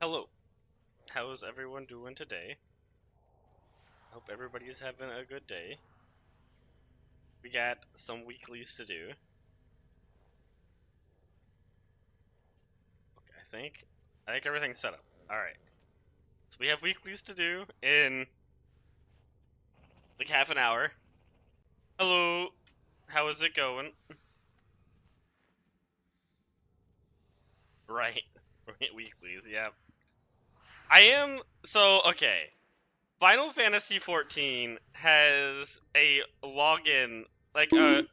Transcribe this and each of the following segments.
Hello, how's everyone doing today? Hope everybody's having a good day. We got some weeklies to do. Okay, I think everything's set up. Alright. So we have weeklies to do in like half an hour. Hello, how is it going? Right. Weeklies, yeah. Okay. Final Fantasy 14 has a login, like a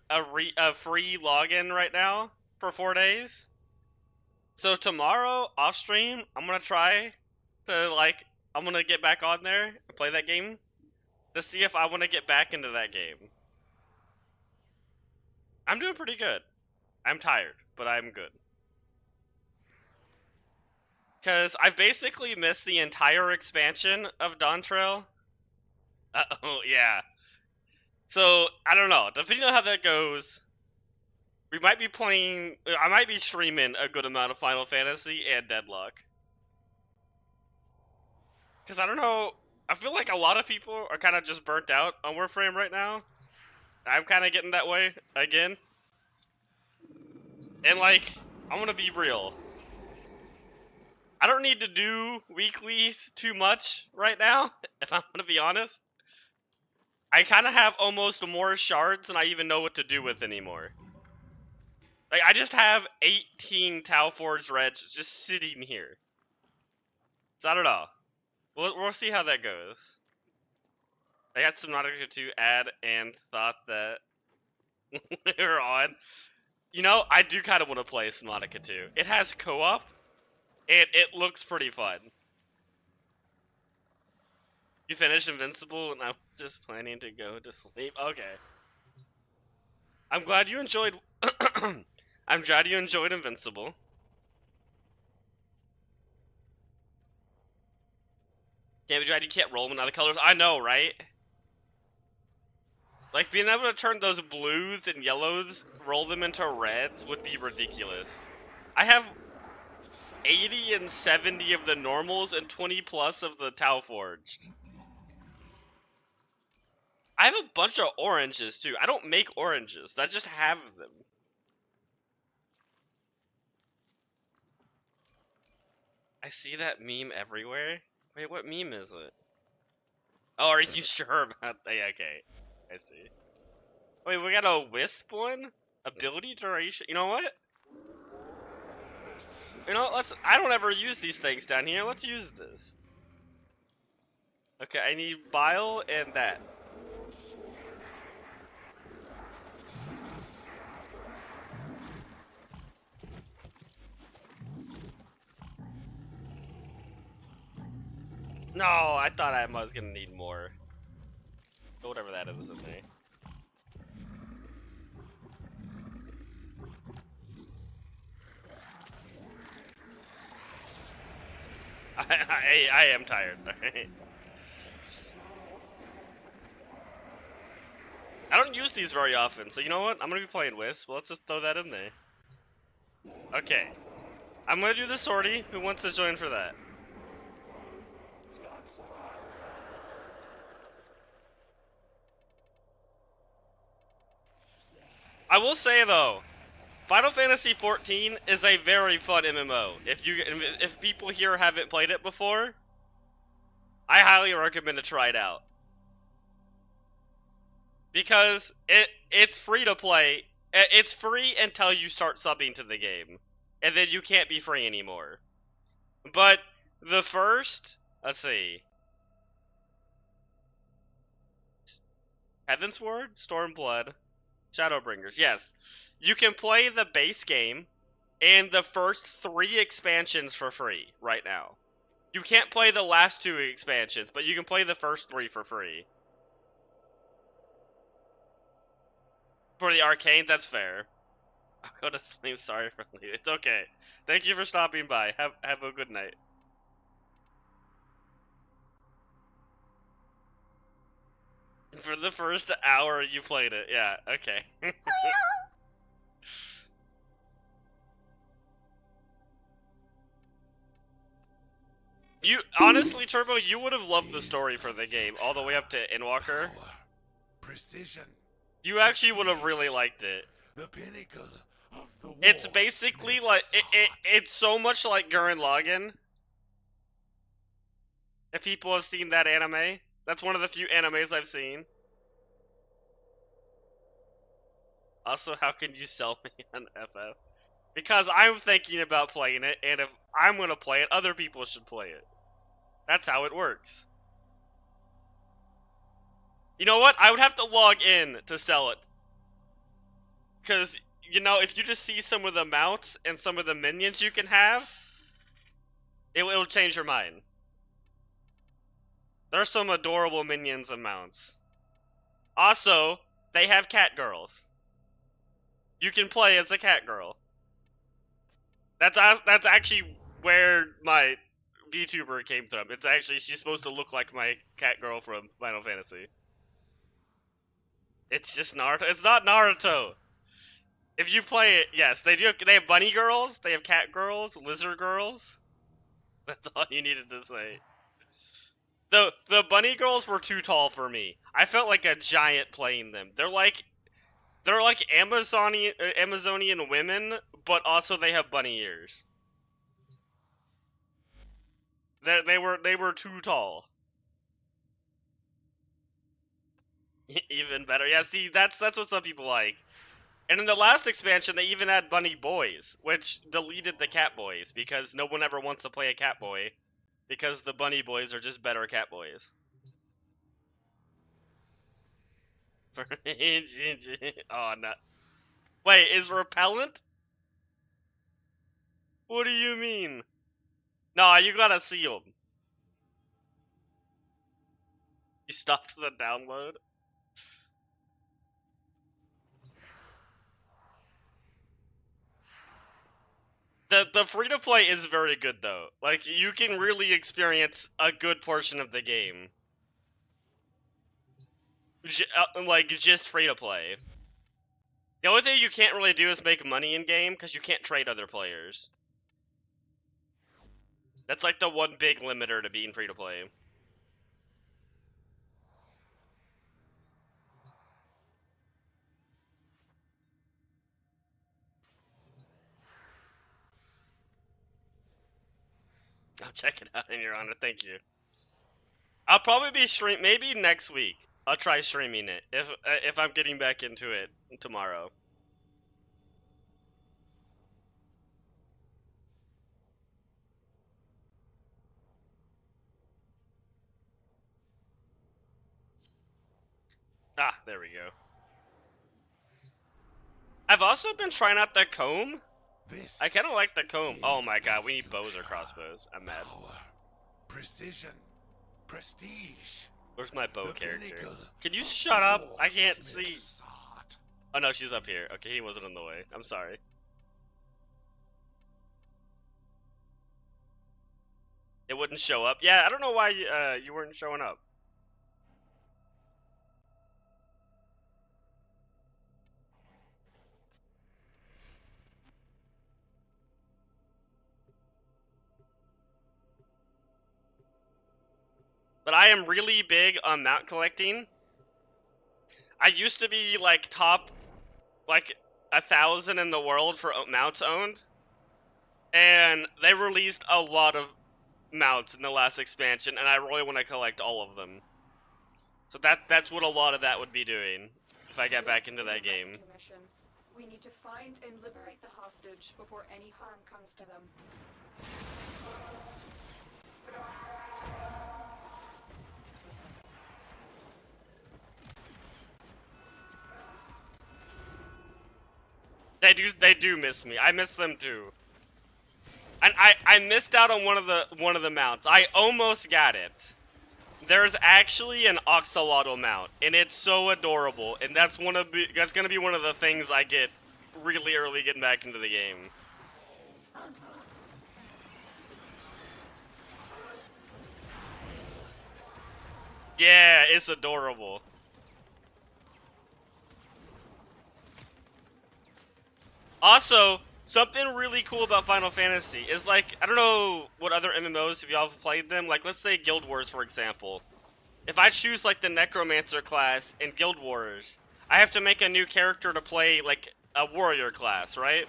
free login right now for 4 days. So tomorrow off stream, I'm gonna try to I'm gonna get back on there and play that game to see if I want to get back into that game. I'm doing pretty good. I'm tired, but I'm good. Cause I've basically missed the entire expansion of Dawn Trail. Oh yeah. So I don't know. Depending on how that goes, we might be playing. I might be streaming a good amount of Final Fantasy and Deadlock. Cause I don't know. I feel like a lot of people are kind of just burnt out on Warframe right now. I'm kind of getting that way again. And I'm gonna be real. I don't need to do weeklies too much right now, if I'm gonna be honest. I kind of have almost more shards than I even know what to do with anymore. Like, I just have 18 Tau Forge Reds just sitting here. So I don't know. We'll see how that goes. I got some Nautica to add and thought that we were on. You know, I do kind of want to play Subnautica 2. It has co-op, and it looks pretty fun. You finished Invincible, and I'm just planning to go to sleep. Okay. I'm glad you enjoyed. I'm glad you enjoyed Invincible. Can't be glad you can't roll them in other colors. I know, right? Like, being able to turn those blues and yellows, roll them into reds would be ridiculous. I have 80 and 70 of the normals and 20 plus of the Tau Forged. I have a bunch of oranges, too. I don't make oranges. I just have them. I see that meme everywhere. Wait, what meme is it? Oh, are you sure about that? Yeah, okay. I see. Wait, we got a wisp one? Ability duration? You know what? You know, I don't ever use these things down here. Let's use this. Okay, I need bile and that. No, I thought I was gonna need more. But whatever that is in there. I am tired. I don't use these very often, so you know what? I'm gonna be playing Wisp. Well, let's just throw that in there. Okay. I'm gonna do the sortie. Who wants to join for that? I will say though, Final Fantasy 14 is a very fun MMO. If people here haven't played it before, I highly recommend to try it out. Because it's free to play. It's free until you start subbing to the game. And then you can't be free anymore. But the first, let's see. Heavensward, Stormblood, Shadowbringers. Yes. You can play the base game and the first 3 expansions for free right now. You can't play the last 2 expansions, but you can play the first 3 for free. For the arcane, that's fair. I'll go to sleep. Sorry for leaving. It's okay. Thank you for stopping by. Have a good night. For the first hour you played it, yeah, okay. You honestly, Turbo, you would have loved the story for the game all the way up to Endwalker. Power, precision. You actually would have really liked it. The pinnacle of the It's basically like it's so much like Gurren Lagann. If people have seen that anime, that's one of the few animes I've seen. Also, how can you sell me an FF? Because I'm thinking about playing it, and if I'm gonna play it, other people should play it. That's how it works. You know what? I would have to log in to sell it. Because, you know, if you just see some of the mounts and some of the minions you can have, it'll change your mind. There's some adorable minions and mounts. Also, they have cat girls. You can play as a cat girl. That's actually where my VTuber came from. It's actually, she's supposed to look like my cat girl from Final Fantasy. It's just Naruto. It's not Naruto. If you play it, yes, they do. They have bunny girls, they have cat girls, lizard girls. That's all you needed to say. The bunny girls were too tall for me. I felt like a giant playing them. They're like Amazonian women, but also they have bunny ears. They were too tall. Even better. Yeah, see, that's what some people like. And in the last expansion, they even had bunny boys, which deleted the cat boys because no one ever wants to play a cat boy because the bunny boys are just better cat boys. Oh no! Wait, is repellent? What do you mean? No, you gotta see them. You stopped the download? The free to play is very good though. Like you can really experience a good portion of the game. Like just free to play. The only thing you can't really do is make money in game because you can't trade other players. That's like the one big limiter to being free to play. I'll check it out in your honor. Thank you. I'll probably be maybe next week. I'll try streaming it if I'm getting back into it tomorrow. Ah, there we go. I've also been trying out the comb. I kind of like the comb. Oh my god, we need bows or crossbows. I'm mad. Power, precision, prestige. Where's my bow character? Can you shut up? I can't see. Oh no, she's up here. Okay, he wasn't in the way. I'm sorry. It wouldn't show up. Yeah, I don't know why you weren't showing up. But I am really big on mount collecting. I used to be like top, like 1,000 in the world for mounts owned, and they released a lot of mounts in the last expansion, and I really want to collect all of them. So that's what a lot of that would be doing if I get back into that game. We need to find and liberate the hostage before any harm comes to them. They do miss me. I miss them too. And I missed out on one of the mounts. I almost got it. There's actually an axolotl mount, and it's so adorable. And that's gonna be one of the things I get really early getting back into the game. Yeah, it's adorable. Also, Something really cool about Final Fantasy is, like, I don't know what other MMOs, if y'all have played them, like, let's say Guild Wars, for example. If I choose, like, the Necromancer class in Guild Wars, I have to make a new character to play, like, a warrior class, right?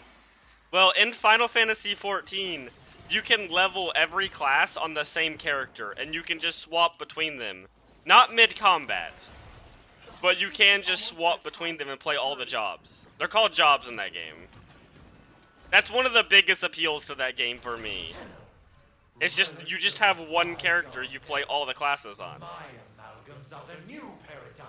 Well, in Final Fantasy XIV, you can level every class on the same character, and you can just swap between them. Not mid-combat, but you can just swap between them and play all the jobs. They're called jobs in that game. That's one of the biggest appeals to that game for me. It's just, you just have one character you play all the classes on. My amalgams are the new paradigm.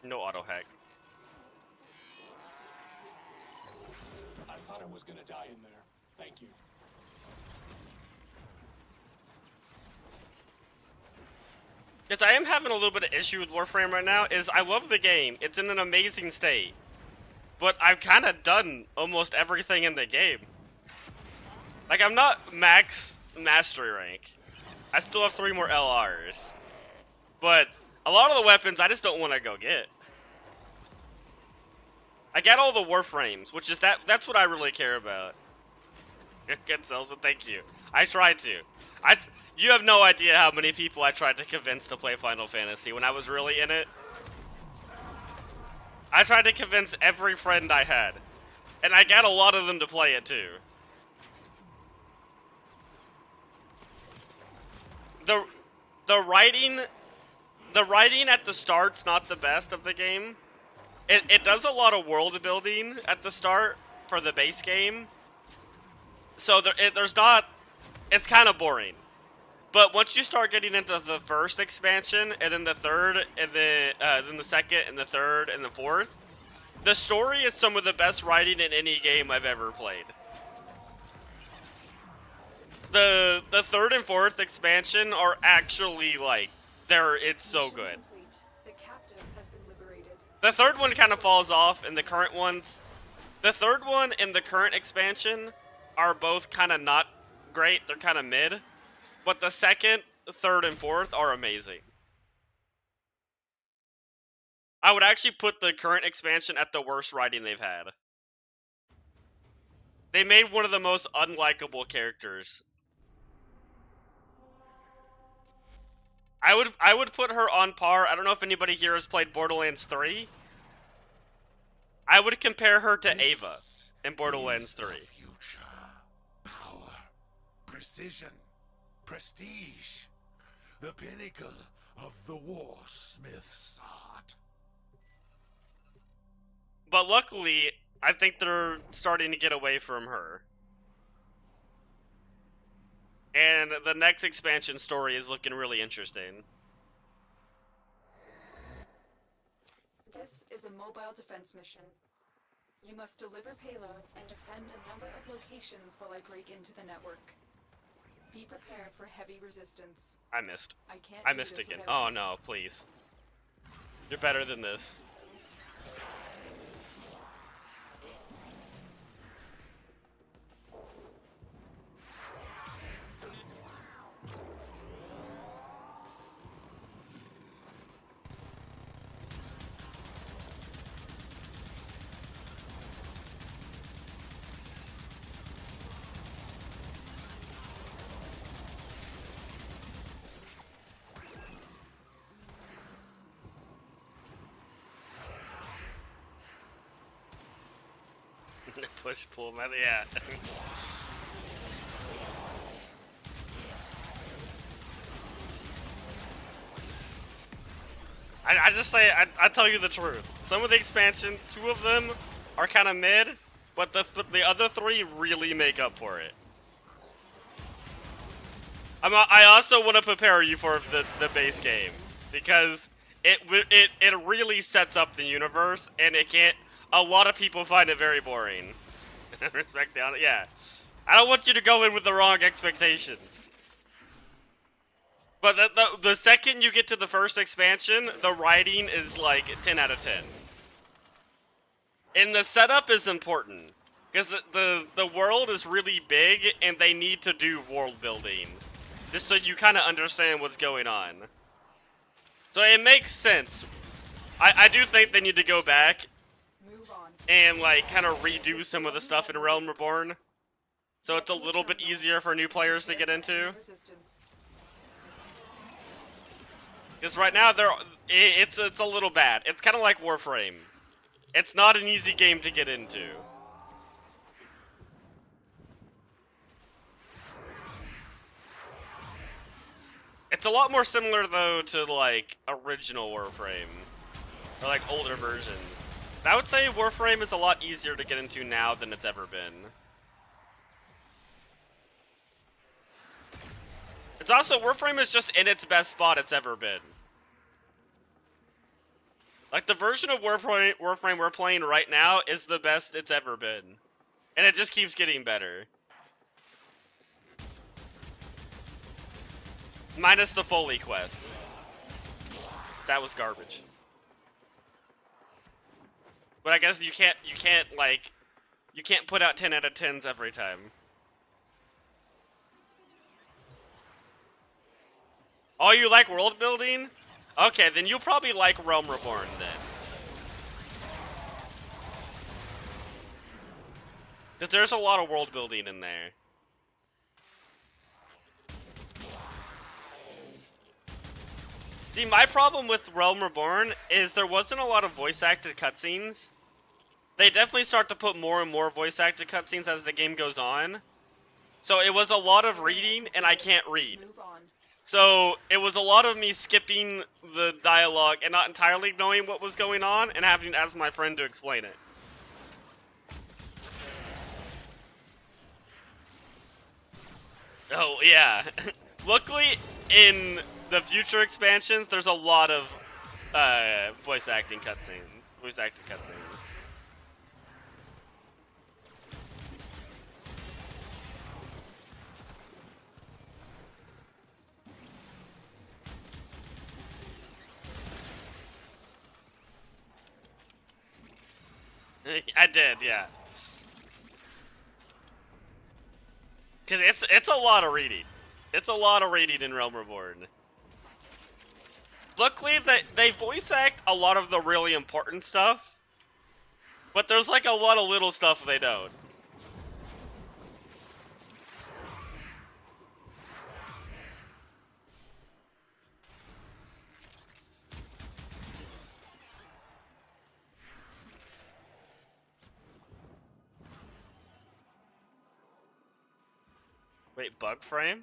No auto hack. I thought I was gonna die in there. Thank you. Yes, I am having a little bit of issue with Warframe right now, is I love the game. It's in an amazing state. But I've kind of done almost everything in the game. Like, I'm not max mastery rank. I still have 3 more LRs. But a lot of the weapons I just don't want to go get. I got all the Warframes, which is that's what I really care about. Good salesman, thank you. I tried to. You have no idea how many people I tried to convince to play Final Fantasy when I was really in it. I tried to convince every friend I had. And I got a lot of them to play it too. The writing at the start's not the best of the game. It does a lot of world building at the start for the base game. So there's not, it's kind of boring. But once you start getting into the first expansion, and then the third, and then the second, and the third, and the fourth, the story is some of the best writing in any game I've ever played. The third and fourth expansion are actually, like, it's so good. The captive has been liberated. The third one kind of falls off, and the current ones, the third one and the current expansion are both kind of not great. They're kind of mid. But the second, third, and fourth are amazing. I would actually put the current expansion at the worst writing they've had. They made one of the most unlikable characters. I would put her on par. I don't know if anybody here has played Borderlands 3. I would compare her to Ava in Borderlands 3. Future. Power. Precision. Prestige. The pinnacle of the warsmith's art. But luckily, I think they're starting to get away from her. And the next expansion story is looking really interesting. This is a mobile defense mission. You must deliver payloads and defend a number of locations while I break into the network. Be prepared for heavy resistance. I missed. I I missed again. Oh no, please. You're better than this. Push, pull, yeah. I just say, I tell you the truth. Some of the expansions, 2 of them are kind of mid, but the other 3 really make up for it. I also want to prepare you for the base game, because it really sets up the universe, and a lot of people find it very boring. Respect down, yeah. I don't want you to go in with the wrong expectations. But the second you get to the first expansion, the writing is like 10 out of 10. And the setup is important. Because the world is really big, and they need to do world building. Just so you kind of understand what's going on. So it makes sense. I do think they need to go back Move on. and, like, kind of redo some of the stuff in Realm Reborn. So it's a little bit easier for new players to get into. Resistance. Because right now, it's a little bad. It's kind of like Warframe. It's not an easy game to get into. It's a lot more similar, though, to, like, original Warframe. Or, like, older versions. I would say Warframe is a lot easier to get into now than it's ever been. It's also, Warframe is just in its best spot it's ever been. Like, the version of Warframe we're playing right now is the best it's ever been. And it just keeps getting better. Minus the Foley quest. That was garbage. But I guess you can't put out 10 out of 10s every time. Oh, you like world building? Okay, then you'll probably like Realm Reborn then. Because there's a lot of world building in there. See, my problem with Realm Reborn is there wasn't a lot of voice-acted cutscenes. They definitely start to put more and more voice-acted cutscenes as the game goes on. So it was a lot of reading, and I can't read. Move on. So it was a lot of me skipping the dialogue and not entirely knowing what was going on, and having to ask my friend to explain it. Oh, yeah. Luckily, in the future expansions, there's a lot of voice acting cutscenes. Voice acting cutscenes. I did, yeah. Cause it's a lot of reading. It's a lot of reading in Realm Reborn. Luckily, they voice act a lot of the really important stuff, but there's like a lot of little stuff they don't. Wait, bug frame?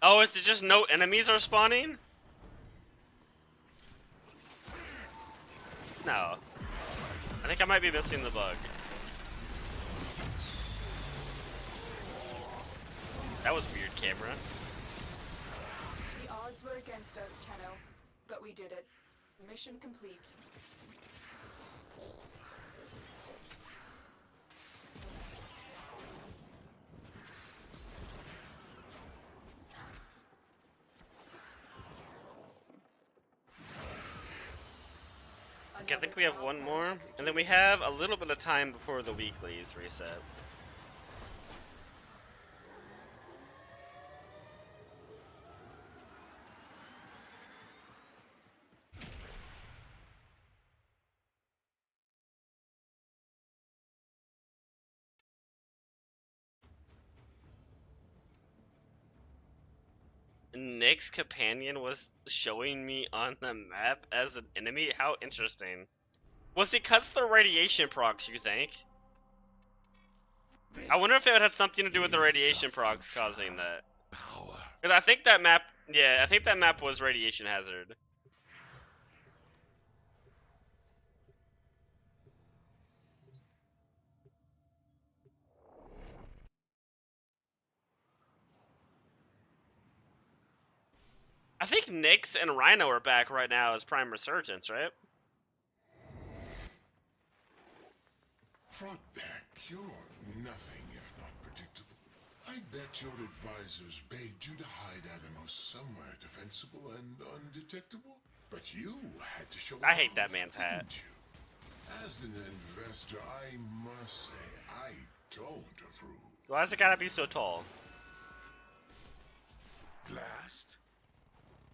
Oh, is it just no enemies are spawning? No. I think I might be missing the bug. That was weird, camera. The odds were against us, Tenno, but we did it. Mission complete. Okay, I think we have one more, and then we have a little bit of time before the weeklies reset. Nick's companion was showing me on the map as an enemy? How interesting. Was it cuts the radiation procs, you think? I wonder if it had something to do with the radiation procs causing that. Power. Because I think that map, yeah, I think that map was radiation hazard. I think Nyx and Rhino are back right now as Prime Resurgence, right? Frogback, you're nothing if not predictable. I bet your advisors begged you to hide Animus somewhere defensible and undetectable. But you had to show I hate off, that man's hat. didn't you? As an investor, I must say I don't approve. Why does it gotta be so tall? Blast?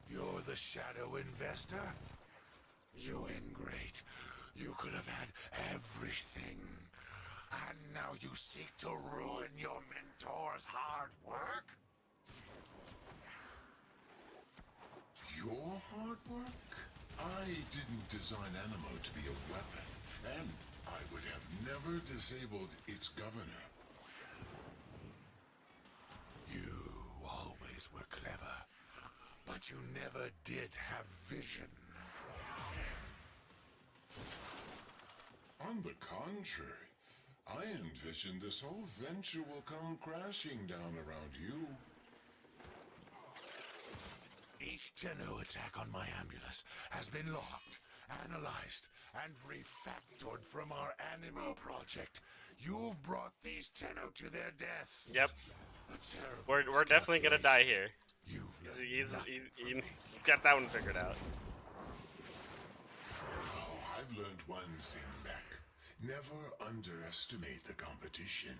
You're the shadow investor? You ingrate. You could have had everything. And now you seek to ruin your mentor's hard work? Your hard work? I didn't design Animo to be a weapon, and I would have never disabled its governor. You always were clever, but you never did have vision. On the contrary, I envisioned this whole venture will come crashing down around you. Each Tenno attack on my ambulance has been logged, analyzed, and refactored from our Animo project. You've brought these Tenno to their deaths. Yep. We're We're definitely gonna die here. You've He's got that one figured out. Oh, I've learned one thing, Beck. Never underestimate the competition.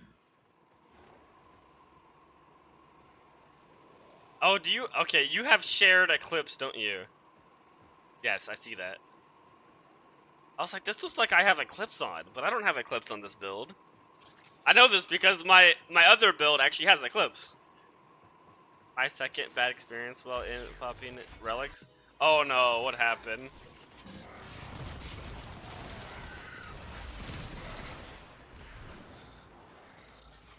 Oh, do you? Okay, you have shared Eclipse, don't you? Yes, I see that. I was like, this looks like I have Eclipse on, but I don't have Eclipse on this build. I know this because my other build actually has Eclipse. My second bad experience while in popping relics. Oh no, what happened?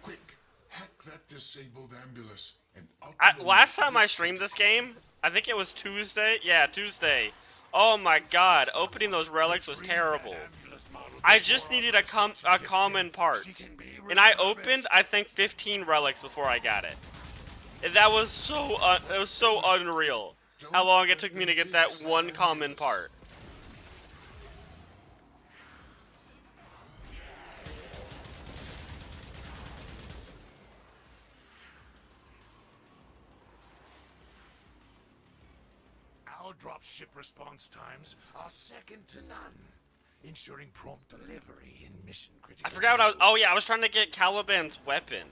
Quick, hack that disabled ambulance and Last time I streamed this game, I think it was Tuesday. Yeah, Tuesday. Oh my god, opening those relics was terrible. I just needed a common part. And I opened, I think, 15 relics before I got it. And that was so unreal. How long it took me to get that one common part. Our dropship response times are second to none, ensuring prompt delivery in mission critical. I forgot what I was. Oh yeah, I was trying to get Caliban's weapon.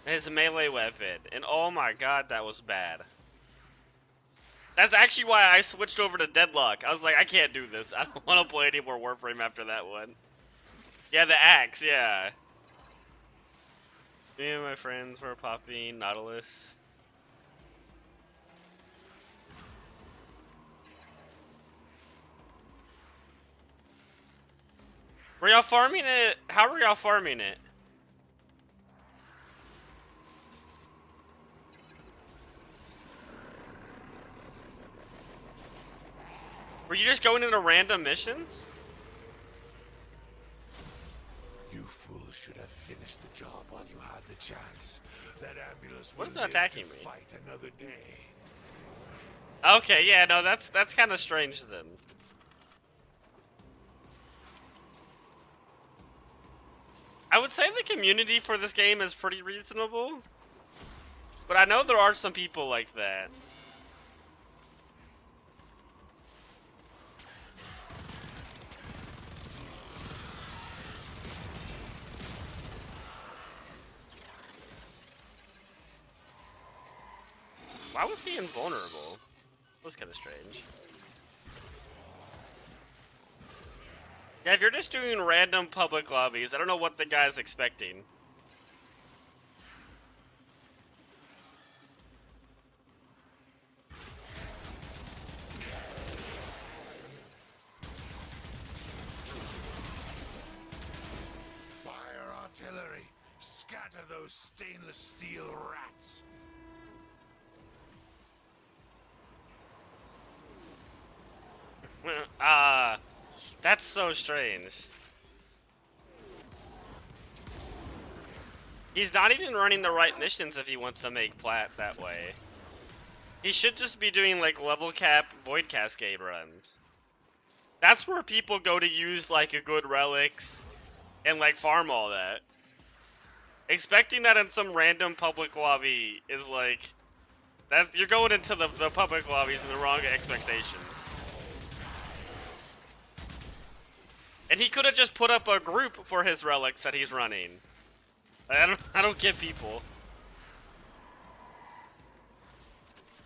His melee weapon. And oh my god, that was bad. That's actually why I switched over to Deadlock. I was like, I can't do this. I don't want to play any more Warframe after that one. Yeah, the axe, yeah. Me and my friends were popping Nautilus. Were y'all farming it? How were y'all farming it? Were you just going into random missions? You fools should have finished the job while you had the chance. That ambulance What will is that live attacking to me? fight another day. Okay, yeah, no, that's kind of strange then. I would say the community for this game is pretty reasonable, but I know there are some people like that. Why was he invulnerable? That was kind of strange. Yeah, if you're just doing random public lobbies, I don't know what the guy's expecting. Fire artillery! Scatter those stainless steel rats! That's so strange. He's not even running the right missions if he wants to make plat that way. He should just be doing like level cap void cascade runs. That's where people go to use like a good relics and like farm all that. Expecting that in some random public lobby is like You're going into the public lobbies in the wrong expectations. And he could have just put up a group for his relics that he's running. I don't get people.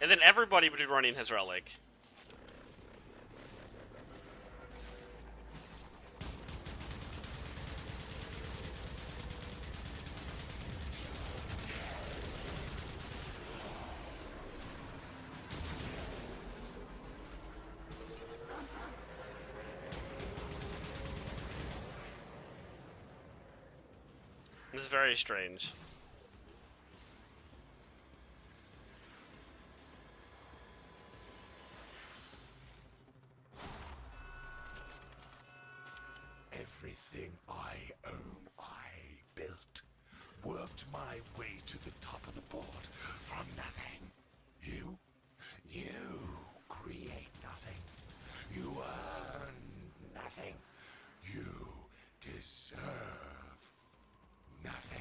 And then everybody would be running his relic. This is very strange. Everything I own, I built. Worked my way to the top of the board from nothing. You create nothing. You earn nothing. You deserve nothing.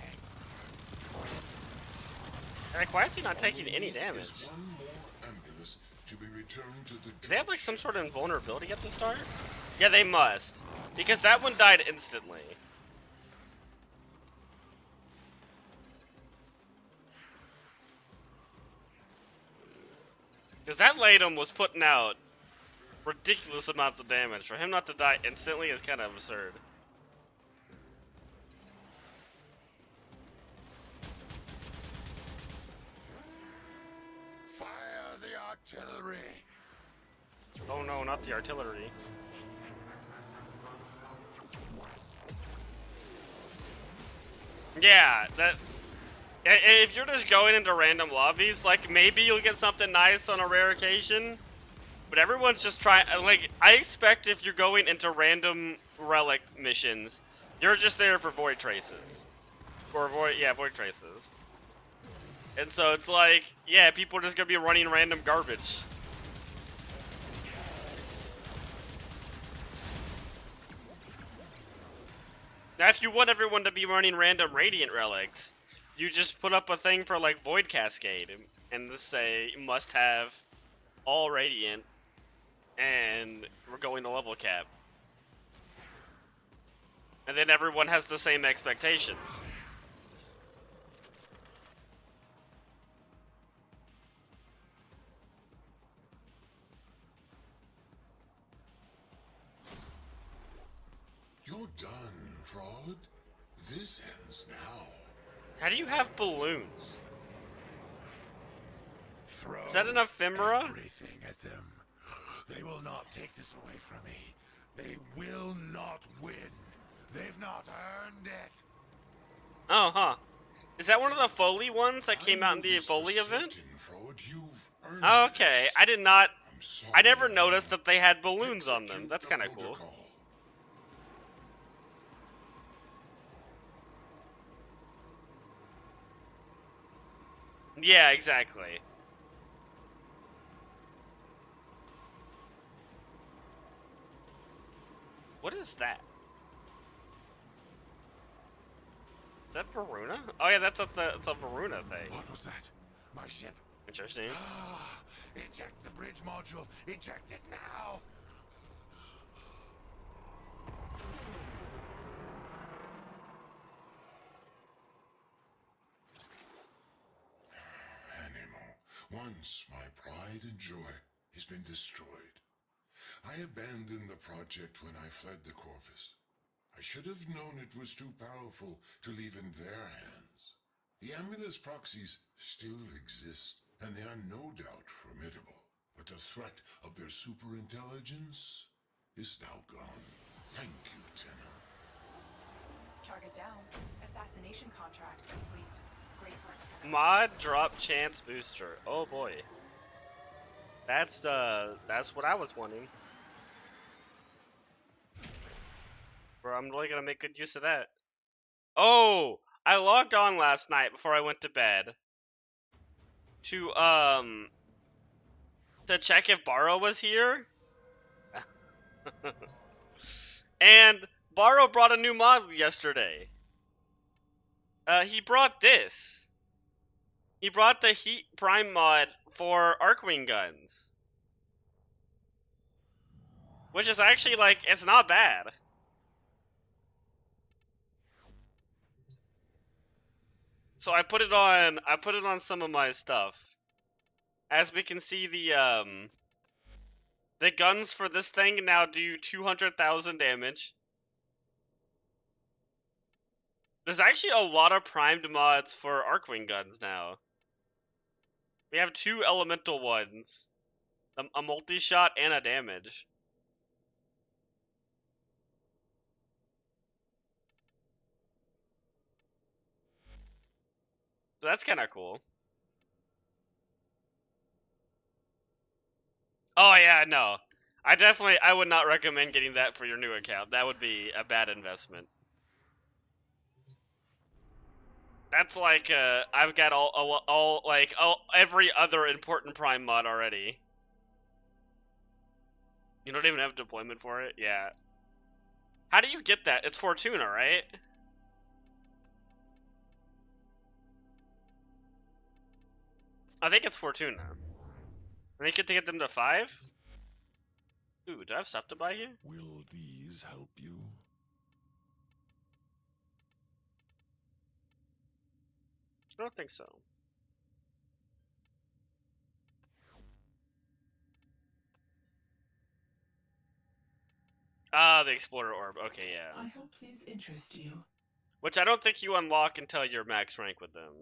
Like, why is he not taking any damage? One more ambulance to be returned to the. Do they have like some sort of invulnerability at the start? Yeah, they must. Because that one died instantly. Because that Latum was putting out ridiculous amounts of damage. For him not to die instantly is kind of absurd. Fire the artillery. Oh no, not the artillery. Yeah, if you're just going into random lobbies, like, maybe you'll get something nice on a rare occasion, but everyone's just trying, like, I expect if you're going into random relic missions, you're just there for void traces. Or void traces. And so it's like, yeah, people are just gonna be running random garbage. Now, if you want everyone to be running random Radiant relics, you just put up a thing for, like, Void Cascade, and just say, must have all Radiant, and we're going to level cap. And then everyone has the same expectations. You're done, fraud. This ends now. How do you have balloons? Throw Is that an ephemera? everything at them. They will not take this away from me. They will not win. They've not earned it. Oh, huh. Is that one of the Foley ones that came out in the I know this Foley for event? certain, fraud. You've earned Oh, it. okay. I did not. I'm sorry. I never noticed that they had balloons on them. Execute That's the kind of cool. protocol. Yeah, exactly. What is that? Is that Varuna? Oh yeah, it's a Varuna thing. What was that? My ship? Interesting. Ah, eject the bridge module. Eject it now. Animo, once my pride and joy has been destroyed. I abandoned the project when I fled the Corpus. I should have known it was too powerful to leave in their hands. The Amulus proxies still exist, and they are no doubt formidable. But the threat of their superintelligence is now gone. Thank you, Tenno. Target down. Assassination contract complete. Great work, Tenno. Mod drop chance booster. Oh boy. That's what I was wanting. Bro, I'm really gonna make good use of that. Oh, I logged on last night before I went to bed to check if Barrow was here. And Barrow brought a new mod yesterday. He brought this. He brought the Heat Prime mod for Arcwing guns. Which is actually, like, it's not bad. So I put it on some of my stuff. As we can see, the guns for this thing now do 200,000 damage. There's actually a lot of primed mods for Arcwing guns now. We have 2 elemental ones, a multi-shot and a damage. So that's kind of cool. Oh yeah, no. I would not recommend getting that for your new account. That would be a bad investment. That's like I've got every other important Prime mod already. You don't even have deployment for it? Yeah. How do you get that? It's Fortuna, right? I think it's Fortuna. I think you get to get them to 5? Ooh, do I have stuff to buy here? Will these help you? I don't think so. Ah, the Explorer Orb. Okay, yeah. I hope these interest you. Which I don't think you unlock until you're max rank with them.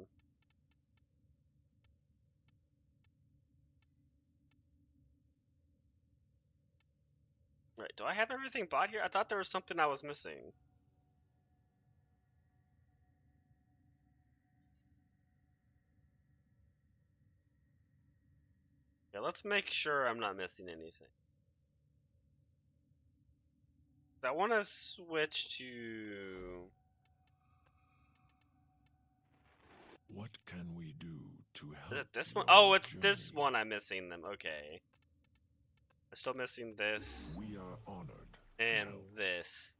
Right, do I have everything bought here? I thought there was something I was missing. Yeah, let's make sure I'm not missing anything. I want to switch to... What can we do to help? Is it this one? your Oh, it's journey? this one I'm missing them. Okay. I'm still missing this We are honored. to and help. this.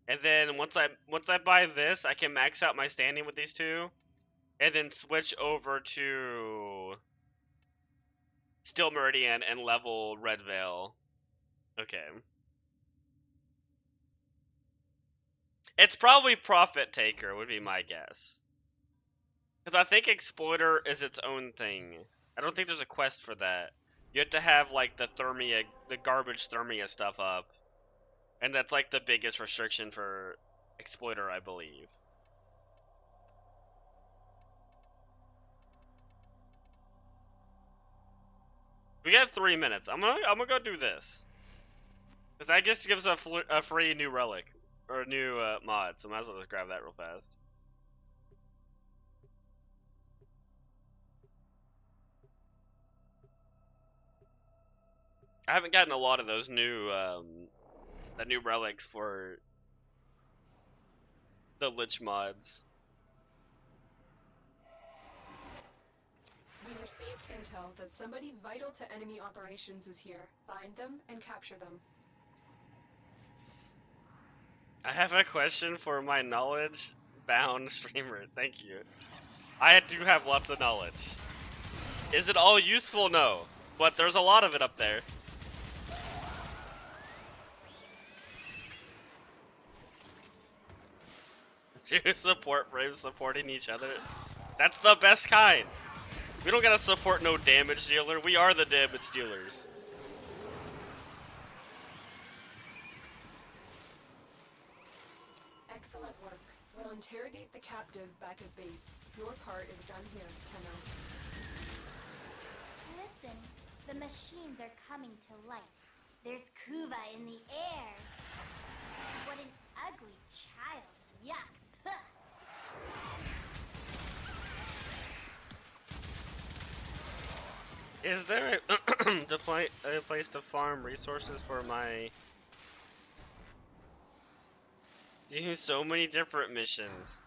And then once I buy this, I can max out my standing with these 2. And then switch over to Steel Meridian and level Red Veil. Okay. It's probably Profit Taker would be my guess. Because I think Exploiter is its own thing. I don't think there's a quest for that. You have to have like the Thermia, the garbage Thermia stuff up. And that's like the biggest restriction for Exploiter, I believe. We got 3 minutes. I'm gonna go do this. Because I guess it gives a free new relic. Or a new mod, so might as well just grab that real fast. I haven't gotten a lot of those new, the new relics for the Lich mods. We received intel that somebody vital to enemy operations is here. Find them and capture them. I have a question for my knowledge-bound streamer. Thank you. I do have lots of knowledge. Is it all useful? No. But there's a lot of it up there. Two support frames supporting each other. That's the best kind. We don't gotta support no damage dealer. We are the damage dealers. Excellent work. We'll interrogate the captive back at base. Your part is done here, Tenno. Listen, the machines are coming to life. There's Kuva in the air. What an ugly child. Yuck. Huh. Is there a place to farm resources for my... Do so many different missions.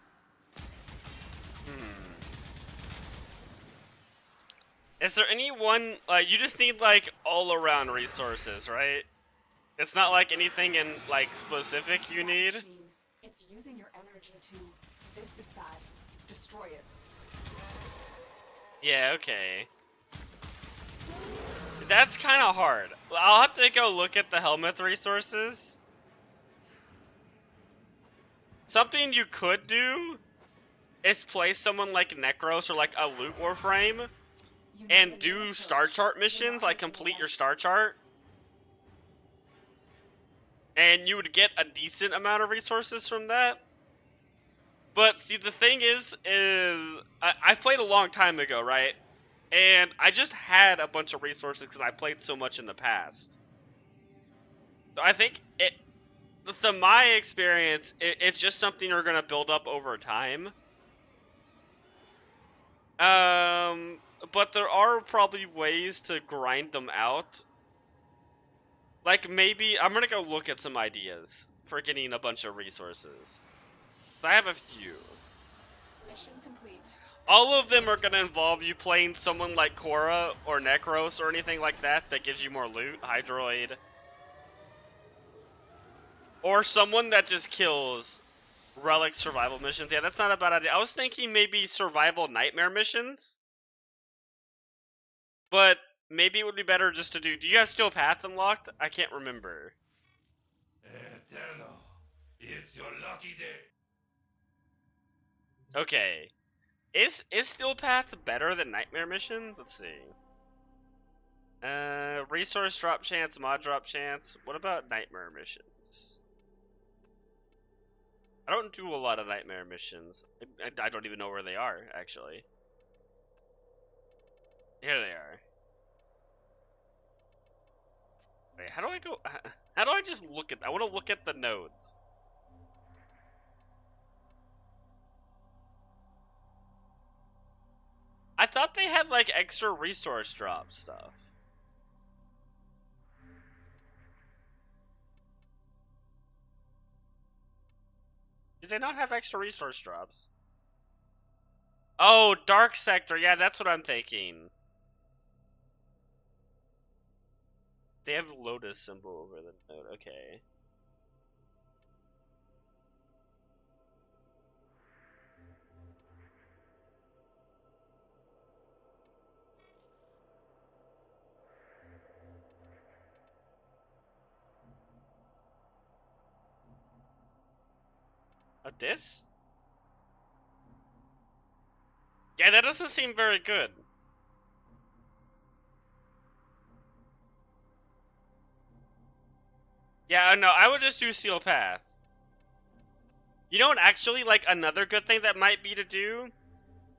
Is there any one, you just need like all around resources, right? It's not like anything in like specific you need. Machine. It's using your energy too. This is bad. Destroy it. Yeah, okay. That's kind of hard. I'll have to go look at the helmet resources. Something you could do is play someone like Necros or like a Loot Warframe You need and a new do approach. star chart You're missions, not like making complete it your out. star chart. And you would get a decent amount of resources from that. But see, the thing is I played a long time ago, right? And I just had a bunch of resources because I played so much in the past. So I think from my experience, it's just something you're gonna build up over time. But there are probably ways to grind them out. Like maybe I'm gonna go look at some ideas for getting a bunch of resources. I have a few. Mission complete. All of them are gonna involve you playing someone like Korra or Necros or anything like that that gives you more loot, Hydroid. Or someone that just kills relic survival missions. Yeah, that's not a bad idea. I was thinking maybe survival nightmare missions. But maybe it would be better just to do you have Steel Path unlocked? I can't remember. Eterno, it's your lucky day. Okay. Is Steel Path better than nightmare missions? Let's see. Resource drop chance, mod drop chance. What about nightmare missions? I don't do a lot of nightmare missions. I don't even know where they are, actually. Here they are. Wait, how do I go? How do I just look at? I want to look at the nodes. I thought they had like extra resource drop stuff. Did they not have extra resource drops? Oh, Dark Sector. Yeah, that's what I'm thinking. They have Lotus symbol over the node. Okay. This? Yeah, that doesn't seem very good. Yeah, no, I would just do Steel Path. You know what, actually, like, another good thing that might be to do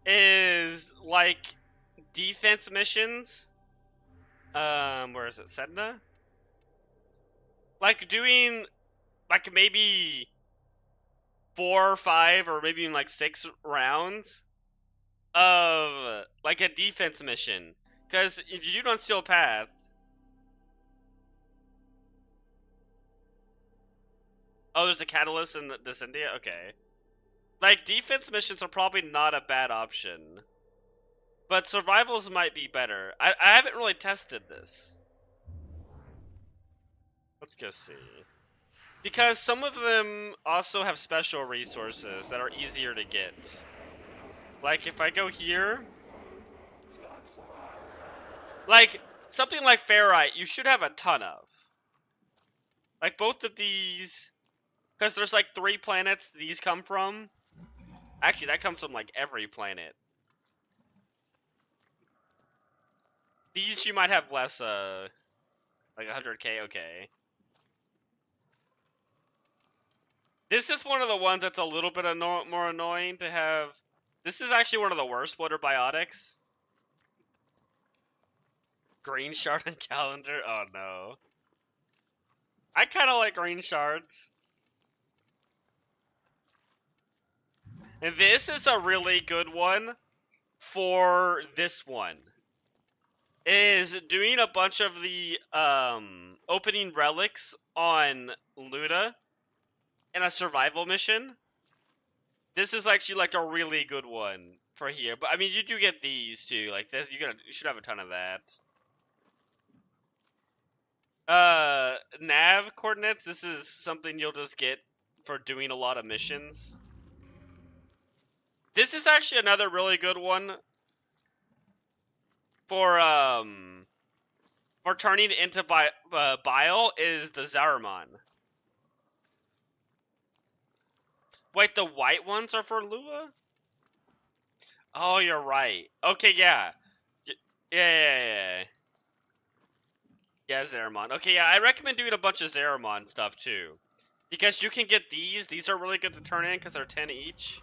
is, like, defense missions. Where is it? Sedna? Like, doing, like, maybe 4 or 5 or maybe even, like, 6 rounds of, like, a defense mission. Because if you do it on Steel Path, oh, there's a catalyst in this India? Okay. Like, defense missions are probably not a bad option. But survivals might be better. I haven't really tested this. Let's go see. Because some of them also have special resources that are easier to get. Like, if I go here... Like, something like Ferrite, you should have a ton of. Like, both of these... Because there's like 3 planets these come from. Actually, that comes from like every planet. These you might have less, like 100k, okay. This is one of the ones that's a little bit more annoying to have. This is actually one of the worst splitter biotics. Green shard and calendar? Oh no. I kind of like green shards. And this is a really good one for this one. Is doing a bunch of the opening relics on Luda in a survival mission. This is actually like a really good one for here. But I mean, you do get these too. Like this, you should have a ton of that. Nav coordinates. This is something you'll just get for doing a lot of missions. This is actually another really good one for turning into bile is the Zaramon. Wait, the white ones are for Lua? Oh, you're right. Okay, yeah. Yeah. Yeah, Zaramon. Okay, yeah, I recommend doing a bunch of Zaramon stuff too. Because you can get these. These are really good to turn in because they're 10 each.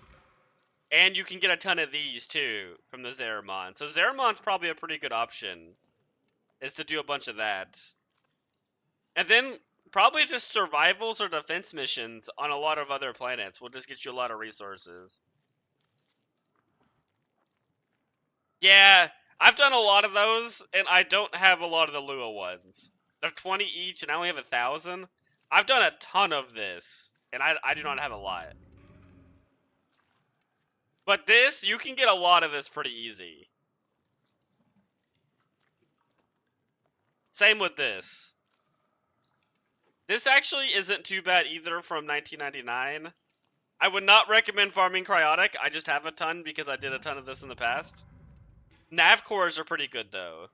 And you can get a ton of these too from the Zaramon. So Zaramon's probably a pretty good option. Is to do a bunch of that. And then probably just survivals or defense missions on a lot of other planets will just get you a lot of resources. Yeah, I've done a lot of those, and I don't have a lot of the Lua ones. They're 20 each, and I only have 1,000. I've done a ton of this, and I do not have a lot. But this, you can get a lot of this pretty easy. Same with this. This actually isn't too bad either from 1999. I would not recommend farming Cryotic. I just have a ton because I did a ton of this in the past. Nav cores are pretty good though.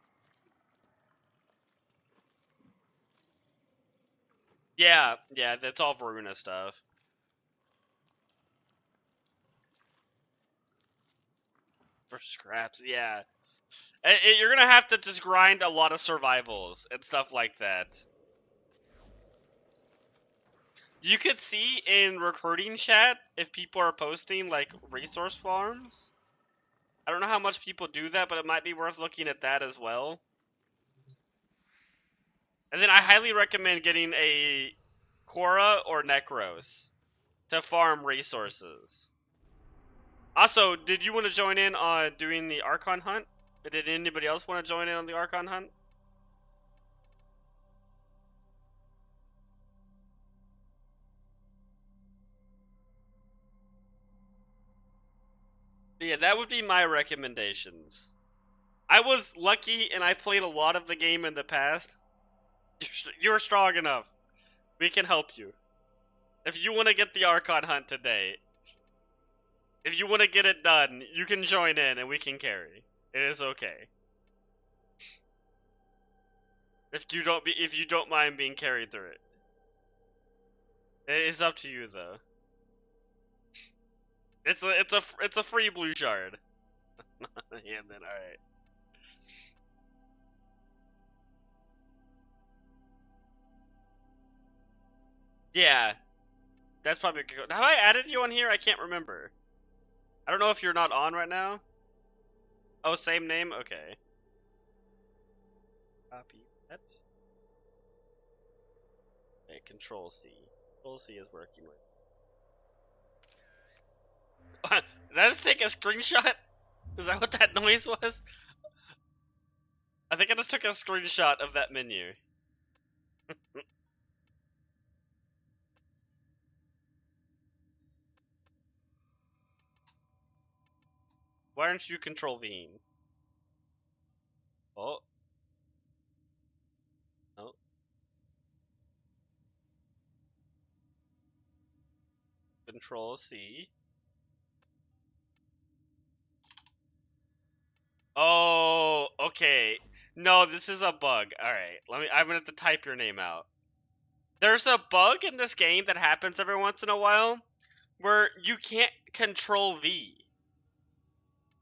Yeah, that's all Varuna stuff. For scraps, yeah. You're gonna have to just grind a lot of survivals and stuff like that. You could see in recruiting chat if people are posting like resource farms. I don't know how much people do that, but it might be worth looking at that as well. And then I highly recommend getting a Korra or Necros to farm resources. Also, did you want to join in on doing the Archon hunt? Did anybody else want to join in on the Archon hunt? But yeah, that would be my recommendations. I was lucky and I played a lot of the game in the past. You're strong enough. We can help you. If you want to get the Archon hunt today, if you want to get it done, you can join in and we can carry. It is okay. If you don't mind being carried through it. It is up to you though. It's a free blue shard. Yeah, then alright. Yeah. That's probably good. Have I added you on here? I can't remember. I don't know if you're not on right now. Oh, same name? Okay. Copy that. Okay, Control C. Control C is working with. Did I just take a screenshot? Is that what that noise was? I think I just took a screenshot of that menu. Why aren't you Control V? Oh. Oh. Control C. Oh, okay. No, this is a bug. Alright, I'm gonna have to type your name out. There's a bug in this game that happens every once in a while where you can't Control V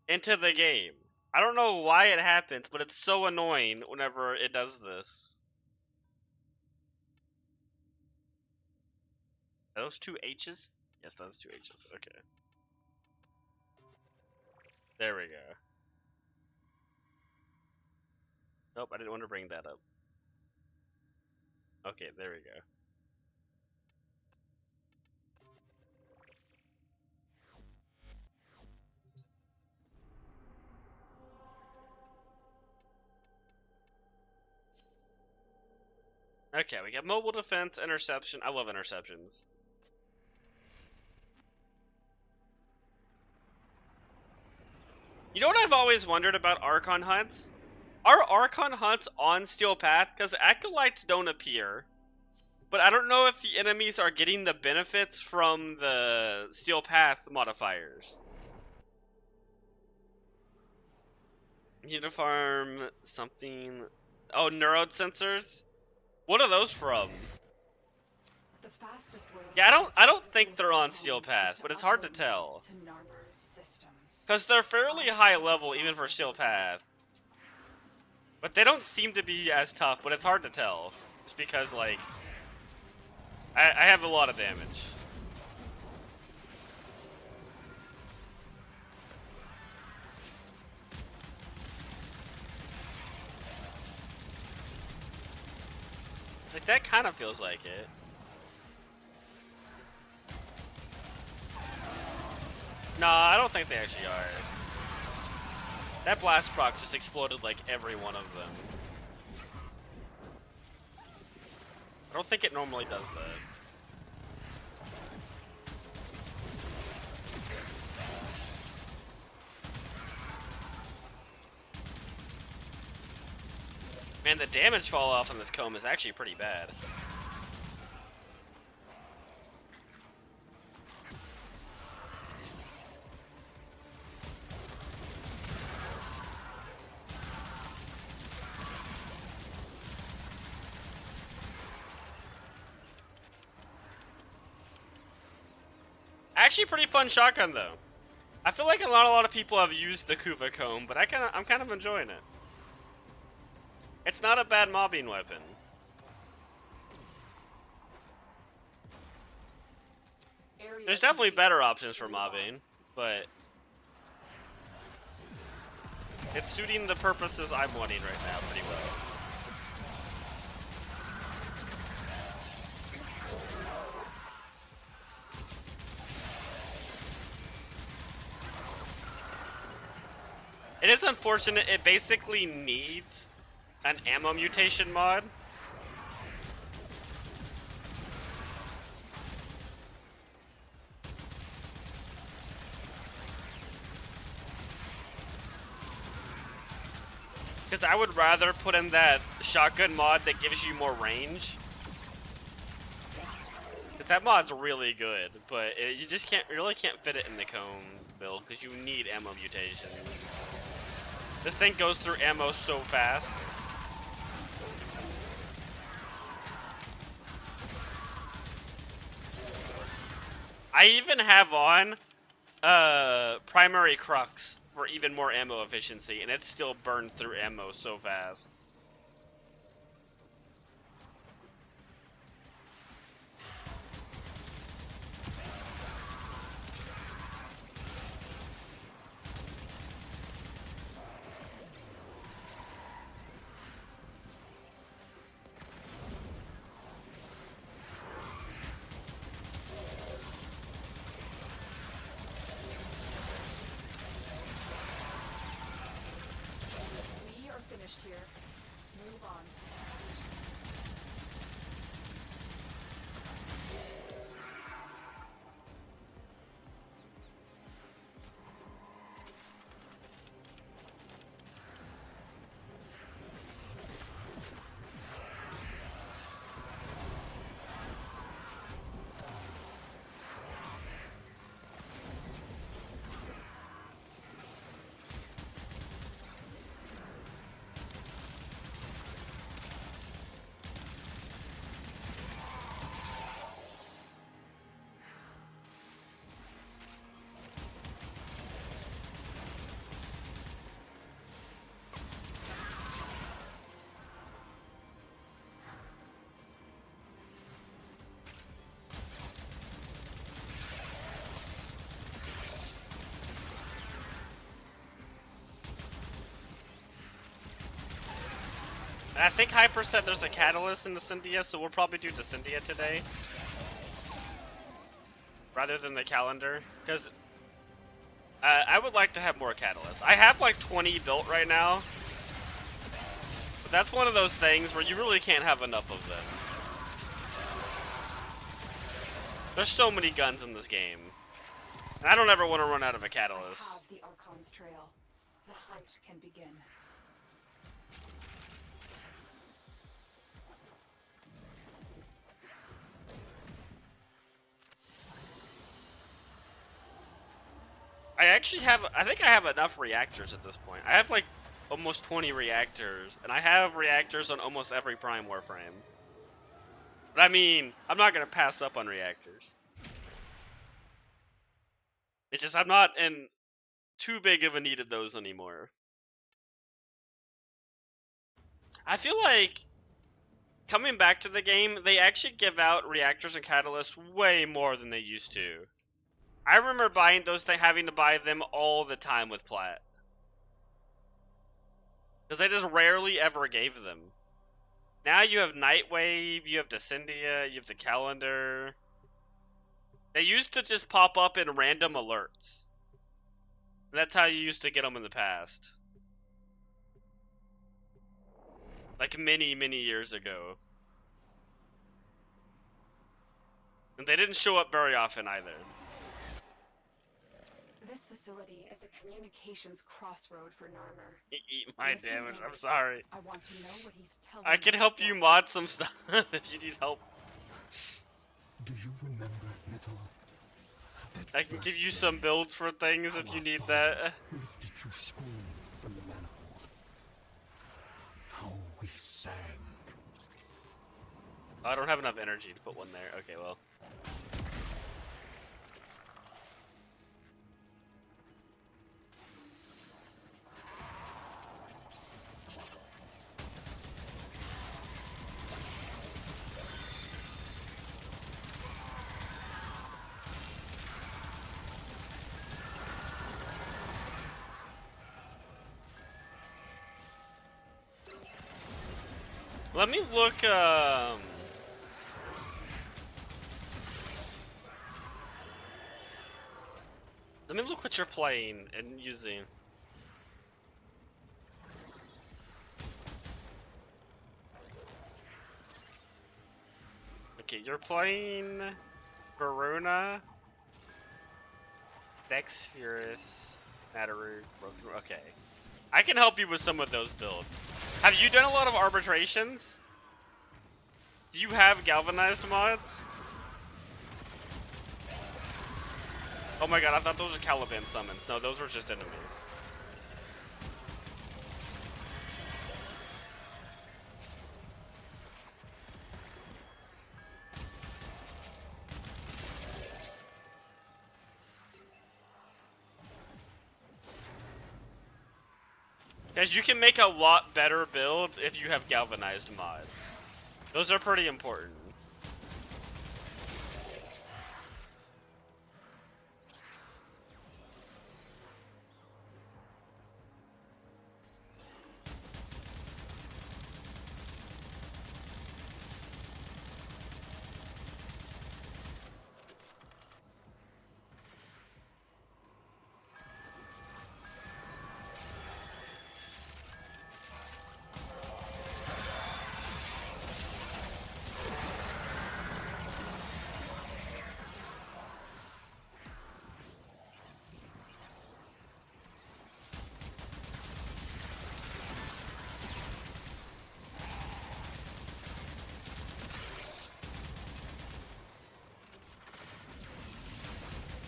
into the game. I don't know why it happens, but it's so annoying whenever it does this. Are those two H's? Yes, those two H's. Okay. There we go. Nope, I didn't want to bring that up. Okay, there we go. Okay, we got mobile defense, interception. I love interceptions. You know what I've always wondered about Archon hunts? Are Archon hunts on Steel Path? Because Acolytes don't appear. But I don't know if the enemies are getting the benefits from the Steel Path modifiers. Uniform something. Oh, neurosensors. What are those from? The fastest way Yeah, I don't think to they're on resolve Steel problems is Pass, to but it's hard to upload tell. to Narmer's systems. Cause they're fairly I'll high check the level even for software Steel for the site. Pass. But they don't seem to be as tough, but it's hard to tell. Just because, like, I have a lot of damage. Like, that kind of feels like it. No, I don't think they actually are. That blast proc just exploded like every one of them. I don't think it normally does that. Man, the damage fall off on this comb is actually pretty bad. Actually, pretty fun shotgun though. I feel like a lot of people have used the Kuva comb, but I'm kind of enjoying it. It's not a bad mobbing weapon. There's definitely better options for mobbing, but it's suiting the purposes I'm wanting right now pretty well. It is unfortunate, it basically needs an ammo mutation mod. Because I would rather put in that shotgun mod that gives you more range. Because that mod's really good, but you just really can't fit it in the cone build because you need ammo mutation. This thing goes through ammo so fast. I even have on primary crux for even more ammo efficiency, and it still burns through ammo so fast. We are finished here. Move on. And I think Hyper said there's a catalyst in the Cynthia, so we'll probably do the Cynthia today. Rather than the calendar. Because I would like to have more catalysts. I have like 20 built right now. But that's one of those things where you really can't have enough of them. There's so many guns in this game. And I don't ever want to run out of a catalyst. I have the Archon's trail. The hunt can begin. I think I have enough reactors at this point. I have like almost 20 reactors, and I have reactors on almost every Prime Warframe. But I mean, I'm not gonna pass up on reactors. It's just I'm not in too big of a need of those anymore. I feel like coming back to the game, they actually give out reactors and catalysts way more than they used to. I remember buying those things, having to buy them all the time with Plat. Because they just rarely ever gave them. Now you have Nightwave, you have Descendia, you have the calendar. They used to just pop up in random alerts. That's how you used to get them in the past. Like many, many years ago. And they didn't show up very often either. This facility is a communications crossroad for Narmer. Eat my Listen damage, in. I'm sorry. I want to know what he's telling I can us help for. you mod some stuff if you need help. Do you remember, little? I can give you some builds for things if you need that. Lifted you scream from the manifold. How we sang. Oh, I don't have enough energy to put one there. Okay, well. Let me look, let me look what you're playing and using. Okay, you're playing Varuna, Dex Furus, Nataru, Broken. Okay. I can help you with some of those builds. Have you done a lot of arbitrations? Do you have galvanized mods? Oh my god, I thought those were Caliban summons. No, those were just enemies. Guys, you can make a lot better builds if you have galvanized mods. Those are pretty important.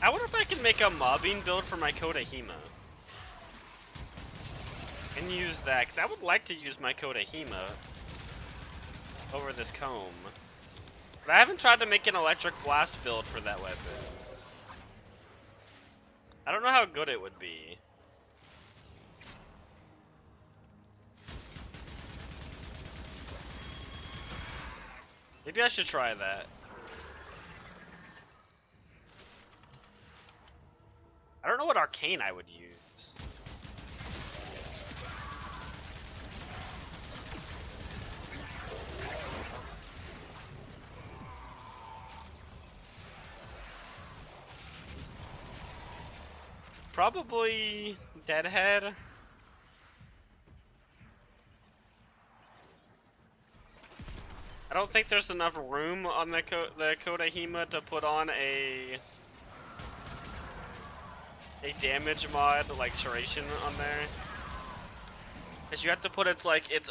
I wonder if I can make a mobbing build for my Kodahima. And use that, because I would like to use my Kodahima over this comb. But I haven't tried to make an electric blast build for that weapon. I don't know how good it would be. Maybe I should try that. I don't know what arcane I would use. Probably Deadhead. I don't think there's enough room on the Kodahima to put on a damage mod like Serration on there. Cause you have to put its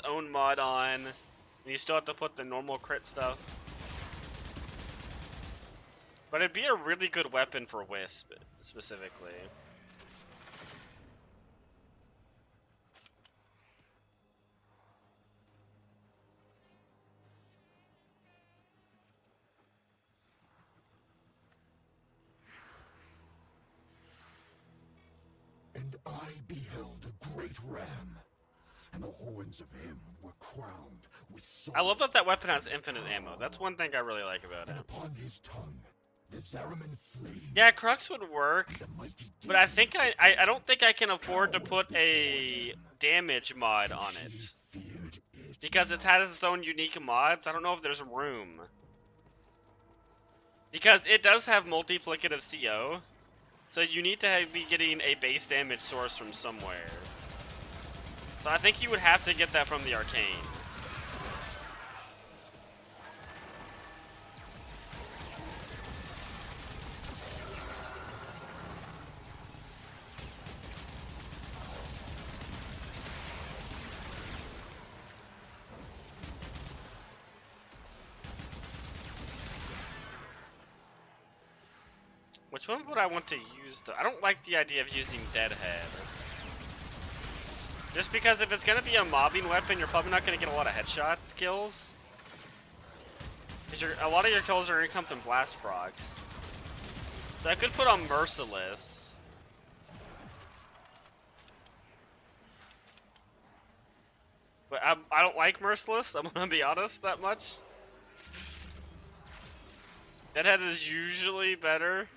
own mod on, and you still have to put the normal crit stuff. But it'd be a really good weapon for Wisp specifically. I beheld a great ram, and the horns of him were crowned with I love solid that weapon has infinite ammo. That's one thing I really like about and it. upon his tongue the Zariman flame. Yeah, Crux would work, The mighty but I demons think of I don't think I can afford to cowered put before a him, damage mod and on he it. feared it Because it not. has its own unique mods. I don't know if there's room. Because it does have multiplicative CO. So you need to be getting a base damage source from somewhere. So I think you would have to get that from the arcane. Which one would I want to use though? I don't like the idea of using Deadhead. Just because if it's going to be a mobbing weapon, you're probably not going to get a lot of headshot kills. Because a lot of your kills are going to come from blast procs. So I could put on Merciless. But I don't like Merciless, I'm going to be honest that much. Deadhead is usually better.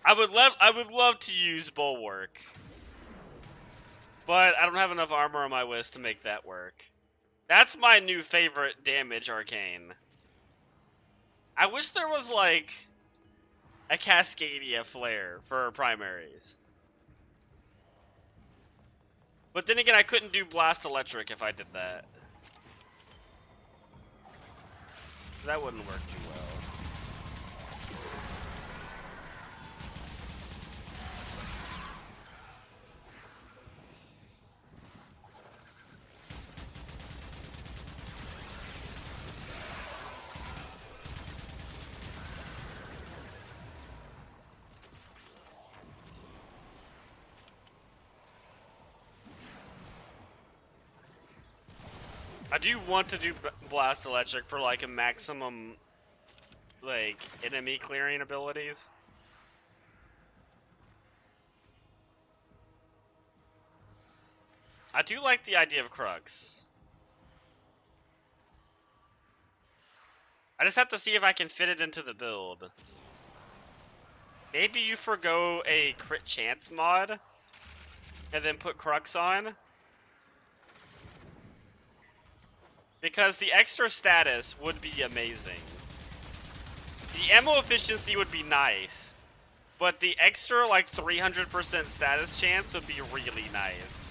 I would love to use Bulwark. But I don't have enough armor on my list to make that work. That's my new favorite damage arcane. I wish there was like a Cascadia flare for primaries. But then again, I couldn't do Blast Electric if I did that. That wouldn't work too well. I do want to do Blast Electric for like a maximum like enemy clearing abilities. I do like the idea of Crux. I just have to see if I can fit it into the build. Maybe you forgo a crit chance mod and then put Crux on. Because the extra status would be amazing. The ammo efficiency would be nice. But the extra like 300% status chance would be really nice.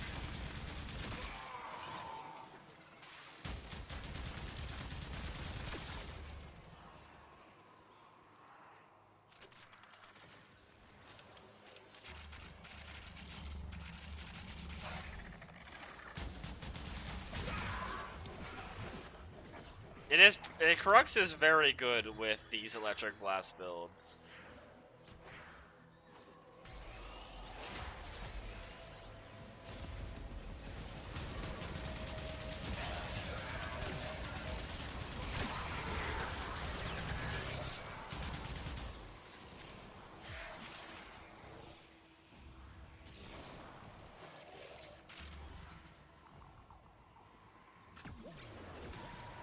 It is. Crux is very good with these electric blast builds.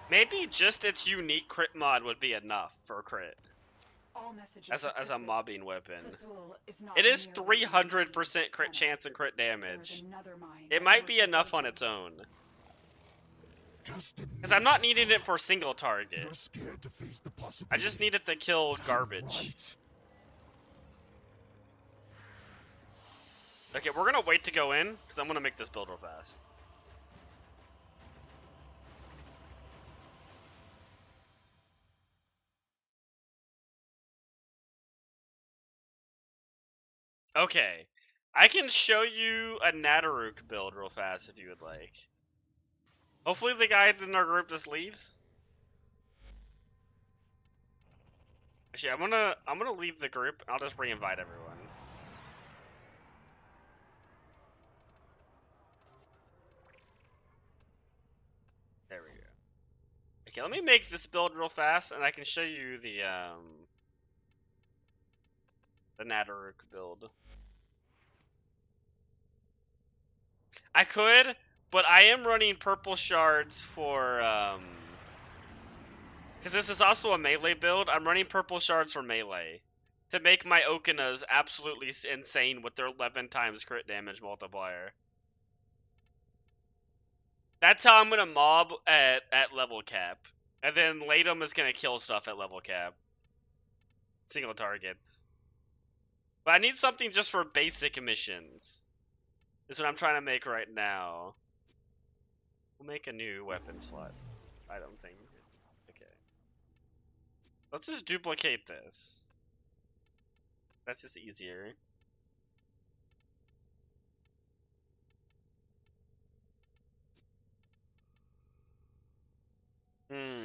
Maybe just its unique crit mod would be enough for crit. All messages As a mobbing weapon. Kazul is not It is merely 300% crit insane. chance and crit There is damage. another mine It that might worked be enough on without its own. Just Because I'm not needing it for single target. You're scared to face the I possibility. just need it to kill garbage. Right. Okay, we're gonna wait to go in, because I'm gonna make this build real fast. Okay, I can show you a Nadaruk build real fast if you would like. Hopefully the guy in our group just leaves. Actually, I'm gonna leave the group. I'll just re-invite everyone. There we go. Okay, let me make this build real fast, and I can show you the The Natterik build. I could, but I am running purple shards for, because this is also a melee build. I'm running purple shards for melee to make my Okanas absolutely insane with their 11 times crit damage multiplier. That's how I'm gonna mob at level cap. And then Latum is gonna kill stuff at level cap. Single targets. But I need something just for basic missions. Is what I'm trying to make right now. We'll make a new weapon slot. I don't think. Okay. Let's just duplicate this. That's just easier.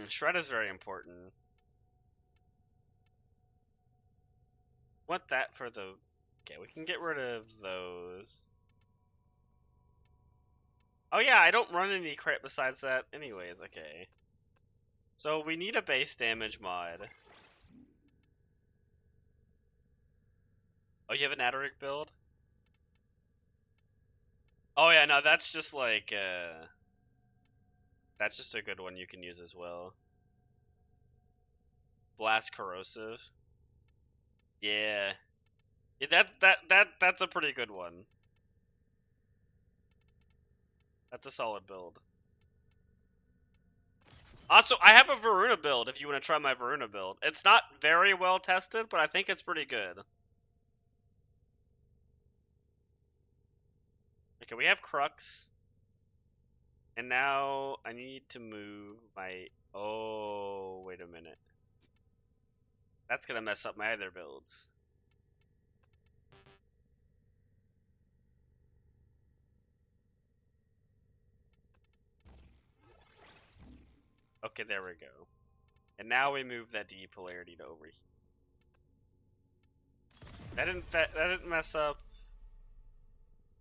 Shred is very important. Want that for the... Okay, we can get rid of those. Oh yeah, I don't run any crit besides that anyways, okay. So we need a base damage mod. Oh, you have an Atteric build? Oh yeah, no, that's just like, that's just a good one you can use as well. Blast Corrosive. Yeah. Yeah, that's a pretty good one. That's a solid build. Also, I have a Varuna build if you want to try my Varuna build. It's not very well tested, but I think it's pretty good. Okay, we have Crux. And now I need to move my... Oh, wait a minute. That's gonna mess up my other builds. Okay, there we go. And now we move that D polarity to over here. That didn't mess up.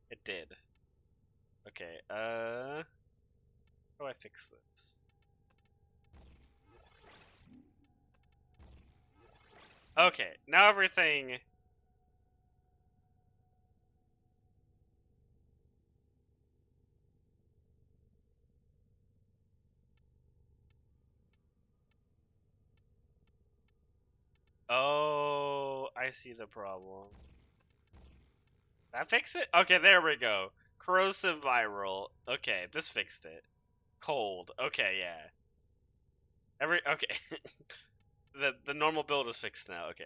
It did. Okay, how do I fix this? Okay, now everything... Oh, I see the problem. That fix it? Okay, there we go. Corrosive viral. Okay, this fixed it. Cold. Okay, yeah. Okay. The normal build is fixed now. Okay.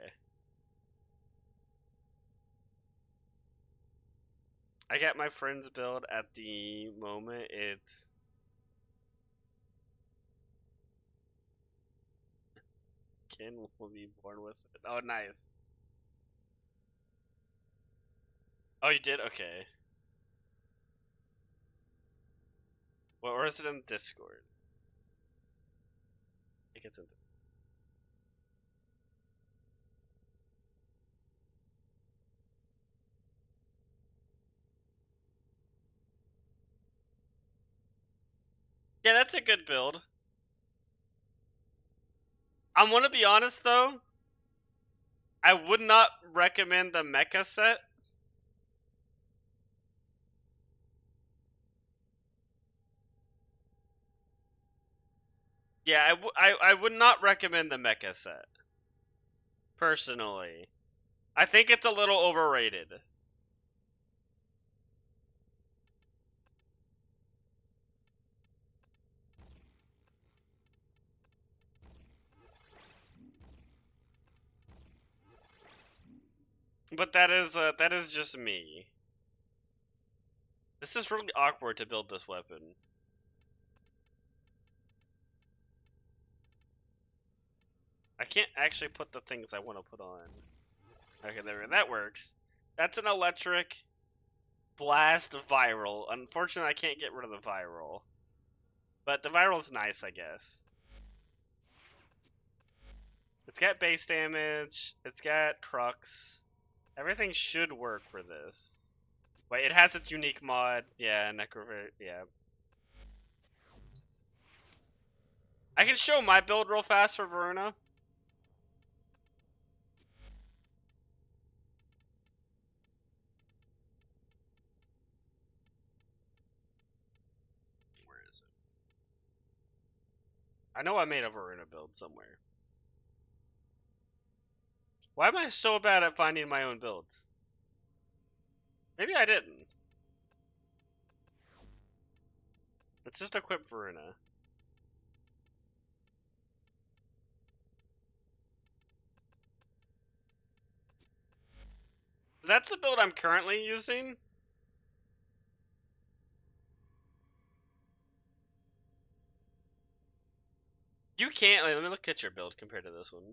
I got my friend's build at the moment. It's Ken will be born with it. Oh, nice. Oh, you did? Okay. Well, or is it in Discord? I think it's in. Yeah, that's a good build. I'm gonna be honest though. I would not recommend the mecha set. Yeah, I would not recommend the mecha set. Personally. I think it's a little overrated. But that is just me. This is really awkward to build this weapon. I can't actually put the things I want to put on. Okay, there, that works. That's an electric blast viral. Unfortunately, I can't get rid of the viral. But the viral's nice, I guess. It's got base damage. It's got Crux. Everything should work for this. Wait, it has its unique mod. Yeah, Necrovir. Yeah. I can show my build real fast for Verona. I know I made a Varuna build somewhere. Why am I so bad at finding my own builds? Maybe I didn't. Let's just equip Varuna. That's the build I'm currently using. You can't. Let me look at your build compared to this one.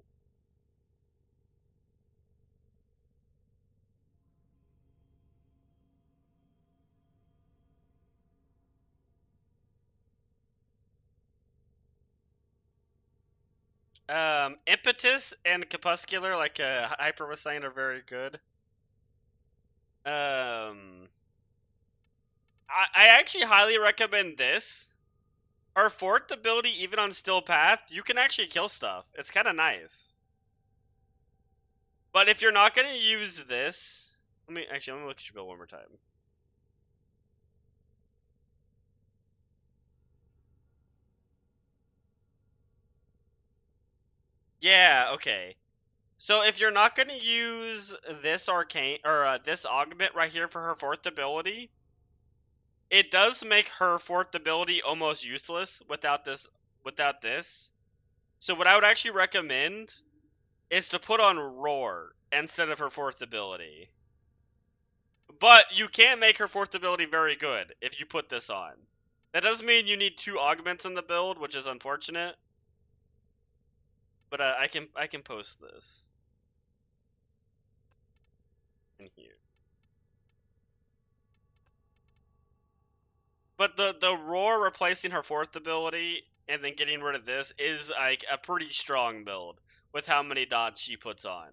Impetus and Crepuscular, like Hyper was saying, are very good. I actually highly recommend this. Our fourth ability, even on Still Path, you can actually kill stuff. It's kind of nice. But if you're not going to use this... let me look at your build one more time. Yeah, okay. So if you're not going to use this arcane, or this augment right here for her fourth ability, it does make her fourth ability almost useless without this. So what I would actually recommend is to put on Roar instead of her fourth ability. But you can make her fourth ability very good if you put this on. That does mean you need 2 augments in the build, which is unfortunate. But I can post this in here. But the Roar replacing her fourth ability and then getting rid of this is like a pretty strong build with how many dots she puts on.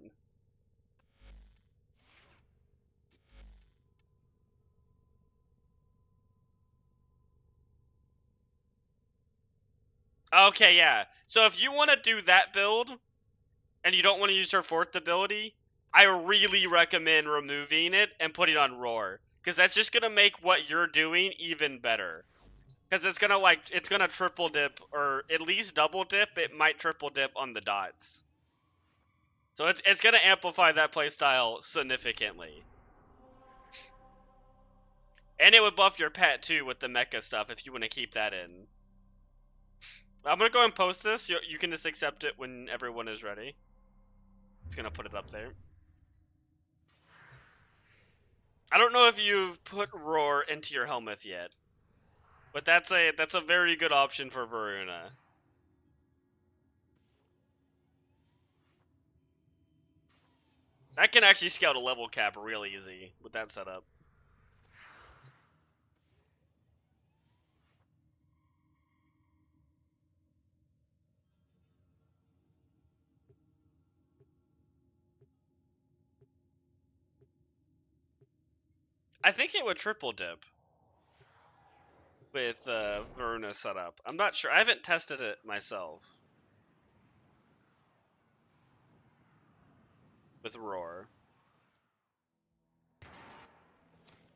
Okay, yeah. So if you want to do that build and you don't want to use her fourth ability, I really recommend removing it and putting on Roar, because that's just gonna make what you're doing even better. Because it's gonna triple dip, or at least double dip. It might triple dip on the dots. So it's gonna amplify that playstyle significantly. And it would buff your pet too with the mecha stuff if you want to keep that in. I'm gonna go and post this. You can just accept it when everyone is ready. Just gonna put it up there. I don't know if you've put Roar into your helmet yet, but that's a very good option for Varuna. That can actually scout a level cap real easy with that setup. I think it would triple dip with Varuna setup. I'm not sure. I haven't tested it myself with Roar.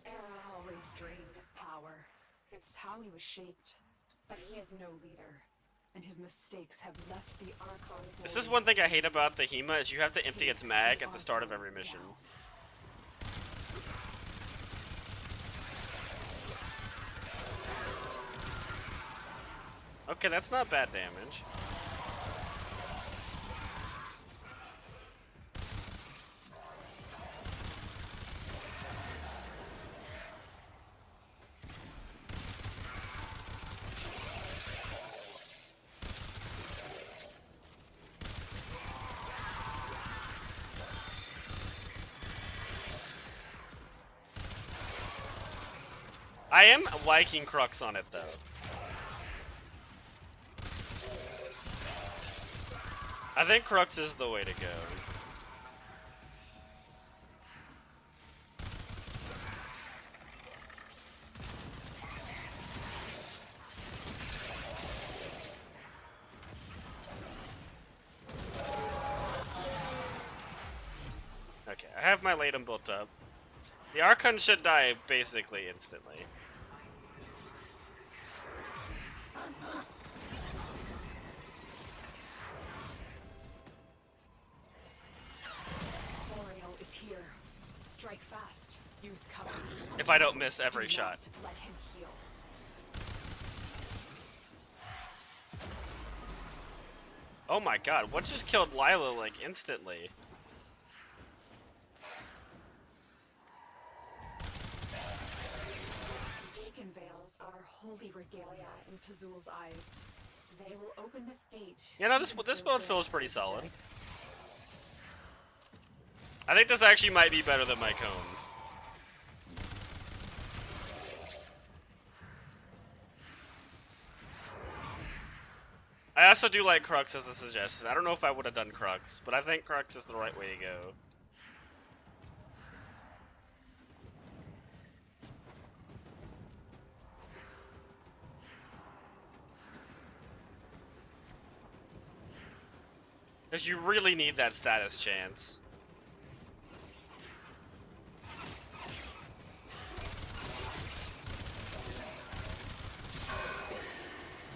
Era always dreamed of power. It's how he was shaped. But he is no leader, and his mistakes have left the Archon. This is one thing I hate about the Hema, is you have to empty its mag at the start of every mission. Okay, that's not bad damage. I am liking Crux on it though. I think Crux is the way to go. Okay, I have my Latum built up. The Archon should die basically instantly. Strike fast. Use cover. If I don't miss every Do shot. not let him heal. Oh my god, what just killed Lila, like, instantly? Deacon veils are holy regalia in Fazul's eyes. They will open this gate. You know, this build feels pretty solid. I think this actually might be better than my cone. I also do like Crux as a suggestion. I don't know if I would have done Crux, but I think Crux is the right way to go. Because you really need that status chance.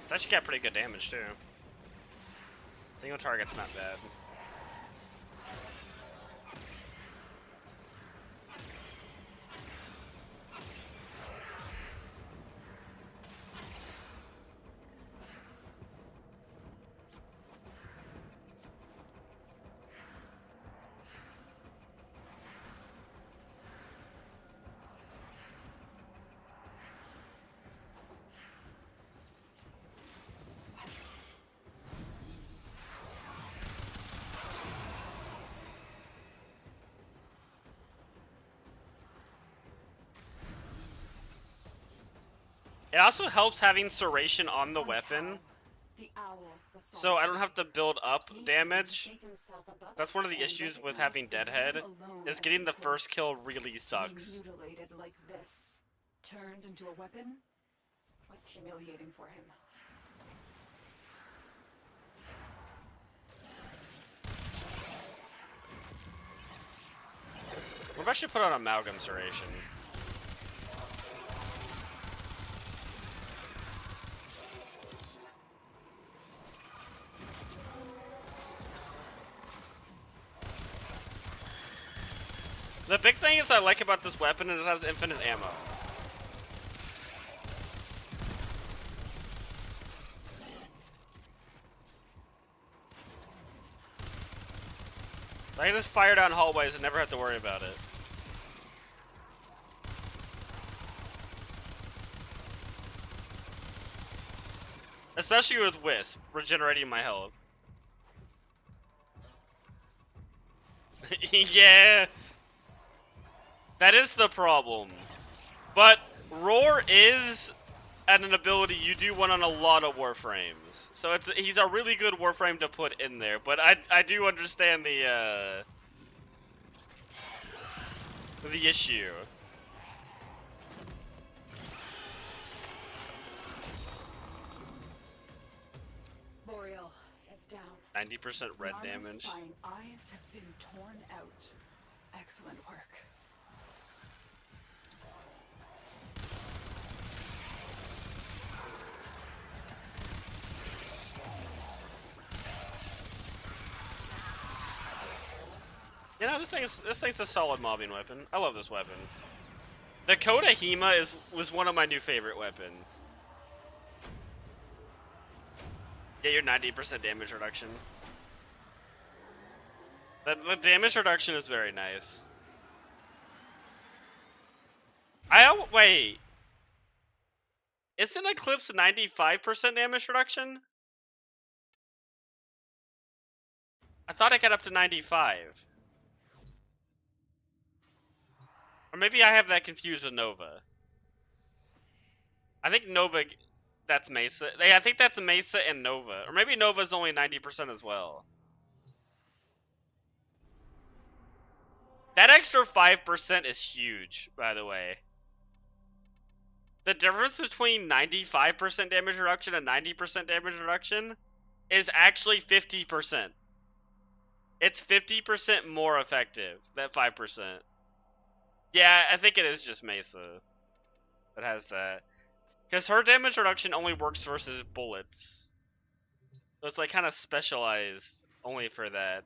It's actually got pretty good damage too. Single target's not bad. It also helps having Serration on the weapon, so I don't have to build up damage. That's one of the issues with having Deadhead, is getting the first kill really sucks. Mutilated like this, turned into a weapon, was humiliating for him. What if I should put on Amalgam Serration? The big thing is I like about this weapon is it has infinite ammo. I can just fire down hallways and never have to worry about it. Especially with Wisp, regenerating my health. Yeah! That is the problem. But Roar is an ability you do want on a lot of Warframes. So he's a really good Warframe to put in there, but I do understand the issue. Boreal is down. 90% red Marmo's damage. spine eyes have been torn out. Excellent work. You know, this thing's a solid mobbing weapon. I love this weapon. The Coda Hema was one of my new favorite weapons. Get your 90% damage reduction. The damage reduction is very nice. Wait. Isn't Eclipse 95% damage reduction? I thought I got up to 95. Or maybe I have that confused with Nova. I think Nova, that's Mesa. Yeah, I think that's Mesa and Nova. Or maybe Nova's only 90% as well. That extra 5% is huge, by the way. The difference between 95% damage reduction and 90% damage reduction is actually 50%. It's 50% more effective, that 5%. Yeah, I think it is just Mesa that has that. Because her damage reduction only works versus bullets. So it's like kind of specialized only for that.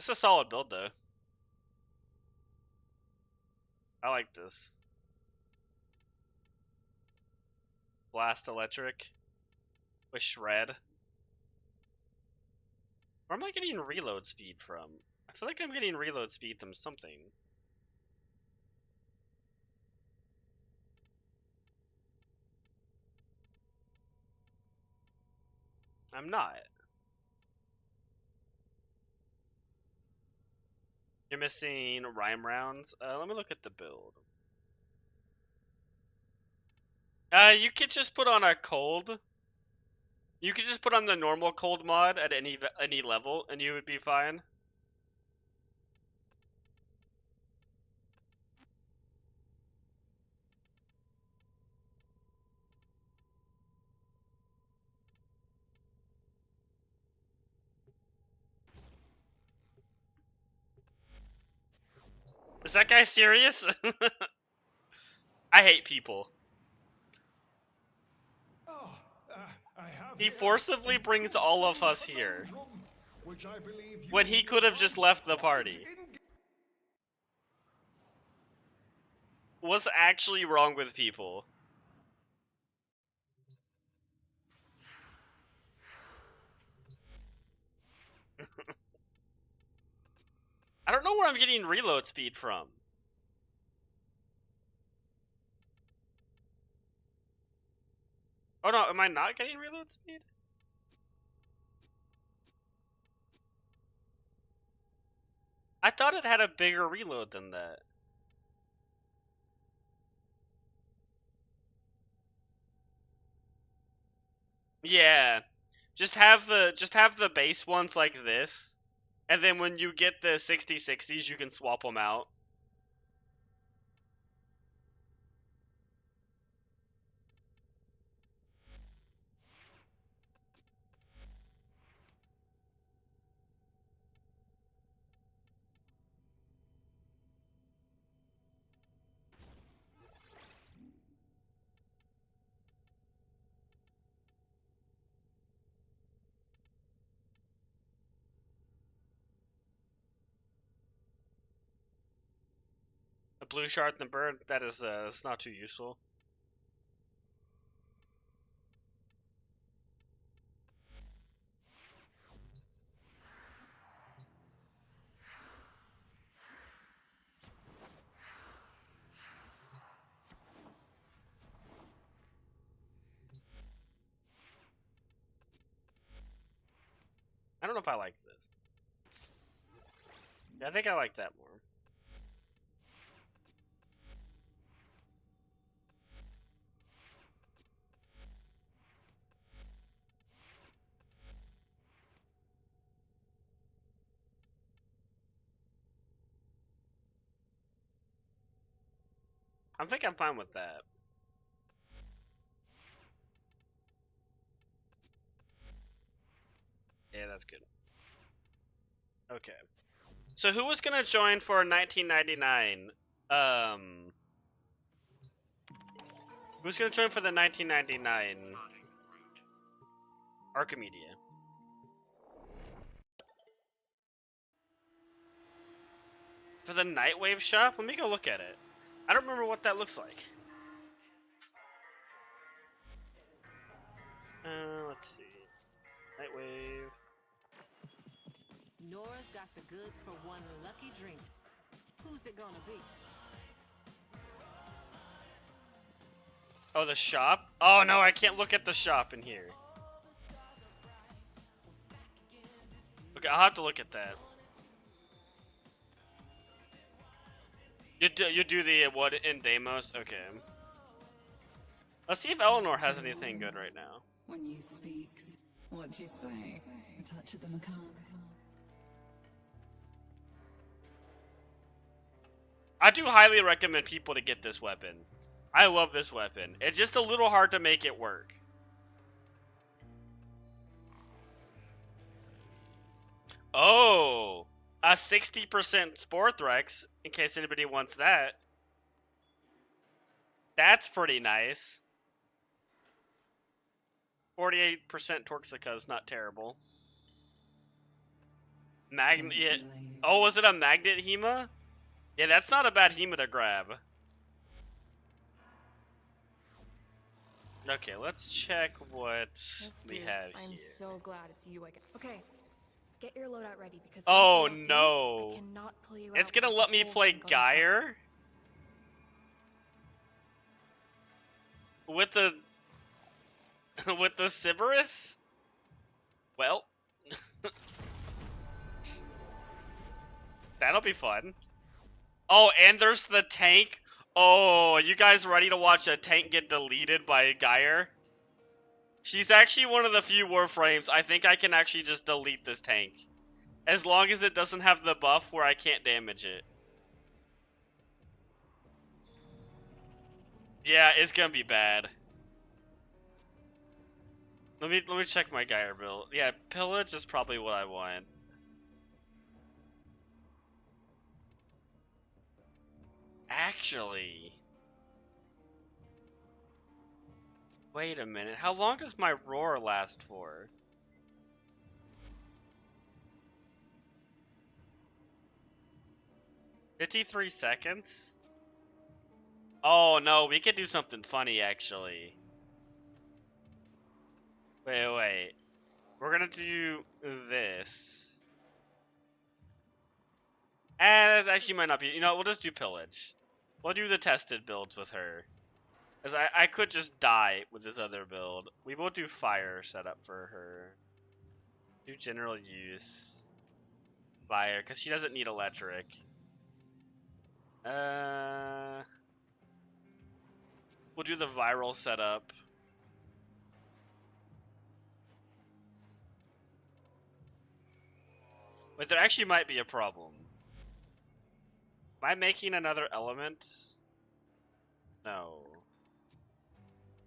It's a solid build though. I like this. Blast electric with shred. Where am I getting reload speed from? I feel like I'm getting reload speed from something. I'm not. You're missing rhyme rounds. Let me look at the build. You could just put on a cold. You could just put on the normal cold mod at any level, and you would be fine. Is that guy serious? I hate people. He forcibly brings all of us here when he could have just left the party. What's actually wrong with people? I don't know where I'm getting reload speed from. Oh no, am I not getting reload speed? I thought it had a bigger reload than that. Yeah. Just have the base ones like this. And then when you get the 60/60s, you can swap them out. A blue shard and the bird, that is it's not too useful. I don't know if I like this. Yeah, I think I like that more. I think I'm fine with that. Yeah, that's good. Okay. So who was gonna join for 1999? Who's gonna join for the 1999 Archimedia? For the Nightwave shop? Let me go look at it. I don't remember what that looks like. Let's see. Nightwave. Nora's got the goods for one lucky dreamer. Who's it gonna be? Oh, the shop? Oh no, I can't look at the shop in here. Okay, I'll have to look at that. You do the what in Deimos? Okay. Let's see if Eleanor has anything good right now. When you speak, what do you say? A touch of the macabre. I do highly recommend people to get this weapon. I love this weapon. It's just a little hard to make it work. Oh, a 60% Sporthrex, in case anybody wants that. That's pretty nice. 48% Torxica is not terrible. Yeah. Oh, was it a magnet Hema? Yeah, that's not a bad Hema to grab. Okay, let's check what we Dude, have I'm here. so glad it's you again. Okay, get your loadout ready because Oh once we're locked no! in, I cannot pull you It's out gonna without let the me whole play thing going south. Geyer? With the... with the Sybaris? Well... that'll be fun. Oh, and there's the tank. Oh, you guys ready to watch a tank get deleted by Geyer? She's actually one of the few Warframes. I think I can actually just delete this tank. As long as it doesn't have the buff where I can't damage it. Yeah, it's gonna be bad. Let me check my Geyer build. Yeah, pillage is probably what I want. Actually, wait a minute. How long does my roar last for? $53 seconds? Oh no, we could do something funny actually. Wait. We're gonna do this. And that actually might not be. You know, we'll just do pillage. We'll do the tested builds with her. Because I could just die with this other build. We will do fire setup for her. Do general use. Fire, because she doesn't need electric. We'll do the viral setup. But there actually might be a problem. Am I making another element? No.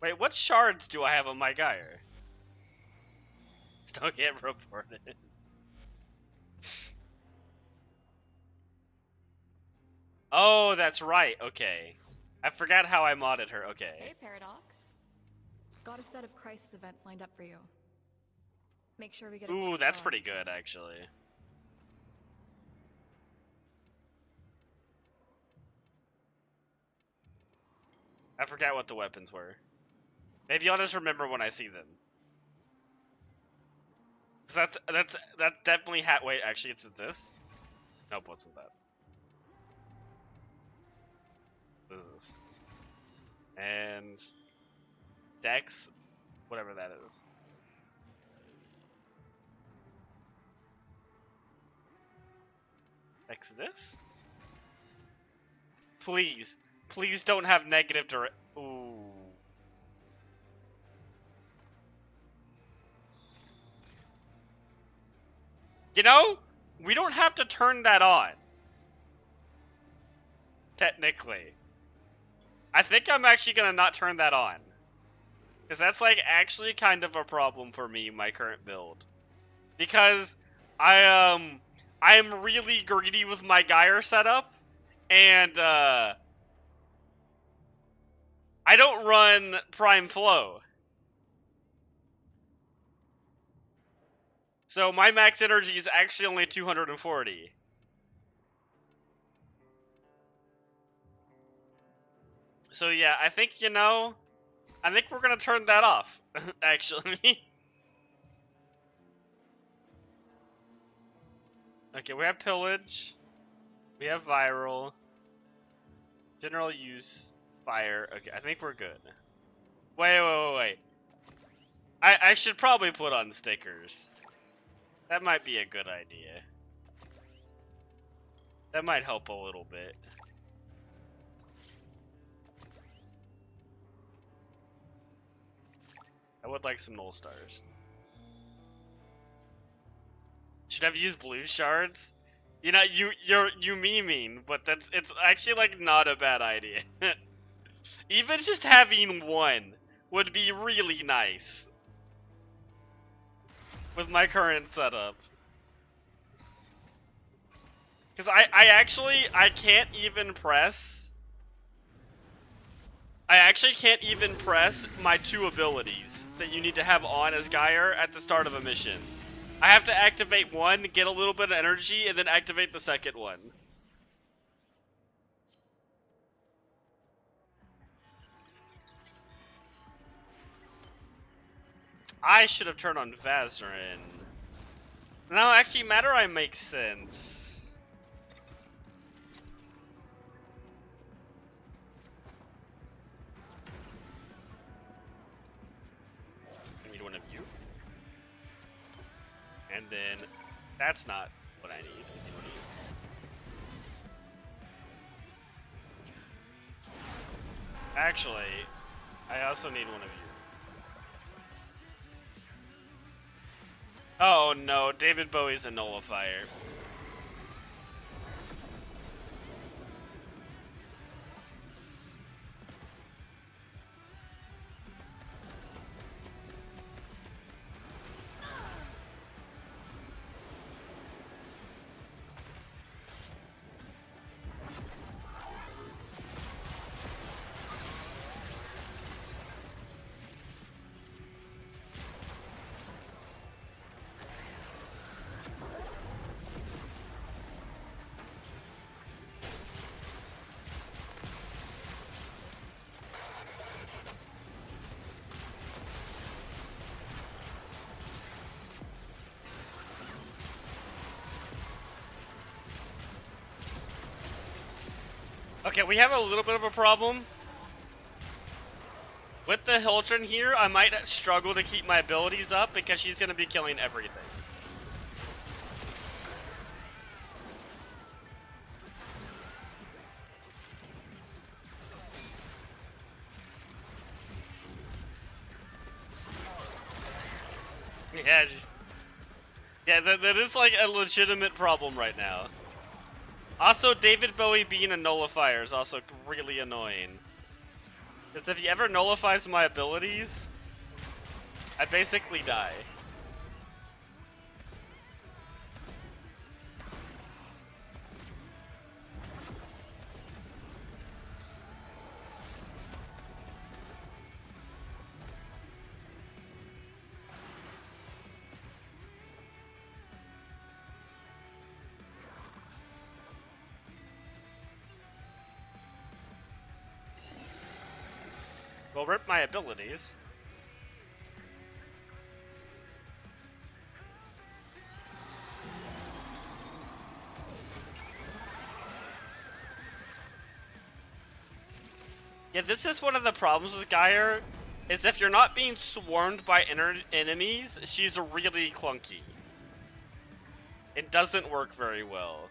Wait, what shards do I have on my Geyer? Don't get reported. Oh, that's right. Okay. I forgot how I modded her. Okay. Hey, Paradox. Got a set of crisis events lined up for you. Make sure we get a Ooh, good that's shot. pretty good, actually. I forgot what the weapons were. Maybe I'll just remember when I see them. That's definitely hat. Wait, actually, it's this. Nope, what's that? What is this? And Dex, whatever that is. Exodus? Please don't have negative direct. Ooh. You know, we don't have to turn that on. Technically. I think I'm actually gonna not turn that on. Because that's like actually kind of a problem for me, my current build. Because I am really greedy with my Geyer setup, and I don't run Prime Flow. So my max energy is actually only 240. So yeah, I think, you know, I think we're gonna turn that off, actually. Okay, we have pillage. We have viral. General use. Fire. Okay, I think we're good. Wait. I should probably put on stickers. That might be a good idea. That might help a little bit. I would like some null stars. Should have used blue shards? You know, you memeing, but it's actually like not a bad idea. Even just having one would be really nice with my current setup. Because I can't even press. I actually can't even press my two abilities that you need to have on as Geyer at the start of a mission. I have to activate one, get a little bit of energy, and then activate the second one. I should have turned on Vazarin. No, actually, Madurai makes sense. I need one of you. And then, that's not what I need. I need one of you. Actually, I also need one of you. Oh no, David Bowie's a nullifier. Okay, we have a little bit of a problem. With the Hildren here, I might struggle to keep my abilities up because she's going to be killing everything. Yeah, yeah, that is like a legitimate problem right now. Also, David Bowie being a nullifier is also really annoying. Because if he ever nullifies my abilities, I basically die. Well, rip my abilities. Yeah, this is one of the problems with Geyer, is if you're not being swarmed by enemies, she's really clunky. It doesn't work very well.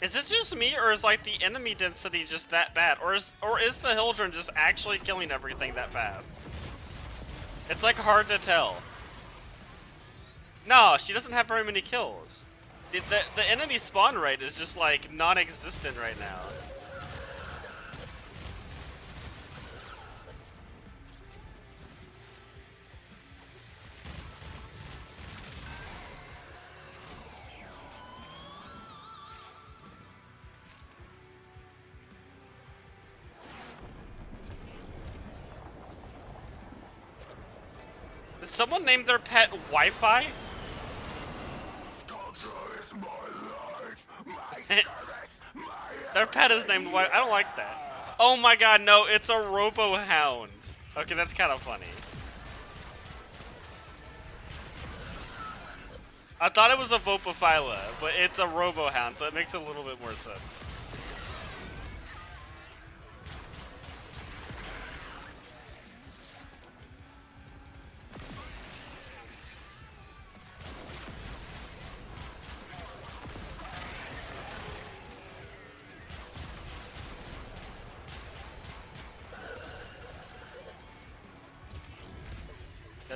Is this just me, or is like the enemy density just that bad? Or is the Hildren just actually killing everything that fast? It's like hard to tell. No, she doesn't have very many kills. The enemy spawn rate is just like non-existent right now. Did someone name their pet Wi-Fi? Their pet is named Wi-Fi. I don't like that. Oh my god, no, it's a Robo-Hound. Okay, that's kind of funny. I thought it was a Vopophyla, but it's a Robo-Hound, so it makes a little bit more sense.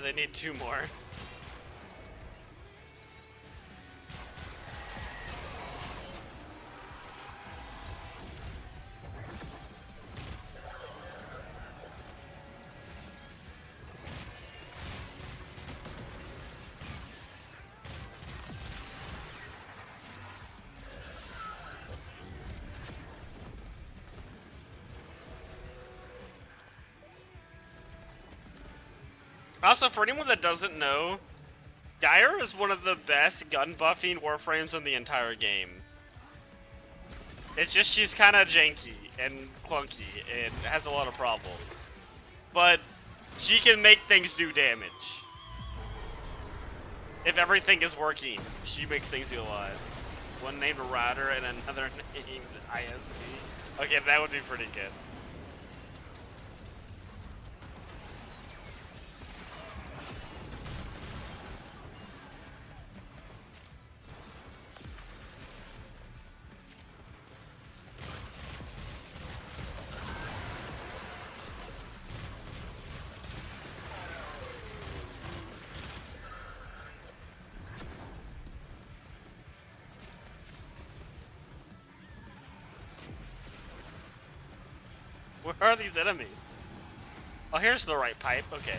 they need 2 more. Also, for anyone that doesn't know, Geyer is one of the best gun buffing Warframes in the entire game. It's just she's kind of janky and clunky and has a lot of problems. But she can make things do damage. If everything is working, she makes things do a lot. One named Rider and another named ISV. Okay, that would be pretty good. Where are these enemies? Oh, here's the right pipe. Okay.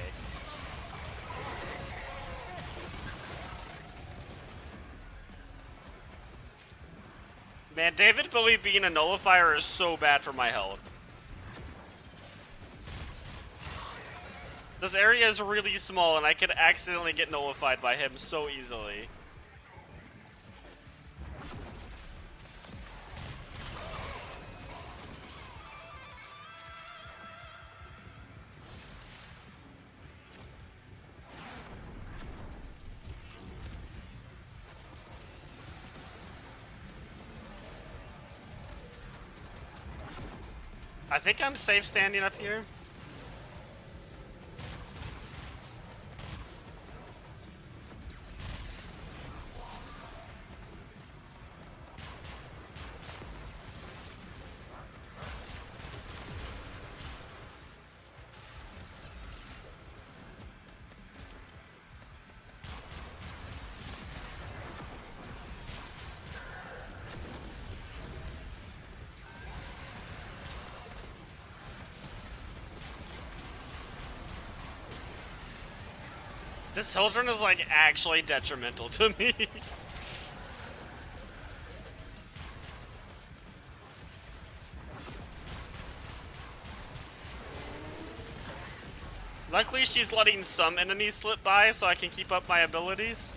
Man, David Bowie being a nullifier is so bad for my health. This area is really small and I could accidentally get nullified by him so easily. I think I'm safe standing up here. This Hildren is like actually detrimental to me. Luckily she's letting some enemies slip by so I can keep up my abilities.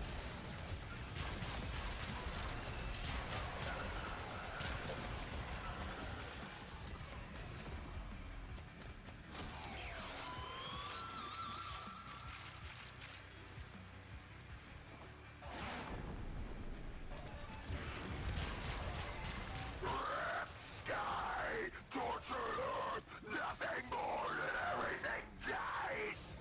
Sky, tortured earth, nothing more than everything dies.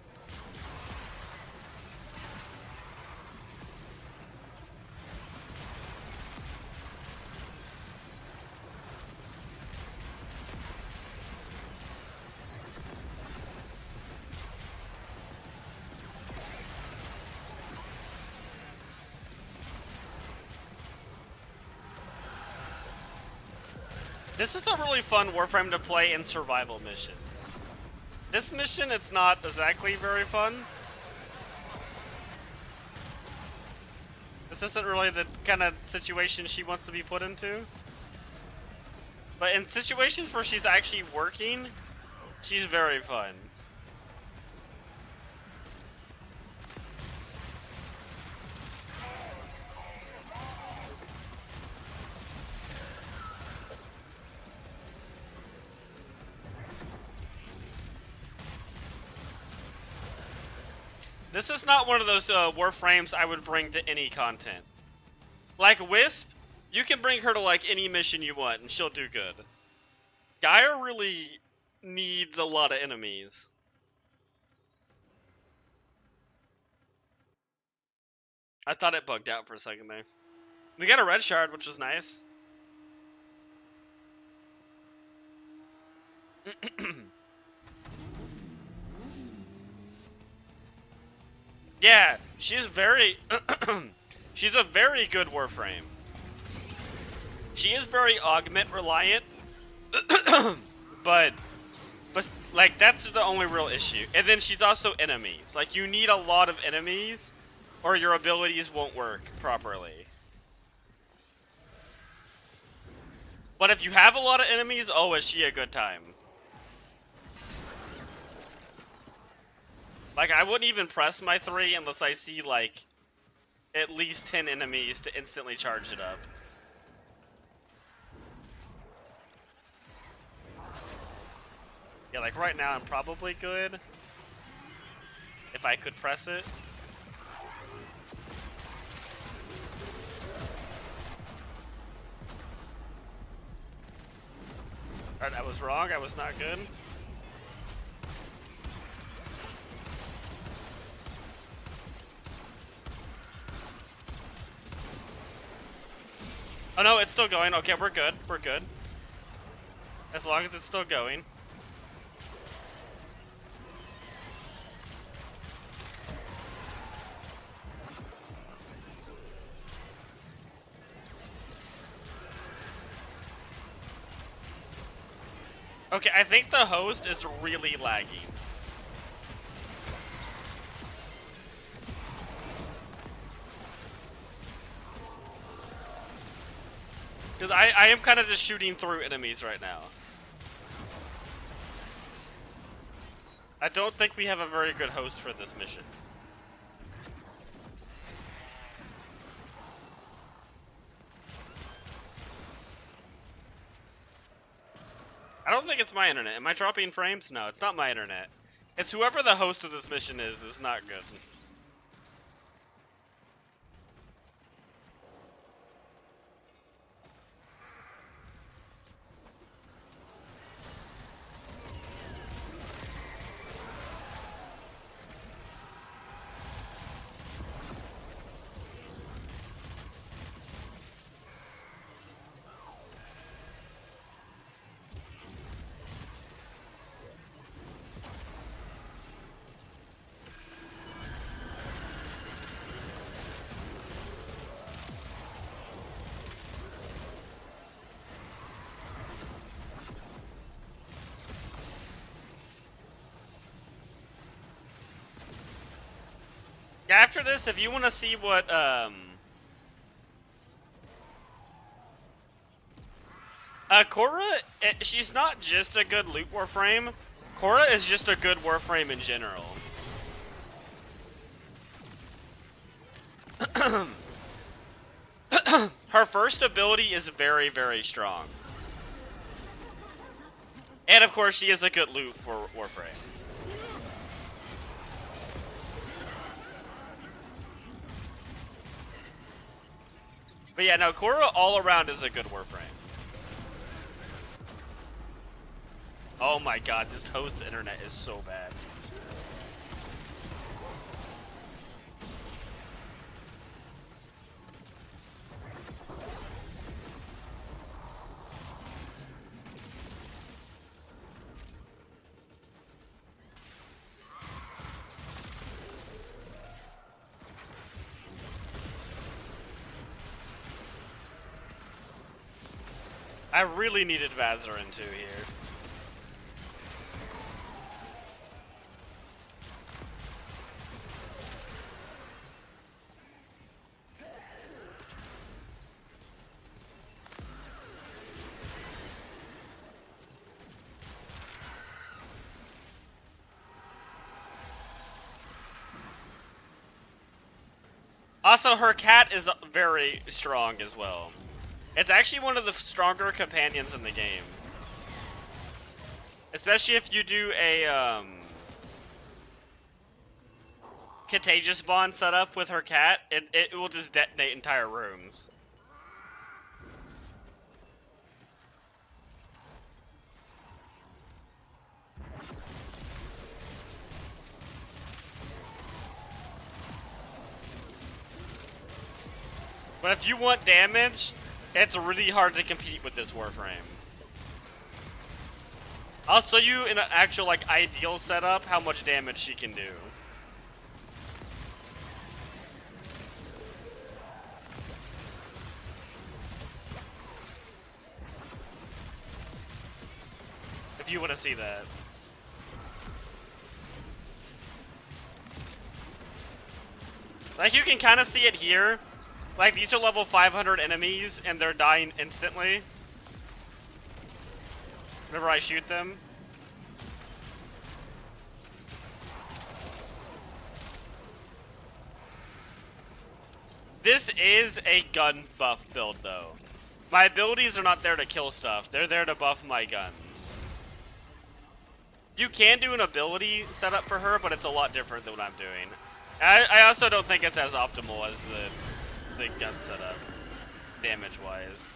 This is a really fun Warframe to play in survival missions. This mission, it's not exactly very fun. This isn't really the kind of situation she wants to be put into. But in situations where she's actually working, she's very fun. This is not one of those Warframes I would bring to any content. Like Wisp, you can bring her to like any mission you want and she'll do good. Gaia really needs a lot of enemies. I thought it bugged out for a second there. We got a red shard, which was nice. Yeah, she's very... she's a very good Warframe. She is very augment reliant, but like that's the only real issue. And then she's also enemies. Like you need a lot of enemies, or your abilities won't work properly. But if you have a lot of enemies, oh, is she a good time? Like I wouldn't even press my 3 unless I see like at least 10 enemies to instantly charge it up. Yeah, like right now I'm probably good. If I could press it. Alright, I was wrong, I was not good. Oh no, it's still going. Okay, we're good. We're good. As long as it's still going. Okay, I think the host is really laggy. Because I am kind of just shooting through enemies right now. I don't think we have a very good host for this mission. I don't think it's my internet. Am I dropping frames? No, it's not my internet. It's whoever the host of this mission is not good. Yeah, after this, if you want to see what, Korra, she's not just a good loot Warframe. Korra is just a good Warframe in general. Her first ability is very, very strong. And of course, she is a good loot for Warframe. But yeah, no, Korra all around is a good Warframe. Oh my god, this host's internet is so bad. I really needed Vazarin too here. Also, her cat is very strong as well. It's actually one of the stronger companions in the game. Especially if you do a, contagious bond setup with her cat, it will just detonate entire rooms. But if you want damage, it's really hard to compete with this Warframe. I'll show you in an actual, like, ideal setup how much damage she can do. if you want to see that. Like, you can kind of see it here. Like, these are level 500 enemies, and they're dying instantly whenever I shoot them. This is a gun buff build, though. My abilities are not there to kill stuff. They're there to buff my guns. You can do an ability setup for her, but it's a lot different than what I'm doing. I also don't think it's as optimal as the gun setup, damage-wise.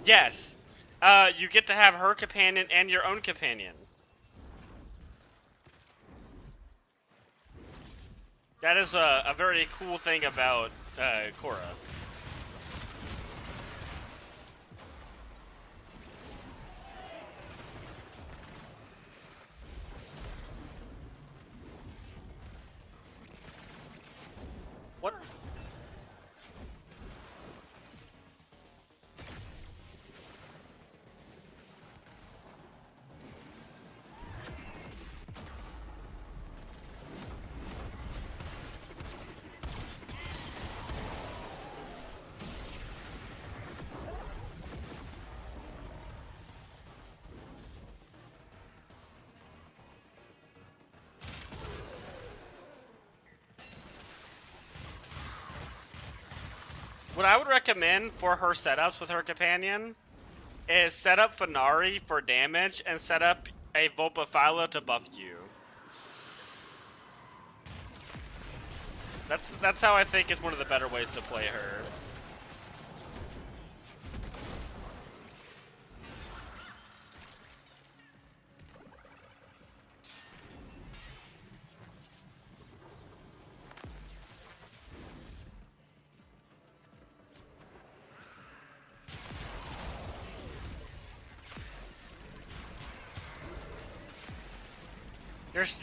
Yes, you get to have her companion and your own companion. That is a very cool thing about Korra. What? What I would recommend for her setups with her companion is set up Finari for damage and set up a Vulpaphyla to buff you. That's how I think is one of the better ways to play her.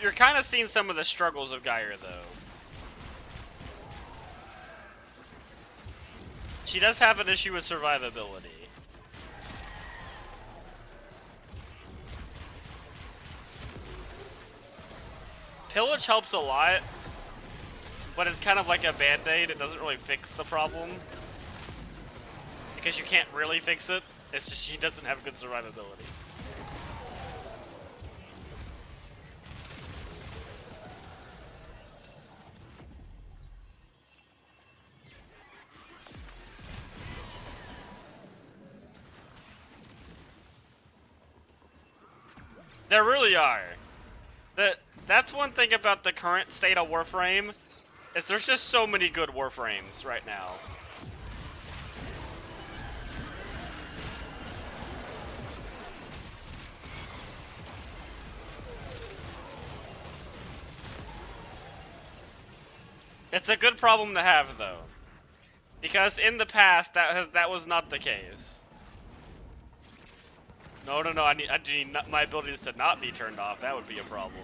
You're kind of seeing some of the struggles of Geyer, though. She does have an issue with survivability. Pillage helps a lot, but it's kind of like a band-aid. It doesn't really fix the problem. Because you can't really fix it. It's just she doesn't have good survivability. There really are. That's one thing about the current state of Warframe, is there's just so many good Warframes right now. It's a good problem to have, though, because in the past that was not the case. No, I need my abilities to not be turned off. That would be a problem.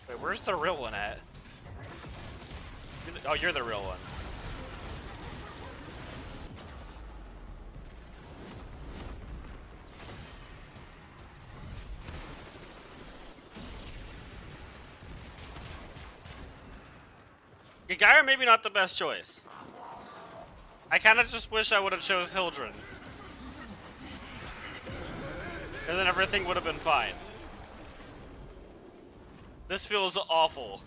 Wait, where's the real one at? Oh, you're the real one. Geyer maybe not the best choice. I kind of just wish I would have chose Hildren. And then everything would have been fine. This feels awful.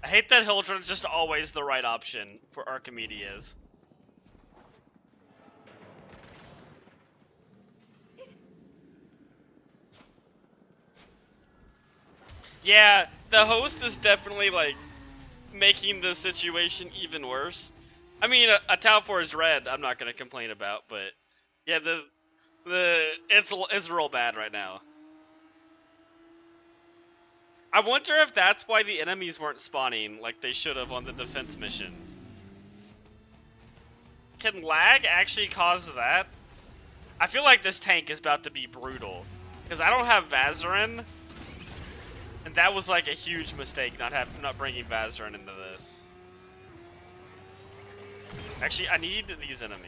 I hate that Hildred's just always the right option for Archimedes. Yeah, the host is definitely, like, making the situation even worse. I mean, a Tau Force Red, I'm not gonna complain about, but yeah, it's real bad right now. I wonder if that's why the enemies weren't spawning like they should have on the defense mission. Can lag actually cause that? I feel like this tank is about to be brutal because I don't have Vazarin, and that was like a huge mistake not bringing Vazarin into this. Actually, I need these enemies.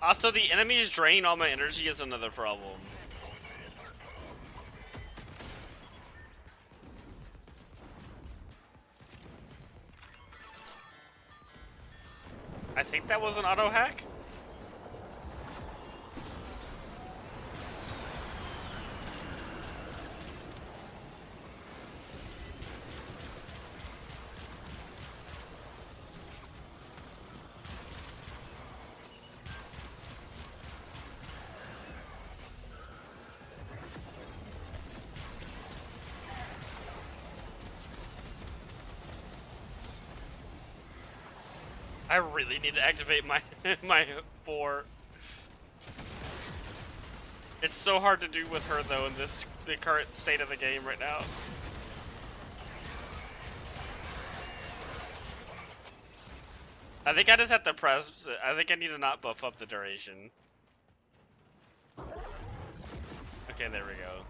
Also, the enemies drain all my energy is another problem. I think that was an auto hack. I really need to activate my my 4. It's so hard to do with her though in the current state of the game right now. I think I just have to press. I think I need to not buff up the duration. Okay, there we go.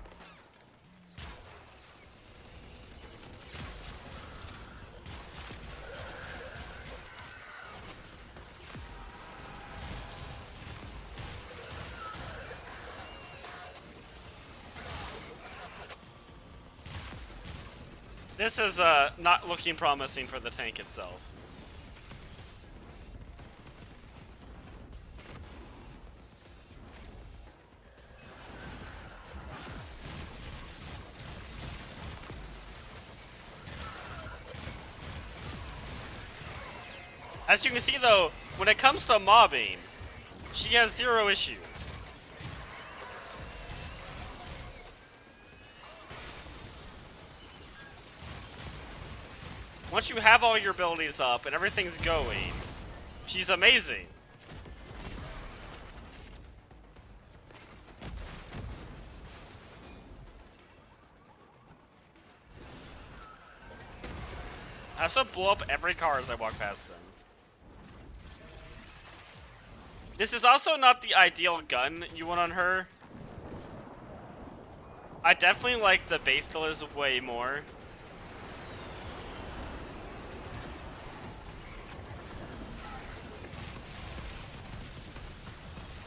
This is not looking promising for the tank itself. As you can see though, when it comes to mobbing, she has 0 issues. Once you have all your abilities up and everything's going, she's amazing. I also blow up every car as I walk past them. This is also not the ideal gun you want on her. I definitely like the Basilis way more.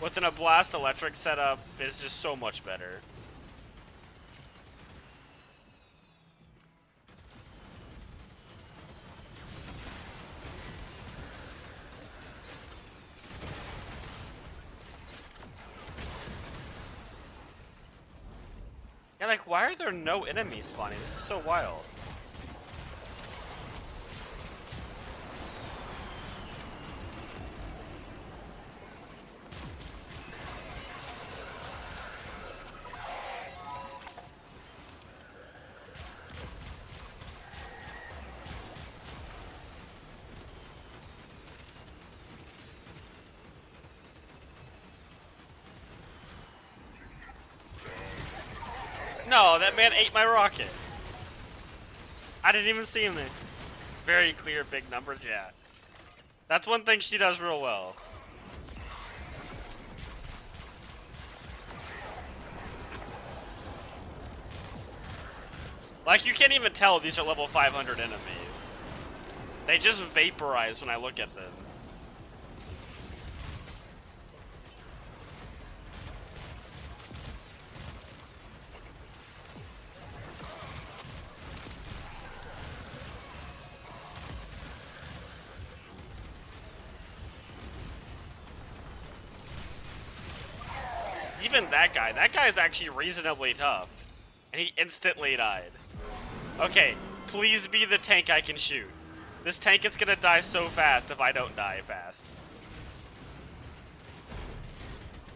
Within a Blast Electric setup is just so much better. Yeah, like, why are there no enemies spawning? This is so wild. No, that man ate my rocket. I didn't even see him there. Very clear, big numbers, yeah. That's one thing she does real well. Like, you can't even tell these are level 500 enemies. They just vaporize when I look at them. Even that guy is actually reasonably tough. And he instantly died. Okay, please be the tank I can shoot. This tank is gonna die so fast if I don't die fast.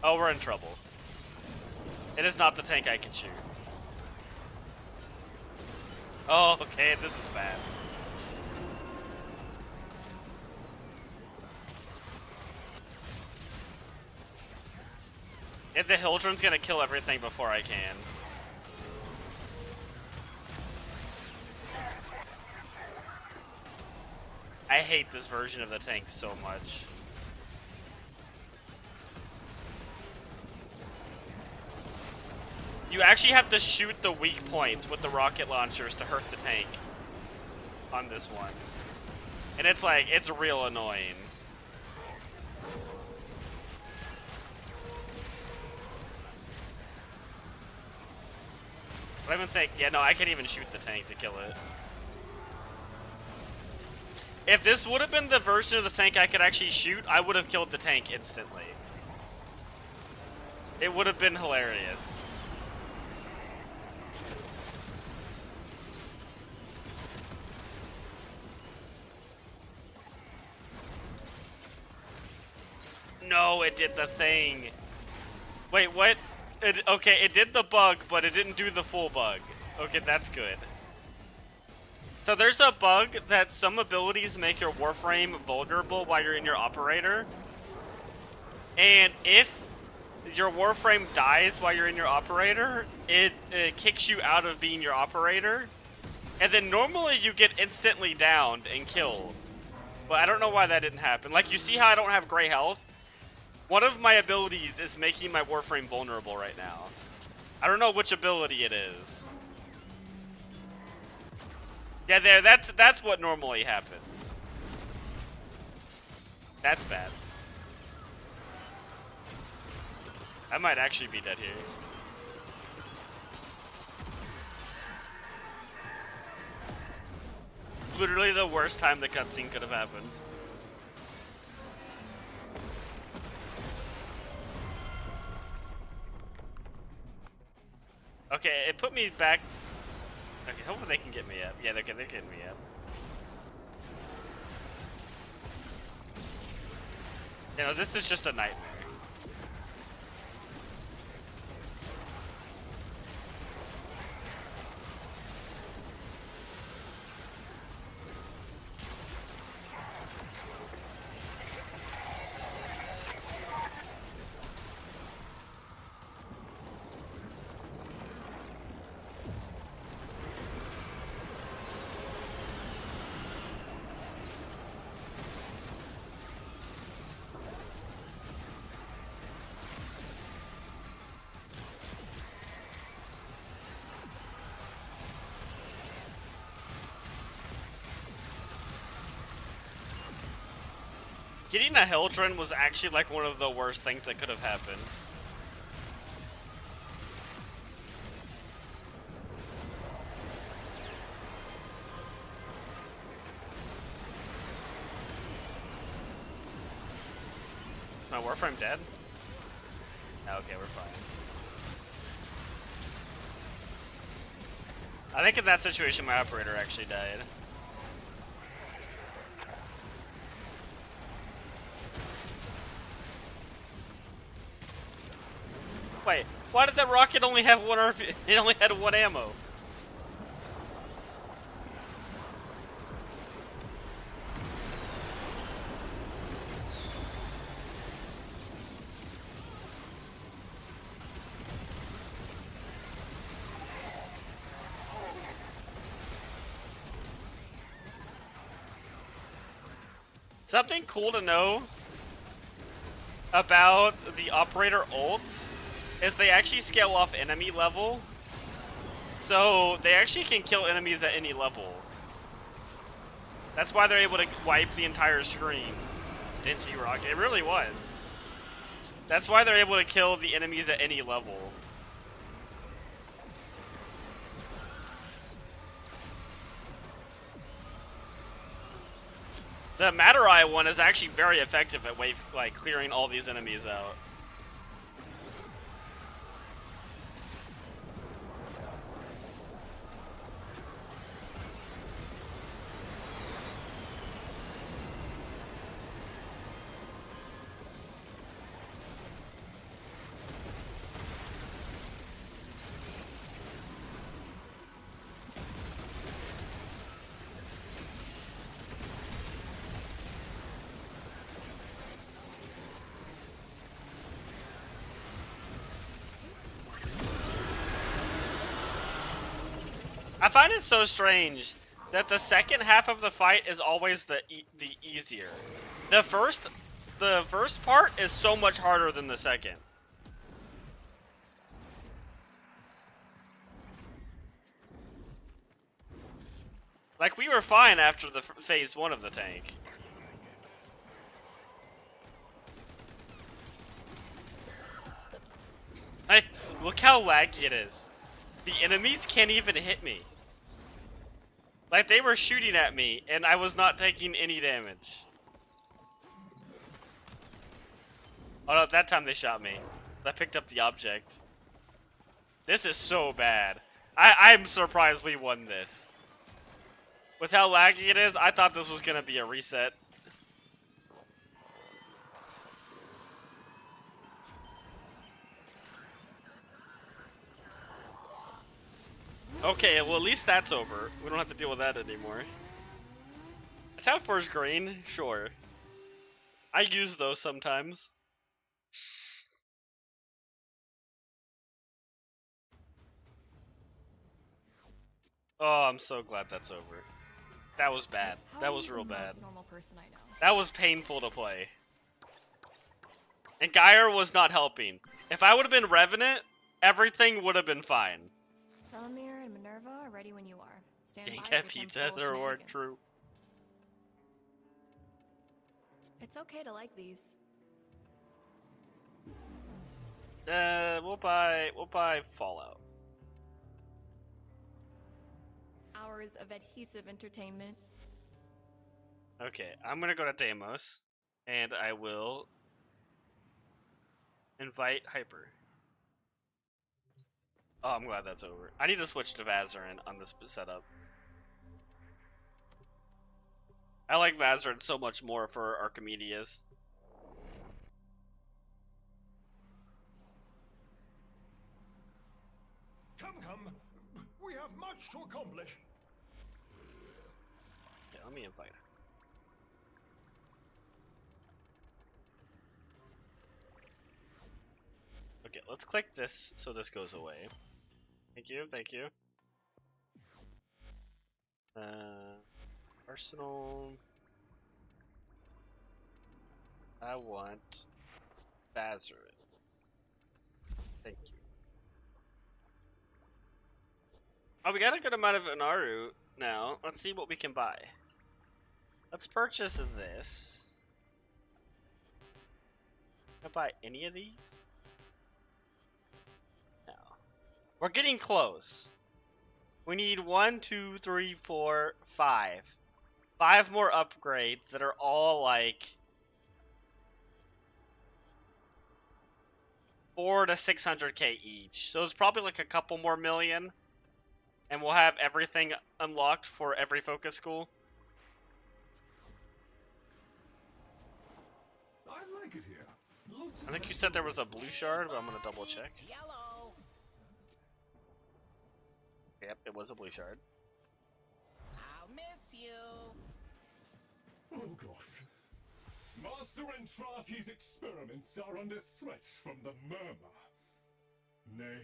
Oh, we're in trouble. It is not the tank I can shoot. Oh, okay, this is bad. If the Hildren's gonna kill everything before I can. I hate this version of the tank so much. You actually have to shoot the weak points with the rocket launchers to hurt the tank on this one. And it's like, it's real annoying. But I even think, yeah, no, I can't even shoot the tank to kill it. If this would have been the version of the tank I could actually shoot, I would have killed the tank instantly. It would have been hilarious. No, it did the thing. Wait, what? Okay, it did the bug, but it didn't do the full bug. Okay, that's good. So there's a bug that some abilities make your Warframe vulnerable while you're in your operator. And if your Warframe dies while you're in your operator, it kicks you out of being your operator. And then normally you get instantly downed and killed. But I don't know why that didn't happen. Like, you see how I don't have gray health? One of my abilities is making my Warframe vulnerable right now. I don't know which ability it is. Yeah, there, that's what normally happens. That's bad. I might actually be dead here. Literally the worst time the cutscene could have happened. Okay, it put me back. Okay, hopefully they can get me up. Yeah, they're getting me up. You know, this is just a nightmare. Getting a Hildren was actually like one of the worst things that could have happened. My Warframe dead? Oh, okay, we're fine. I think in that situation my operator actually died. Wait, why did that rocket only have one RP? It only had one ammo. Something cool to know about the operator ults is they actually scale off enemy level. So they actually can kill enemies at any level. That's why they're able to wipe the entire screen. Stingy rock. It really was. That's why they're able to kill the enemies at any level. The Madurai one is actually very effective at clearing all these enemies out. I find it so strange that the second half of the fight is always the easier. The first part is so much harder than the second. Like, we were fine after the phase 1 of the tank. Like, look how laggy it is. The enemies can't even hit me. Like, they were shooting at me, and I was not taking any damage. Oh no, that time they shot me. I picked up the object. This is so bad. I'm surprised we won this. With how laggy it is, I thought this was gonna be a reset. Okay, well at least that's over. We don't have to deal with that anymore. Attack Force green, sure. I use those sometimes. Oh, I'm so glad that's over. That was bad. That was real bad. Normal person I know. That was painful to play. And Geyer was not helping. If I would have been Revenant, everything would have been fine. Velamir and Minerva are ready when you are. Stand by Gang for cat some pizza, full their word shenanigans. true. It's okay to like these. We'll buy Fallout. Hours of adhesive entertainment. Okay, I'm gonna go to Deimos, and I will invite Hyper. Oh, I'm glad that's over. I need to switch to Vazarin on this setup. I like Vazarin so much more for Archimedes. Come. We have much to accomplish. Okay, let me invite her. Okay, let's click this so this goes away. Thank you. Arsenal. I want Vazarin. Thank you. Oh, we got a good amount of Inaru now. Let's see what we can buy. Let's purchase this. Can I buy any of these? No. We're getting close. We need 1, 2, 3, 4, 5. 5 more upgrades that are all like 400 to 600k each. So it's probably like a couple more million. And we'll have everything unlocked for every focus school. I like it here. Lots I think you said there was a blue shard, but I'm gonna double check. Yellow. Yep, it was a blue shard. I'll miss you. Oh gosh. Master Entrati's experiments are under threat from the Murmur. Nay,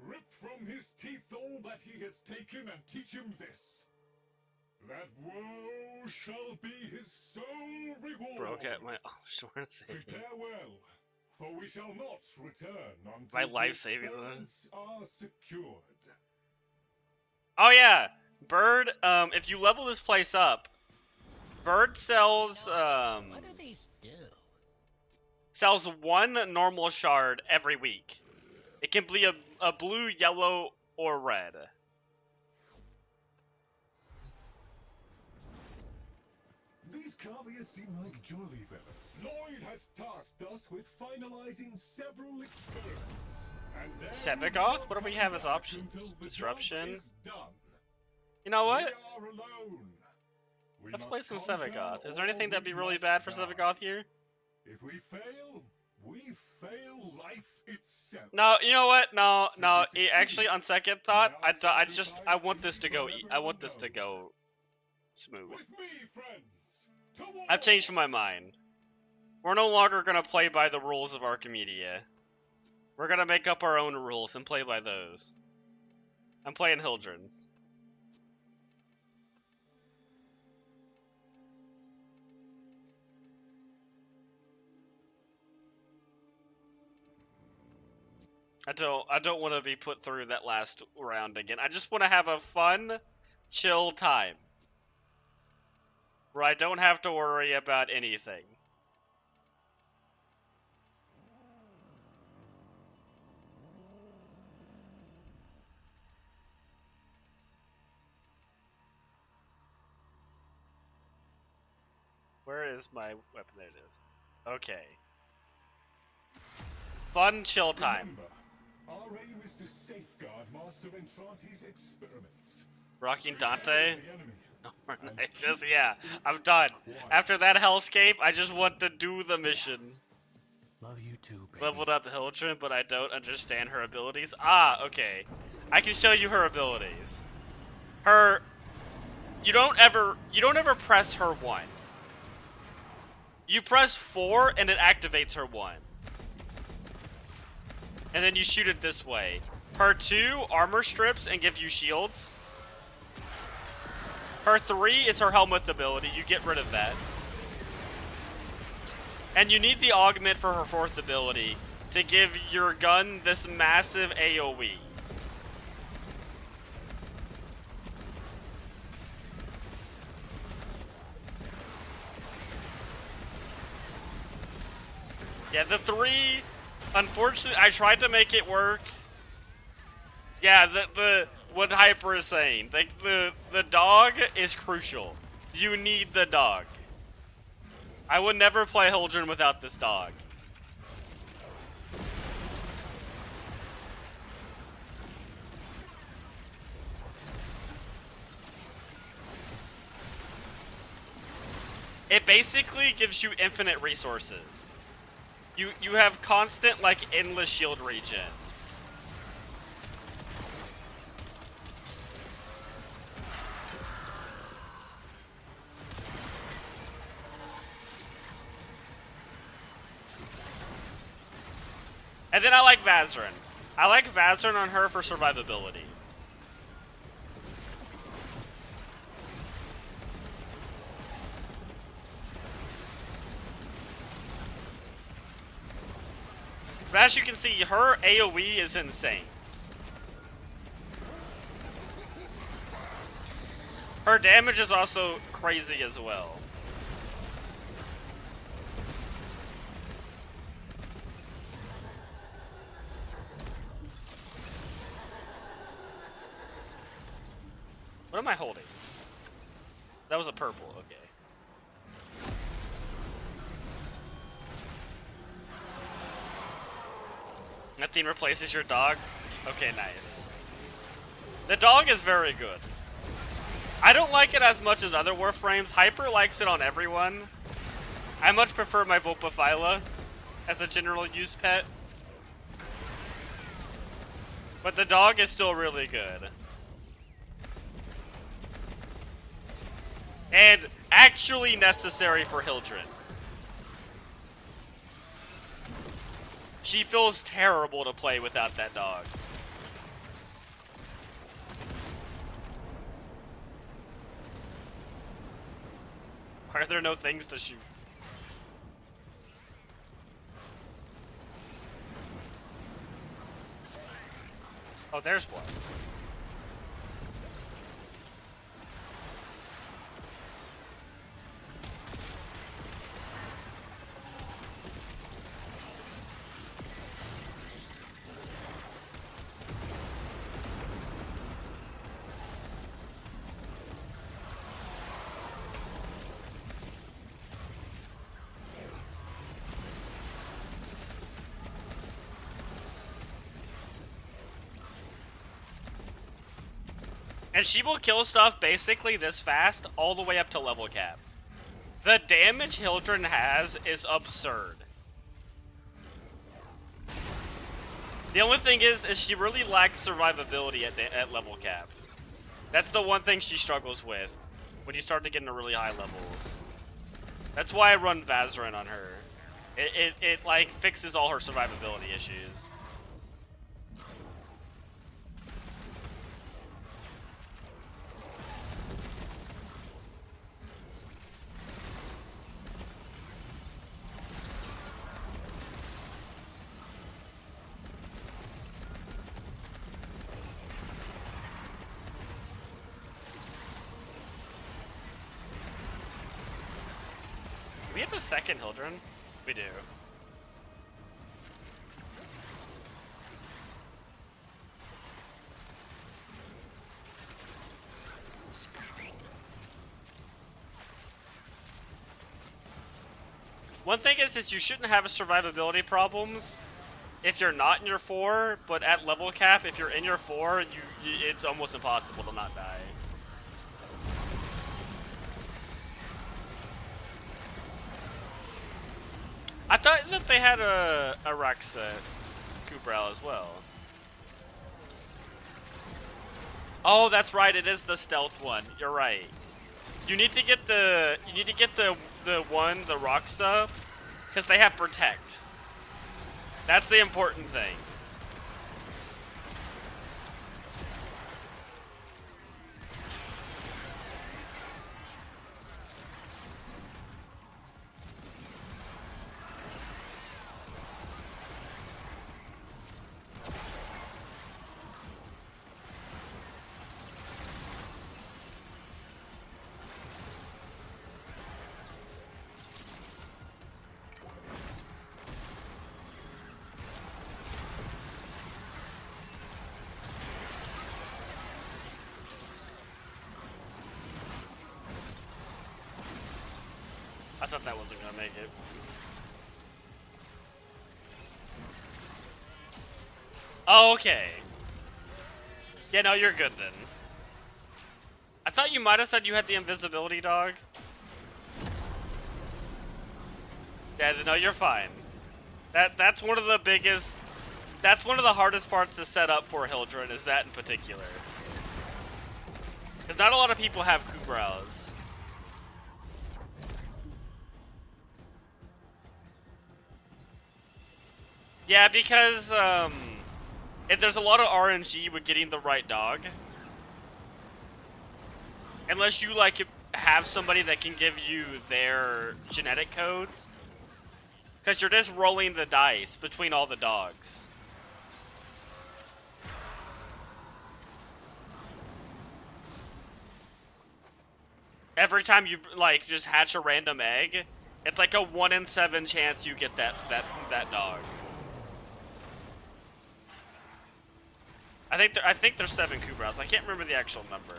rip from his teeth all that he has taken and teach him this. That woe shall be his sole reward. Broke at my sword saving. Prepare well, for we shall not return until My the life savings, experiments are secured. Oh yeah, Bird. If you level this place up, Bird sells What do these do? sells one normal shard every week. It can be a blue, yellow, or red. These caviar seem like jolly fellows. Lloyd has tasked us with finalizing several experiments. And then Sevagoth? What do we have as options? Disruption. You know what? Let's play some Sevagoth. Is there anything that'd be really bad for Sevagoth here? If we fail, we fail life itself. No, you know what? No. Actually, on second thought, I want this to go. I want this to go smooth. With me, friends. I've changed my mind. We're no longer gonna play by the rules of Archimedia. We're gonna make up our own rules and play by those. I'm playing Hildren. I don't want to be put through that last round again. I just want to have a fun, chill time. Where I don't have to worry about anything. Where is my weapon? There it is. Okay. Fun, chill time. Remember, our aim is to safeguard Master Entranti's experiments. Rocking Dante? Just, yeah, I'm done. After that hellscape, I just want to do the mission. Love you too, baby. Leveled up Hildren, but I don't understand her abilities. Ah, okay. I can show you her abilities. You don't ever press her 1. You press 4 and it activates her 1. And then you shoot it this way. Her 2 armor strips and gives you shields. Her 3 is her helmet ability. You get rid of that. And you need the augment for her 4th ability to give your gun this massive AoE. Yeah, the 3, unfortunately, I tried to make it work. Yeah, what Hyper is saying, the dog is crucial. You need the dog. I would never play Hildren without this dog. It basically gives you infinite resources. You have constant, like, endless shield regen. And then I like Vazarin. I like Vazarin on her for survivability. But as you can see, her AoE is insane. Her damage is also crazy as well. What am I holding? That was a purple, okay. That thing replaces your dog? Okay, nice. The dog is very good. I don't like it as much as other Warframes. Hyper likes it on everyone. I much prefer my Vulpaphyla as a general use pet. But the dog is still really good. And actually necessary for Hildren. She feels terrible to play without that dog. Why are there no things to shoot? Oh, there's one. And she will kill stuff basically this fast all the way up to level cap. The damage Hildren has is absurd. The only thing is she really lacks survivability at level cap. That's the one thing she struggles with when you start to get into really high levels. That's why I run Vazarin on her. It like fixes all her survivability issues. We have the second Hildren? We do. One thing is you shouldn't have survivability problems if you're not in your 4, but at level cap, if you're in your 4, it's almost impossible to not die. I thought that they had a Rex at Kubral as well. Oh, that's right. It is the stealth one. You're right. You need to get the Roxa, because they have protect. That's the important thing. I thought that wasn't gonna make it. Oh, okay. Yeah, no, you're good then. I thought you might have said you had the invisibility dog. Yeah, no, you're fine. That's one of the biggest. That's one of the hardest parts to set up for Hildren, is that in particular. Because not a lot of people have Kubrals. Yeah, because there's a lot of RNG with getting the right dog. Unless you like have somebody that can give you their genetic codes. Because you're just rolling the dice between all the dogs. Every time you like just hatch a random egg, it's like a 1 in 7 chance you get that dog. I think there's 7 Kubrals. I can't remember the actual number.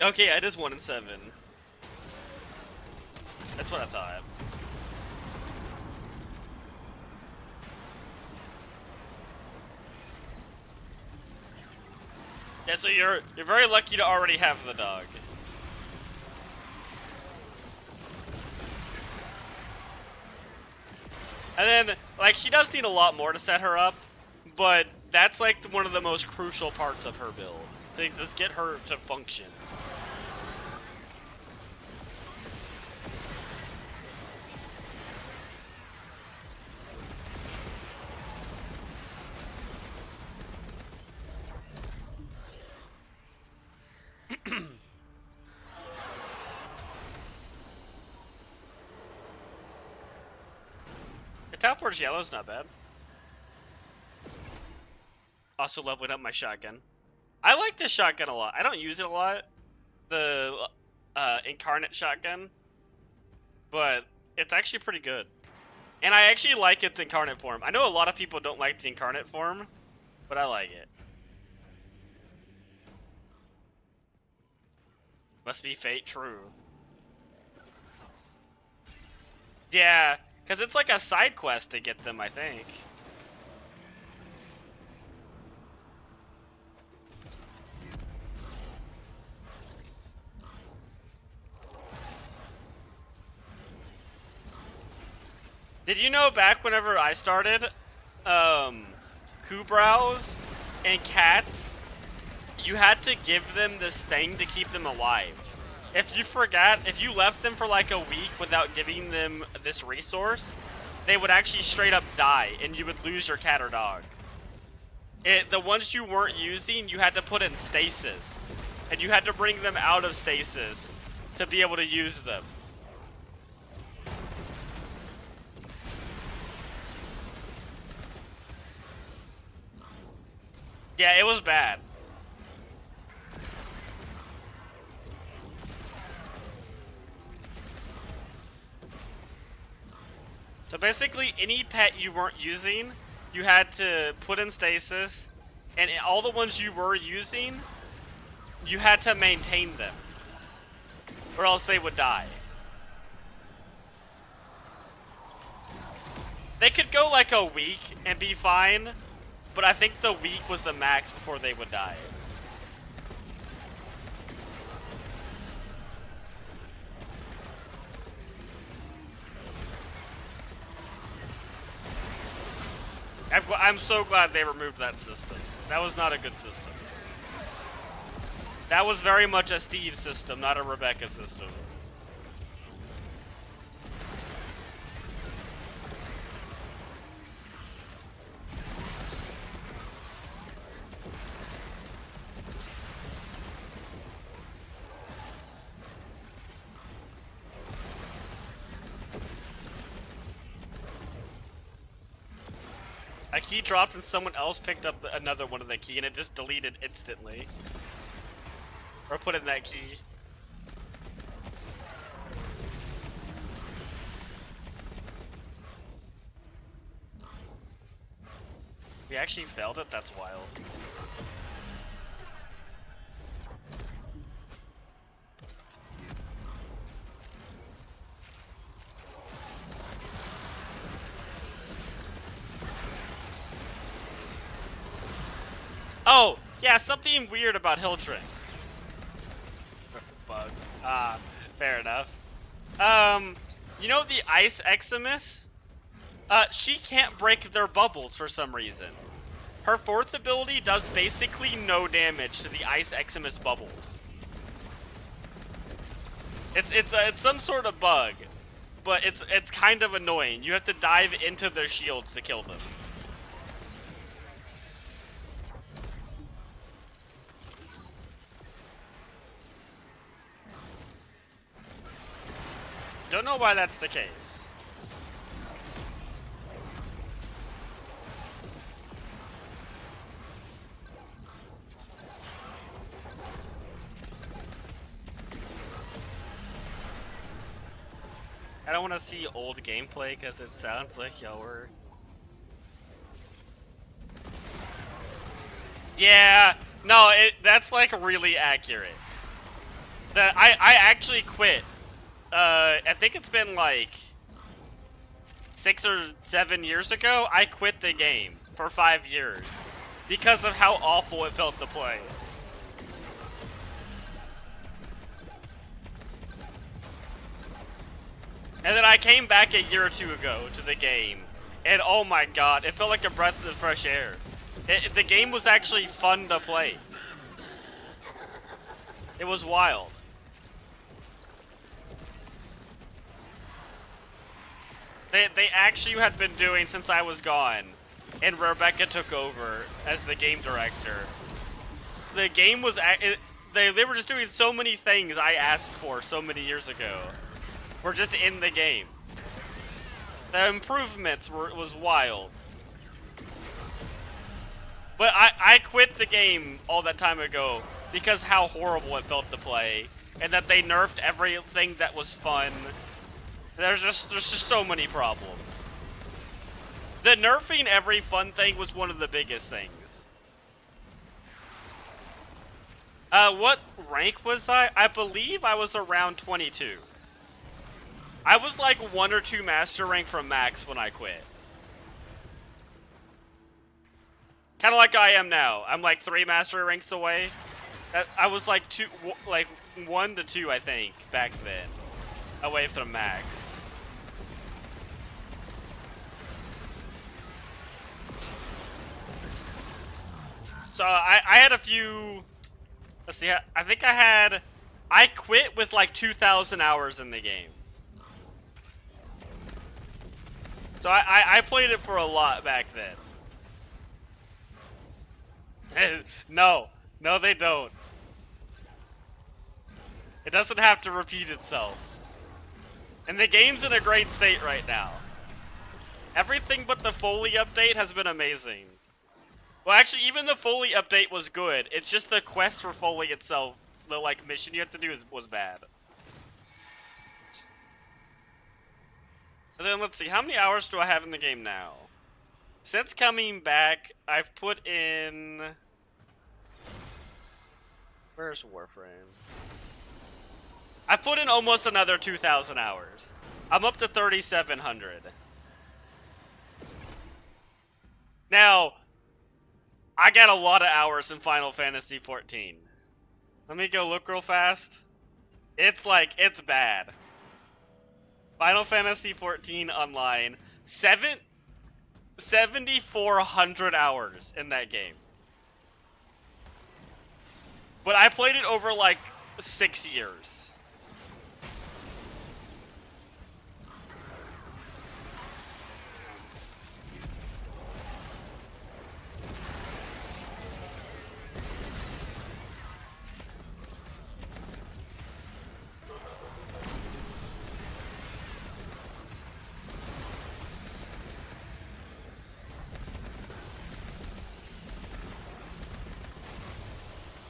Okay, it is 1 in 7. That's what I thought. Yeah, so you're very lucky to already have the dog. And then, like, she does need a lot more to set her up, but that's like one of the most crucial parts of her build, to just get her to function. The top force yellow's not bad. Also leveling up my shotgun. I like this shotgun a lot. I don't use it a lot, the incarnate shotgun, but it's actually pretty good. And I actually like its incarnate form. I know a lot of people don't like the incarnate form, but I like it. Must be fate true. Yeah, because it's like a side quest to get them, I think. Did you know back whenever I started, Kubrows and cats, you had to give them this thing to keep them alive. If you left them for like a week without giving them this resource, they would actually straight up die and you would lose your cat or dog. The ones you weren't using, you had to put in stasis. And you had to bring them out of stasis to be able to use them. Yeah, it was bad. So basically, any pet you weren't using, you had to put in stasis, and all the ones you were using, you had to maintain them, or else they would die. They could go like a week and be fine, but I think the week was the max before they would die. I'm so glad they removed that system. That was not a good system. That was very much a Steve system, not a Rebecca system. A key dropped and someone else picked up another one of the key and it just deleted instantly. Or put in that key. We actually failed it? That's wild. Oh, yeah, something weird about Hildren. Bugged. Fair enough. You know the Ice Eximus? She can't break their bubbles for some reason. Her fourth ability does basically no damage to the Ice Eximus bubbles. It's some sort of bug, but it's kind of annoying. You have to dive into their shields to kill them. Don't know why that's the case. I don't want to see old gameplay because it sounds like y'all were... Yeah, no, that's like really accurate. I actually quit. I think it's been like 6 or 7 years ago. I quit the game for 5 years because of how awful it felt to play. And then I came back a year or two ago to the game, and oh my god, it felt like a breath of fresh air. The game was actually fun to play. It was wild. They actually had been doing since I was gone, and Rebecca took over as the game director. The game was they were just doing so many things I asked for so many years ago. We're just in the game. The improvements was wild. But I quit the game all that time ago because how horrible it felt to play, and that they nerfed everything that was fun. There's just so many problems. The nerfing every fun thing was one of the biggest things. What rank was I? I believe I was around 22. I was like 1 or 2 master rank from max when I quit. Kind of like I am now. I'm like 3 master ranks away. I was like 1 to 2, I think, back then, away from max. So I had a few. Let's see. I think I quit with like 2,000 hours in the game. So I played it for a lot back then. No, they don't. It doesn't have to repeat itself. And the game's in a great state right now. Everything but the Foley update has been amazing. Well, actually, even the Foley update was good. It's just the quest for Foley itself, the like mission you have to do was bad. And then let's see, how many hours do I have in the game now? Since coming back, I've put in... Where's Warframe? I've put in almost another 2,000 hours. I'm up to 3,700. Now, I got a lot of hours in Final Fantasy XIV. Let me go look real fast. It's bad. Final Fantasy XIV Online, 7,400 hours in that game. But I played it over like 6 years.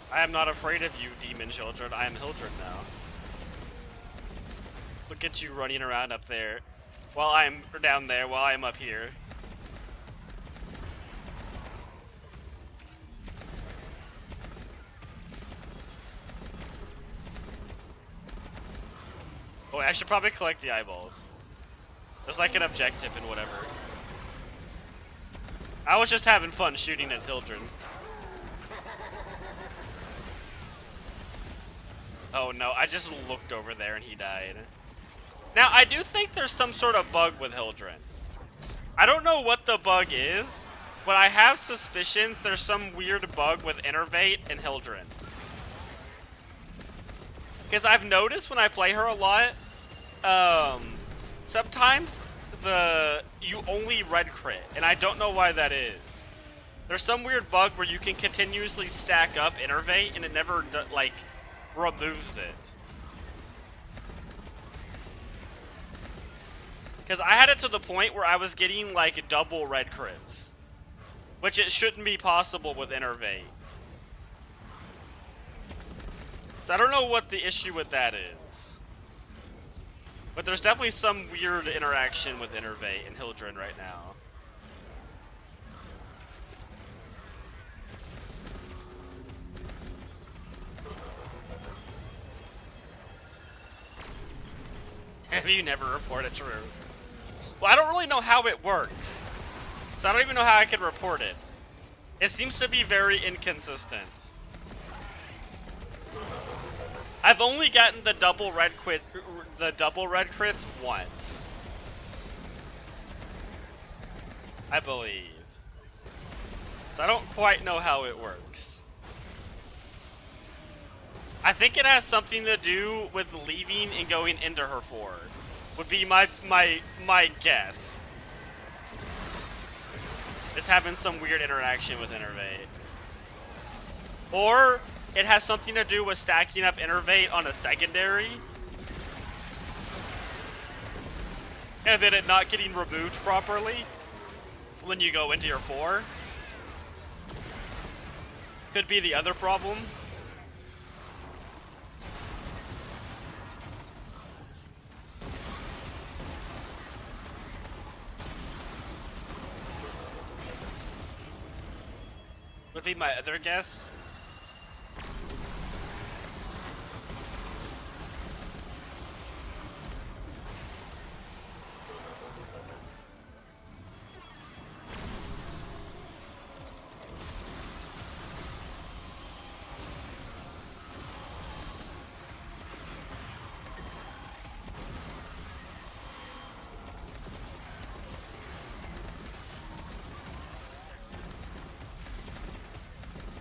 I am not afraid of you, demon children. I am Hildred now. Look at you running around up there, while I'm down there, while I'm up here. Oh, I should probably collect the eyeballs. There's like an objective and whatever. I was just having fun shooting at Hildred. Oh no, I just looked over there and he died. Now, I do think there's some sort of bug with Hildred. I don't know what the bug is, but I have suspicions there's some weird bug with Innervate and Hildred. Because I've noticed when I play her a lot, sometimes you only red crit, and I don't know why that is. There's some weird bug where you can continuously stack up Innervate and it never, like, removes it. Because I had it to the point where I was getting like double red crits, which it shouldn't be possible with Innervate. So I don't know what the issue with that is, but there's definitely some weird interaction with Innervate and Hildred right now. Have you never reported true? Well, I don't really know how it works, so I don't even know how I can report it. It seems to be very inconsistent. I've only gotten the double red crits once, I believe. So I don't quite know how it works. I think it has something to do with leaving and going into her 4. Would be my guess. It's having some weird interaction with Innervate. Or it has something to do with stacking up Innervate on a secondary, and then it not getting removed properly when you go into your 4. Could be the other problem. Would be my other guess.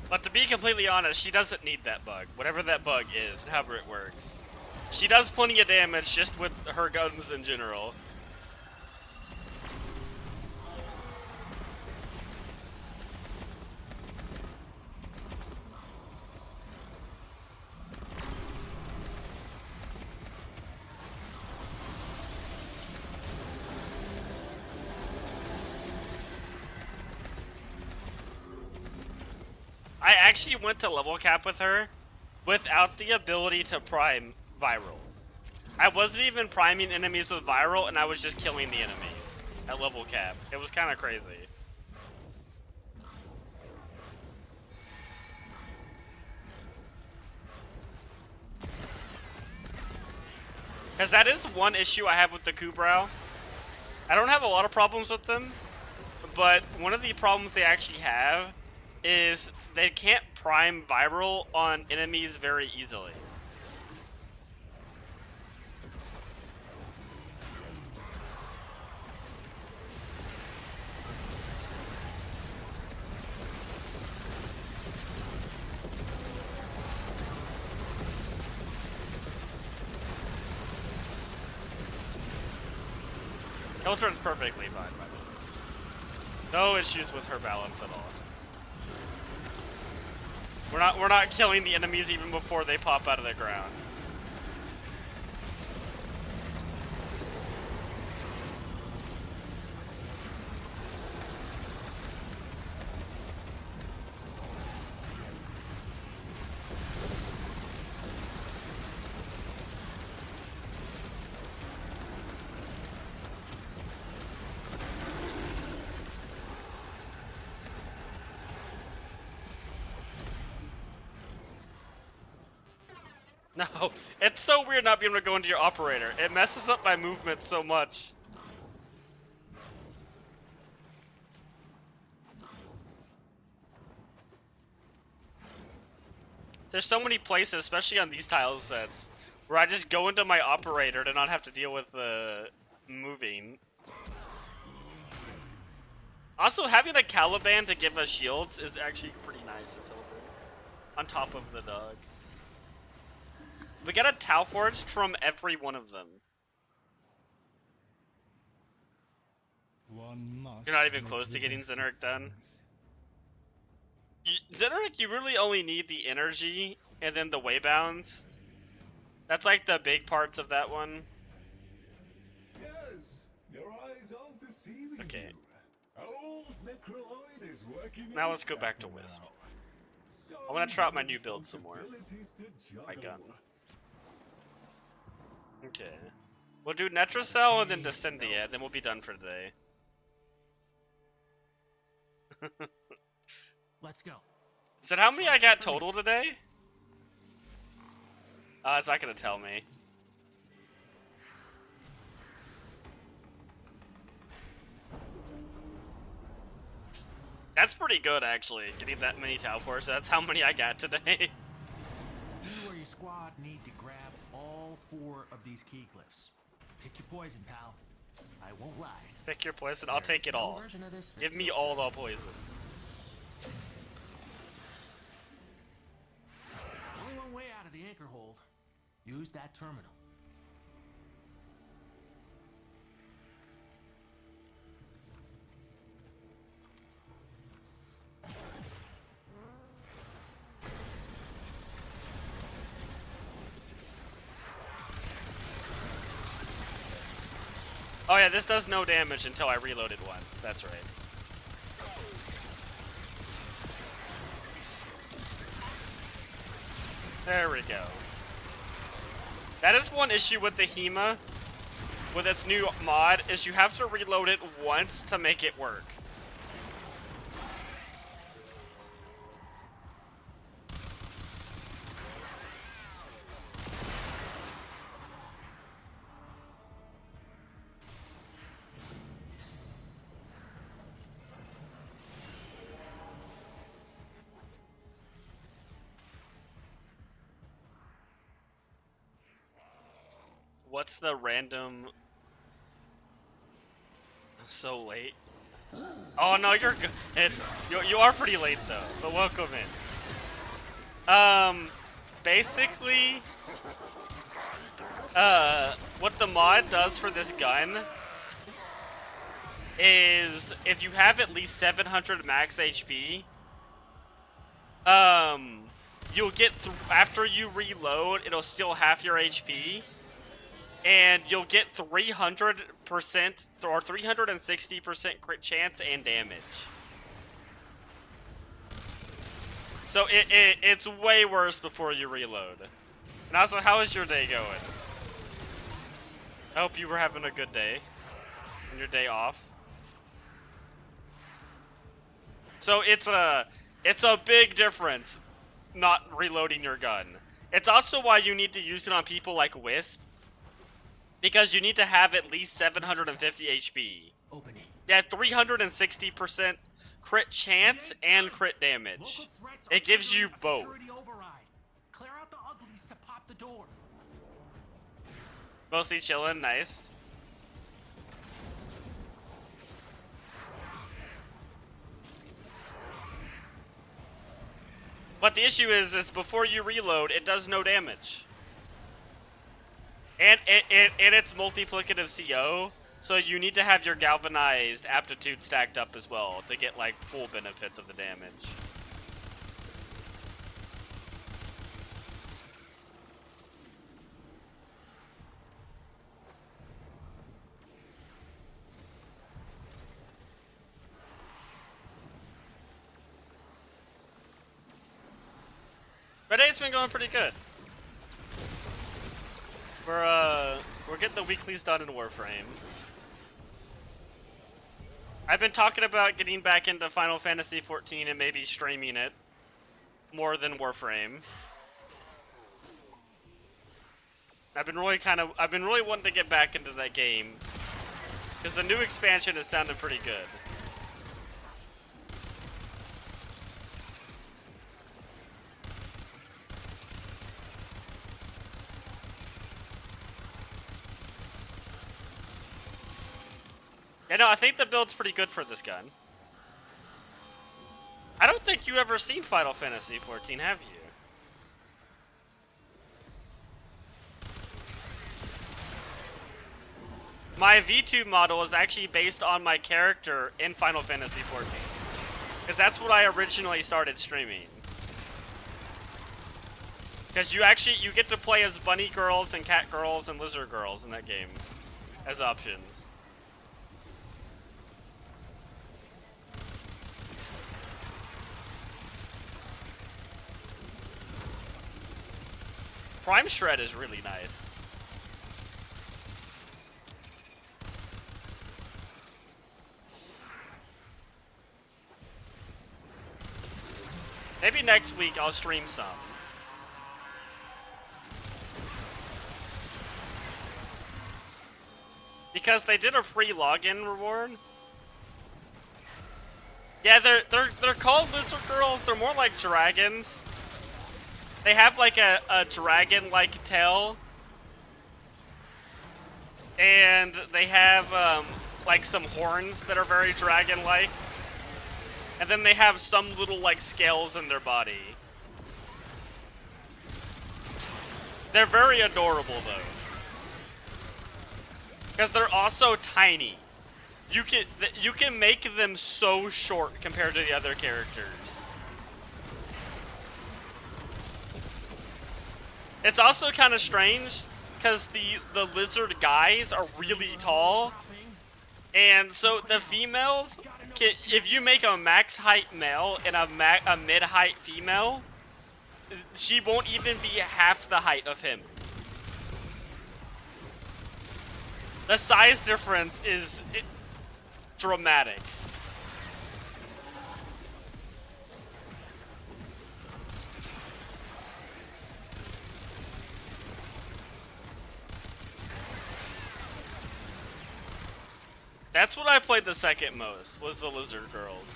But to be completely honest, she doesn't need that bug. Whatever that bug is, and however it works. She does plenty of damage just with her guns in general. I actually went to level cap with her without the ability to prime viral. I wasn't even priming enemies with viral, and I was just killing the enemies at level cap. It was kind of crazy. Because that is one issue I have with the Kubrau. I don't have a lot of problems with them, but one of the problems they actually have is they can't prime viral on enemies very easily. Hiltron's perfectly fine, by the way. No issues with her balance at all. We're not killing the enemies even before they pop out of the ground. No, it's so weird not being able to go into your operator. It messes up my movement so much. There's so many places, especially on these tile sets, where I just go into my operator to not have to deal with moving. Also, having a Caliban to give us shields is actually pretty nice in Silver. On top of the dog. We got a Tau Forged from every one of them. You're not even close to getting Zeneric done. Zeneric, you really only need the energy and then the waybounds. That's like the big parts of that one. Yes, your eyes aren't deceiving Okay. you. Old Necroloid is working Now let's go back to Wisp. I want to try out my new build some more. My gun. Okay. We'll do Netrocell and then Descendia, then we'll be done for today. Let's go. Is that how many I got total today? It's not gonna tell me. That's pretty good, actually, getting that many Tau Force. That's how many I got today. You or your squad need to grab all 4 of these key glyphs. Pick your poison, pal. I won't lie. Pick your poison, I'll take it all. Give me all the poison. Only one way out of the anchor hold. Use that terminal. Oh yeah, this does no damage until I reload it once. That's right. There we go. That is one issue with the HEMA, with its new mod, is you have to reload it once to make it work. What's the random... So late? Oh no, you're good. You are pretty late though, but welcome in. Basically, what the mod does for this gun is if you have at least 700 max HP, you'll get after you reload, it'll steal half your HP, and you'll get 300% or 360% crit chance and damage. So it's way worse before you reload. And also, how is your day going? I hope you were having a good day. And your day off. So it's a big difference not reloading your gun. It's also why you need to use it on people like Wisp. Because you need to have at least 750 HP. Open it. Yeah, 360% crit chance and crit damage. It gives you both. Clear out the uglies to pop the door. Mostly chillin', nice. But the issue is before you reload, it does no damage. And it's multiplicative CO, so you need to have your galvanized aptitude stacked up as well to get like full benefits of the damage. But day's been going pretty good. We're getting the weeklies done in Warframe. I've been talking about getting back into Final Fantasy XIV and maybe streaming it more than Warframe. I've been really wanting to get back into that game because the new expansion has sounded pretty good. Yeah, no, I think the build's pretty good for this gun. I don't think you ever seen Final Fantasy XIV, have you? My V2 model is actually based on my character in Final Fantasy XIV. Because that's what I originally started streaming. Because you get to play as bunny girls and cat girls and lizard girls in that game as options. Prime Shred is really nice. Maybe next week I'll stream some. Because they did a free login reward. Yeah, they're called lizard girls. They're more like dragons. They have like a dragon-like tail. And they have like some horns that are very dragon-like. And then they have some little like scales in their body. They're very adorable though. Because they're also tiny. You can make them so short compared to the other characters. It's also kind of strange because the lizard guys are really tall, and so the females, if you make a max height male and a mid height female, she won't even be half the height of him. The size difference is dramatic. That's what I played the second most, was the lizard girls.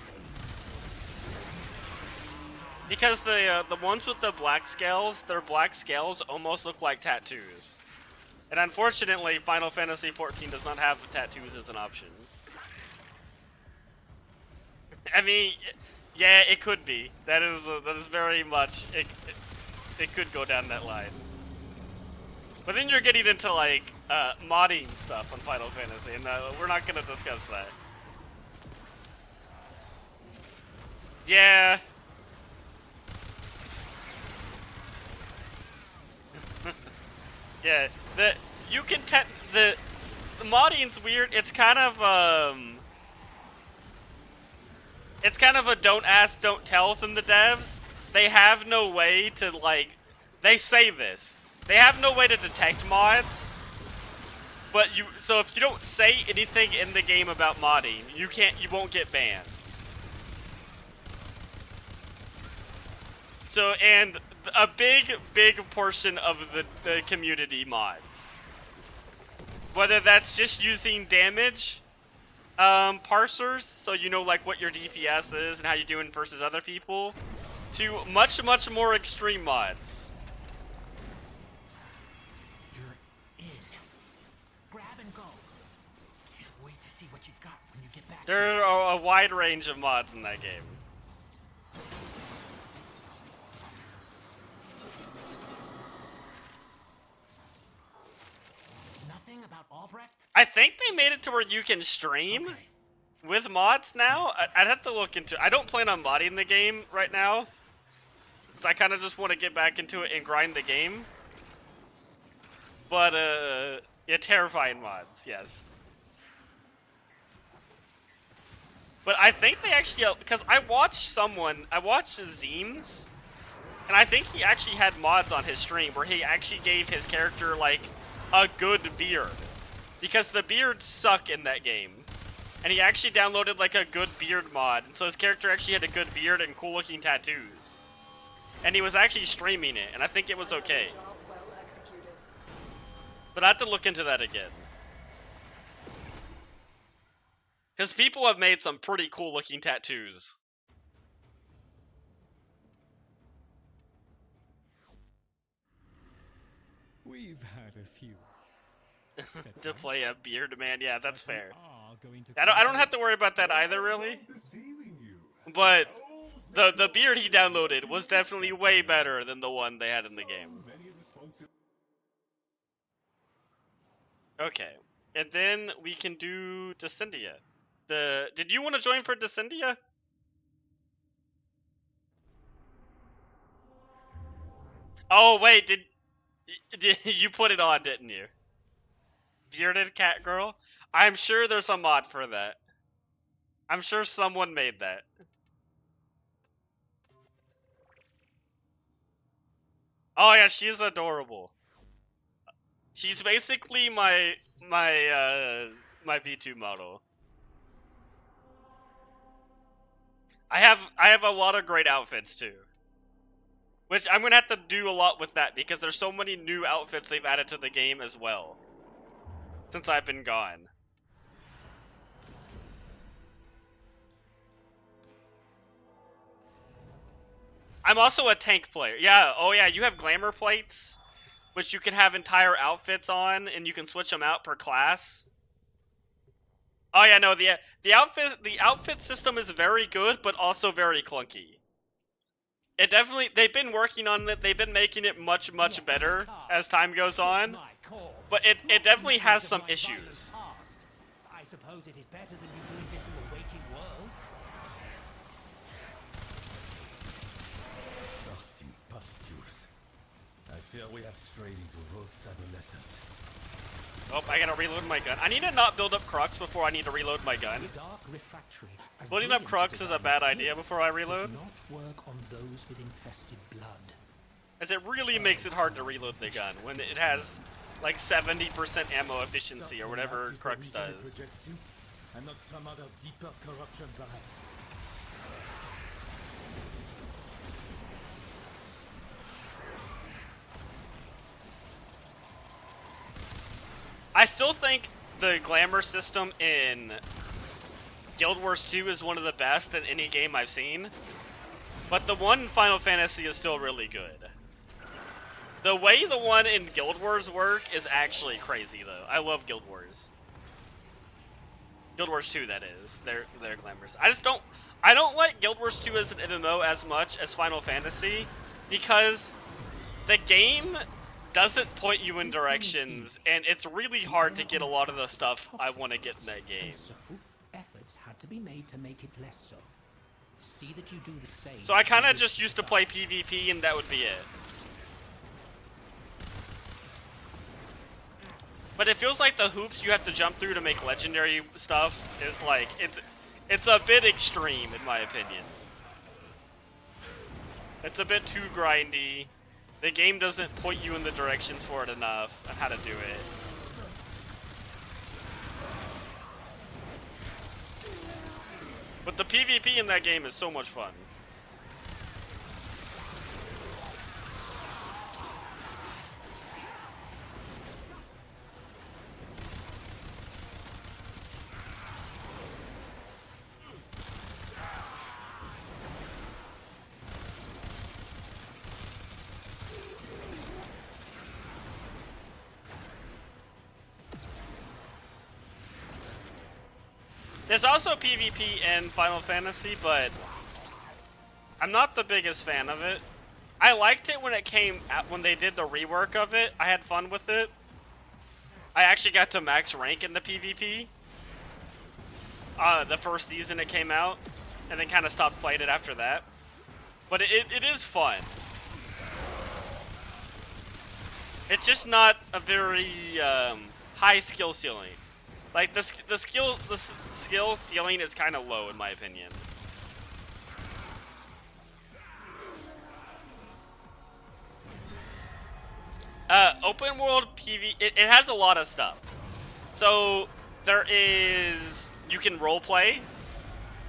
Because the ones with the black scales, their black scales almost look like tattoos. And unfortunately, Final Fantasy XIV does not have tattoos as an option. I mean, Yeah, it could be. That is very much it could go down that line. But then you're getting into like modding stuff on Final Fantasy, and we're not gonna discuss that. Yeah. Yeah. You can the modding's weird. It's kind of a don't ask, don't tell from the devs. They have no way to like. They say this. They have no way to detect mods. But so if you don't say anything in the game about modding, you won't get banned. So, and a big portion of the community mods. Whether that's just using damage parsers, so you know like what your DPS is and how you're doing versus other people, to much more extreme mods. You're in. Grab and go. Can't wait to see what you got when you get back. There are a wide range of mods in that game. Nothing about Albrecht? I think they made it to where you can stream with mods now. I'd have to look into. I don't plan on modding the game right now, because I kind of just want to get back into it and grind the game. But yeah, terrifying mods, yes. But I think they actually, because I watched Zeems, and I think he actually had mods on his stream where he actually gave his character like a good beard, because the beards suck in that game, and he actually downloaded like a good beard mod, and so his character actually had a good beard and cool looking tattoos, and he was actually streaming it, and I think it was okay. But I have to look into that again, because people have made some pretty cool looking tattoos. We've had a few. To play a beard man, yeah, that's fair. I don't have to worry about that either, really. But the beard he downloaded was definitely way better than the one they had in the game. Okay, and then we can do Descendia. Did you want to join for Descendia? Oh wait, did you put it on, didn't you? Bearded cat girl? I'm sure there's a mod for that. I'm sure someone made that. Oh yeah, she's adorable. She's basically my V2 model. I have a lot of great outfits too. Which I'm gonna have to do a lot with that, because there's so many new outfits they've added to the game as well since I've been gone. I'm also a tank player. Yeah, oh yeah, you have glamour plates, which you can have entire outfits on, and you can switch them out per class. Oh yeah, no, the outfit system is very good, but also very clunky. It definitely, they've been working on it, they've been making it much better as time goes on, but it definitely has some issues. I suppose it is better than you doing this in the waking world. Rusting pastures. I fear we have strayed into Roth's adolescence. Oh, I gotta reload my gun. I need to not build up Crux before I need to reload my gun. Building up Crux is a bad idea before I reload, as it really makes it hard to reload the gun when it has like 70% ammo efficiency or whatever Crux does. And not some other deeper corruption, perhaps. I still think the glamour system in Guild Wars 2 is one of the best in any game I've seen, but the one in Final Fantasy is still really good. The way the one in Guild Wars work is actually crazy, though. I love Guild Wars. Guild Wars 2, that is. They're glamours. I don't like Guild Wars 2 as an MMO as much as Final Fantasy because the game doesn't point you in directions, and it's really hard to get a lot of the stuff I want to get in that game. And so, efforts had to be made to make it less so. See that you do the same. So I kind of just used to play PvP, and that would be it. But it feels like the hoops you have to jump through to make legendary stuff is like, it's a bit extreme in my opinion. It's a bit too grindy. The game doesn't point you in the directions for it enough on how to do it. But the PvP in that game is so much fun. There's also PvP in Final Fantasy, but I'm not the biggest fan of it. I liked it when it came out, when they did the rework of it. I had fun with it. I actually got to max rank in the PvP. The first season it came out, and then kind of stopped playing it after that. But it is fun. It's just not a very high skill ceiling. Like the skill ceiling is kind of low in my opinion. Open world PV, it has a lot of stuff. So there is, you can roleplay.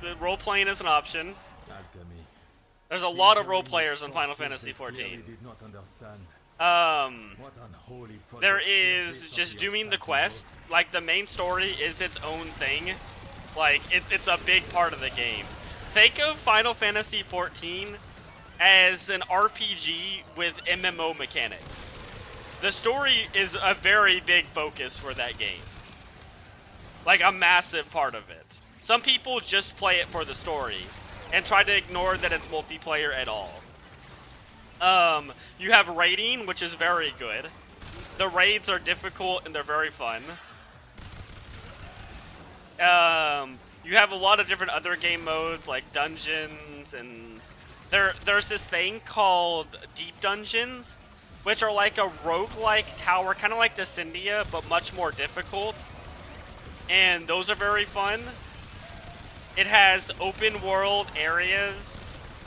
The role playing is an option. There's a lot of role players in Final Fantasy XIV. There is just doing the quest. Like, the main story is its own thing. Like, it's a big part of the game. Think of Final Fantasy XIV as an RPG with MMO mechanics. The story is a very big focus for that game. Like, a massive part of it. Some people just play it for the story and try to ignore that it's multiplayer at all. You have raiding, which is very good. The raids are difficult and they're very fun. You have a lot of different other game modes like dungeons, and there's this thing called deep dungeons, which are like a roguelike tower, kind of like Descendia, but much more difficult. And those are very fun. It has open world areas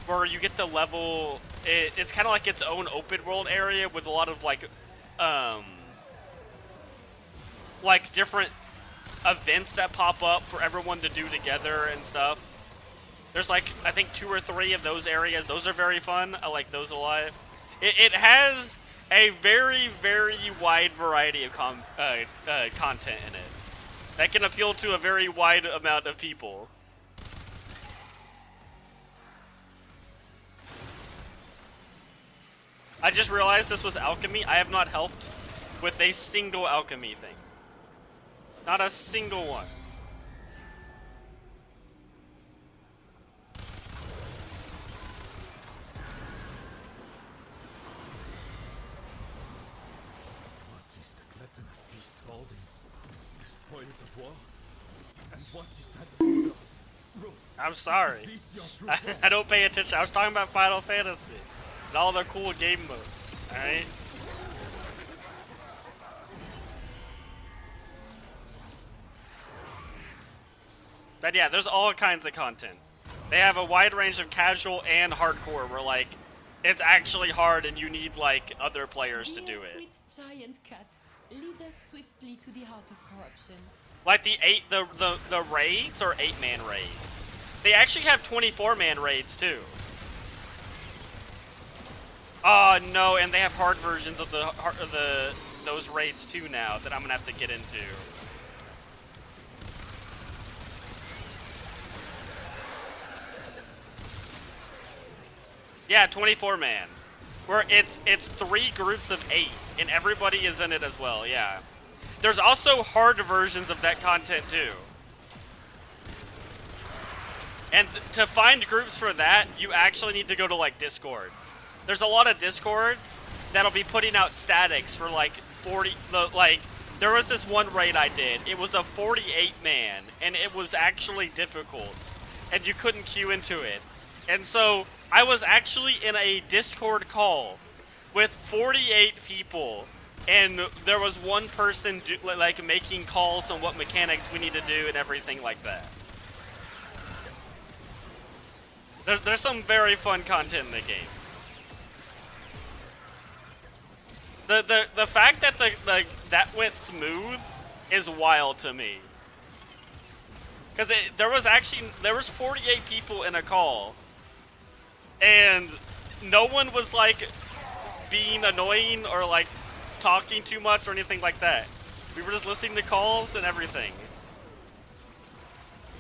where you get to level. It's kind of like its own open world area with a lot of like different events that pop up for everyone to do together and stuff. There's like, I think 2 or 3 of those areas. Those are very fun. I like those a lot. It has a very, very wide variety of content in it that can appeal to a very wide amount of people. I just realized this was alchemy. I have not helped with a single alchemy thing. Not a single one. What is the gluttonous beast holding? The spoils of war? And what is that? I'm sorry. I don't pay attention. I was talking about Final Fantasy and all the cool game modes, alright? But yeah, there's all kinds of content. They have a wide range of casual and hardcore where, like, it's actually hard and you need, like, other players to do it. Sweet giant cat, lead us swiftly to the heart of corruption. Like the raids are 8-man raids. They actually have 24-man raids too. Oh no, and they have hard versions of those raids too now that I'm gonna have to get into. Yeah, 24-man. Where it's 3 groups of 8 and everybody is in it as well, yeah. There's also hard versions of that content too. And to find groups for that, you actually need to go to like Discords. There's a lot of Discords that'll be putting out statics for like 40, like, there was this one raid I did. It was a 48-man, and it was actually difficult, and you couldn't queue into it. And so, I was actually in a Discord call with 48 people, and there was one person like making calls on what mechanics we need to do and everything like that. There's some very fun content in the game. The fact that that went smooth is wild to me. Cause there was 48 people in a call, and no one was like being annoying or like talking too much or anything like that. We were just listening to calls and everything.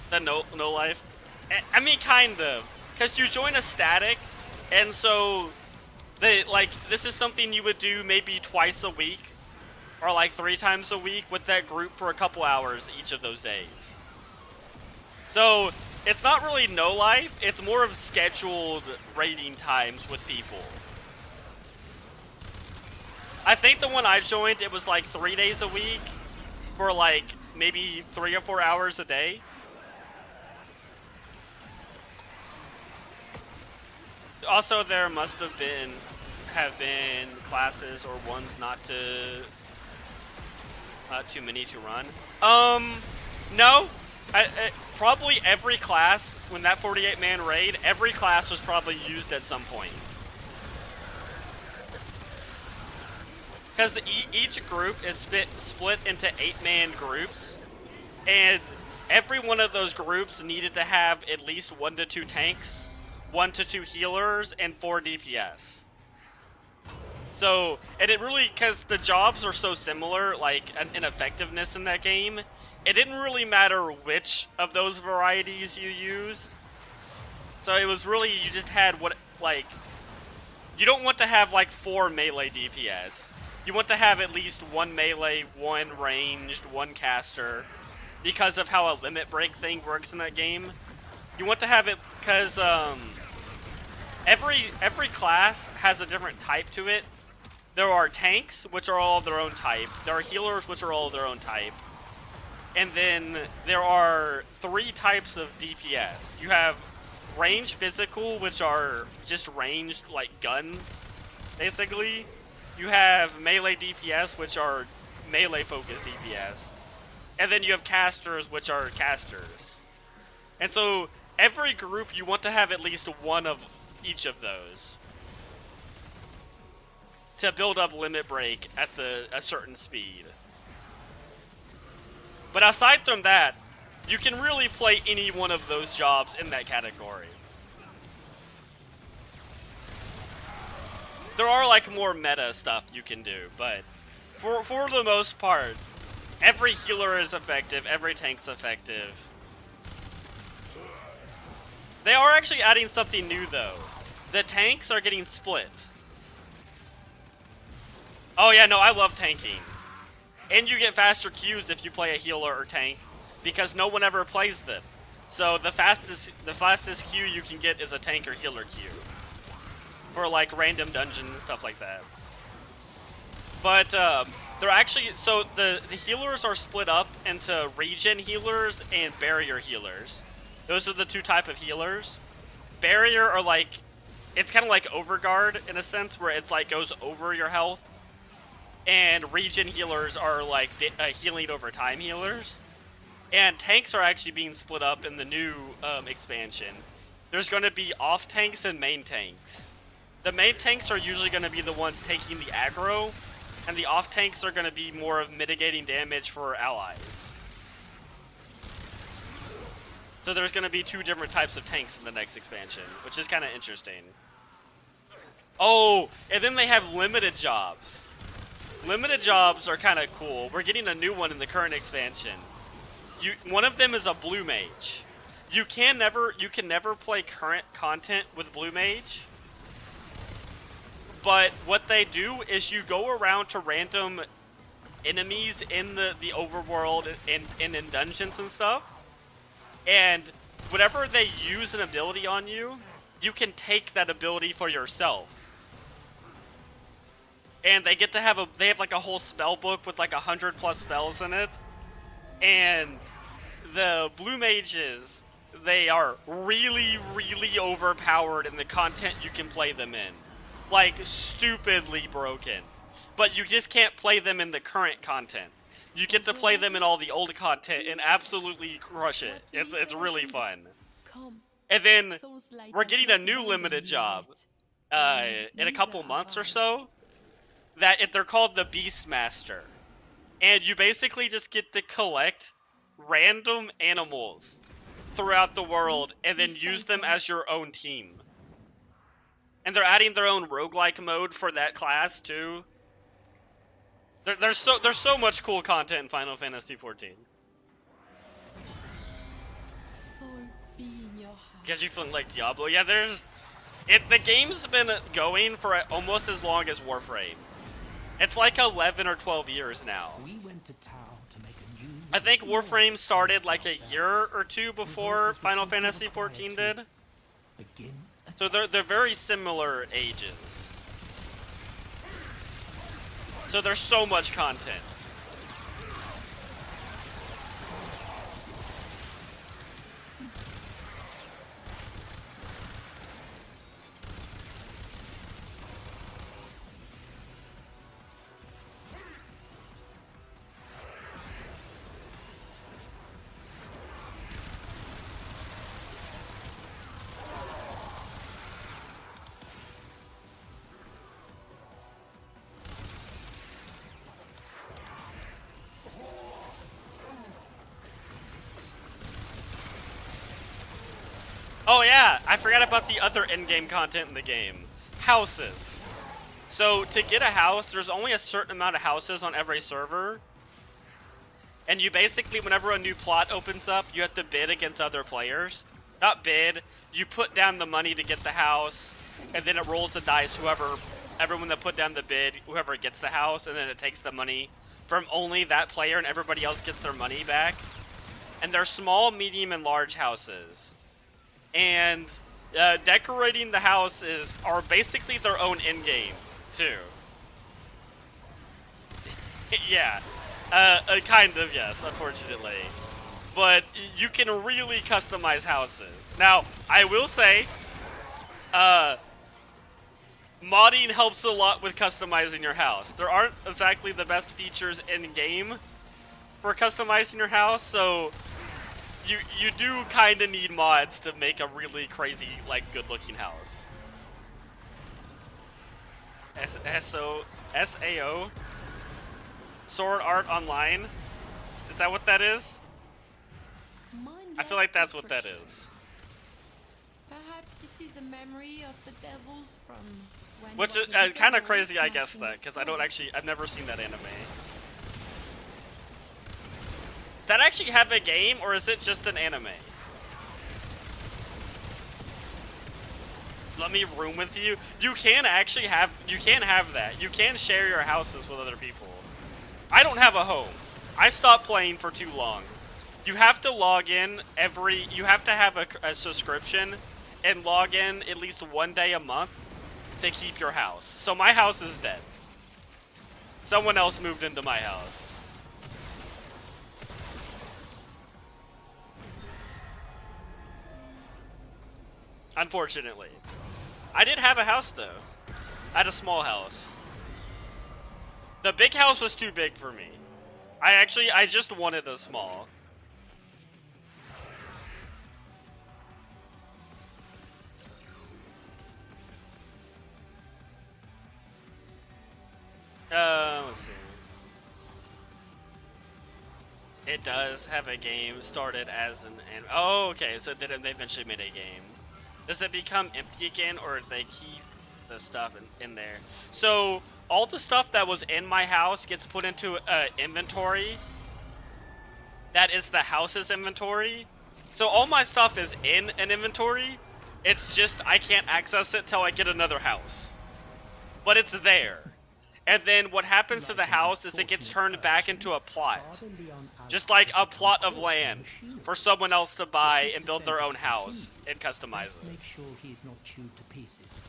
The no life. I mean, kind of. Because you join a static, and so this is something you would do maybe twice a week, or like 3 times a week with that group for a couple hours each of those days. So it's not really no life, it's more of scheduled raiding times with people. I think the one I joined, it was like 3 days a week for like maybe 3 or 4 hours a day. Also, there must have been classes or ones not too many to run. No. Probably every class, when that 48-man raid, every class was probably used at some point. Because each group is split into 8-man groups, and every one of those groups needed to have at least 1 to 2 tanks, 1 to 2 healers, and 4 DPS. So, and it really, because the jobs are so similar, like, in effectiveness in that game, it didn't really matter which of those varieties you used. So it was really, you just had you don't want to have, like, 4 melee DPS. You want to have at least 1 melee, 1 ranged, 1 caster, because of how a limit break thing works in that game. You want to have it, because, every class has a different type to it. There are tanks, which are all of their own type. There are healers, which are all of their own type. And then there are 3 types of DPS. You have ranged physical, which are just ranged, like, gun, basically. You have melee DPS, which are melee-focused DPS. And then you have casters, which are casters. And so, every group, you want to have at least 1 of each of those to build up limit break at a certain speed. But aside from that, you can really play any one of those jobs in that category. There are like more meta stuff you can do, but for the most part, every healer is effective, every tank's effective. They are actually adding something new though. The tanks are getting split. Oh yeah, no, I love tanking. And you get faster queues if you play a healer or tank, because no one ever plays them. So the fastest queue you can get is a tank or healer queue. For like random dungeons and stuff like that. But they're actually, so the healers are split up into regen healers and barrier healers. Those are the 2 type of healers. Barrier are like, it's kind of like overguard in a sense, where it's like goes over your health. And regen healers are like healing over time healers. And tanks are actually being split up in the new expansion. There's going to be off tanks and main tanks. The main tanks are usually going to be the ones taking the aggro, and the off tanks are going to be more of mitigating damage for allies. So there's going to be 2 different types of tanks in the next expansion, which is kind of interesting. Oh, and then they have limited jobs. Limited jobs are kind of cool. We're getting a new one in the current expansion. One of them is a blue mage. You can never play current content with blue mage. But what they do is you go around to random enemies in the overworld and in dungeons and stuff. And whenever they use an ability on you, you can take that ability for yourself. And they get to have they have like a whole spell book with like 100+ spells in it. And the blue mages, they are really, really overpowered in the content you can play them in. Like, stupidly broken. But you just can't play them in the current content. You get to play them in all the old content and absolutely crush it. It's really fun. And then we're getting a new limited job in a couple months or so. They're called the Beastmaster. And you basically just get to collect random animals throughout the world and then use them as your own team. And they're adding their own roguelike mode for that class too. There's so much cool content in Final Fantasy XIV. Gets you feeling like Diablo. Yeah, the game's been going for almost as long as Warframe. It's like 11 or 12 years now. We went to town to make a new. I think Warframe started like a year or two before Final Fantasy XIV did. So they're very similar ages. So there's so much content. Oh yeah, I forgot about the other in-game content in the game. Houses. So to get a house, there's only a certain amount of houses on every server. And you basically, whenever a new plot opens up, you have to bid against other players. Not bid, you put down the money to get the house, and then it rolls the dice, everyone that put down the bid, whoever gets the house, and then it takes the money from only that player and everybody else gets their money back. And they're small, medium, and large houses. And decorating the house are basically their own in-game, too. Yeah, kind of, yes, unfortunately. But you can really customize houses. Now, I will say, modding helps a lot with customizing your house. There aren't exactly the best features in-game for customizing your house, so you do kind of need mods to make a really crazy, like, good-looking house. SAO? Sword Art Online? Is that what that is? I feel like that's what that is. Perhaps this is a memory of the devils from when Which is kind of crazy, I guess, that, because I've never seen that anime. Does that actually have a game, or is it just an anime? Let me room with you. You can actually have that. You can share your houses with other people. I don't have a home. I stopped playing for too long. You have to log in you have to have a subscription and log in at least one day a month to keep your house. So my house is dead. Someone else moved into my house. Unfortunately. I did have a house though. I had a small house. The big house was too big for me. I just wanted a small. Let's see. It does have a game started as oh, okay, so they eventually made a game. Does it become empty again, or do they keep the stuff in there? So, all the stuff that was in my house gets put into inventory. That is the house's inventory. So all my stuff is in an inventory. It's just I can't access it till I get another house. But it's there. and then what happens to the house is it gets turned back into a plot. Just like a plot of land for someone else to buy and build their own house and customize it. Make sure he is not chewed to pieces.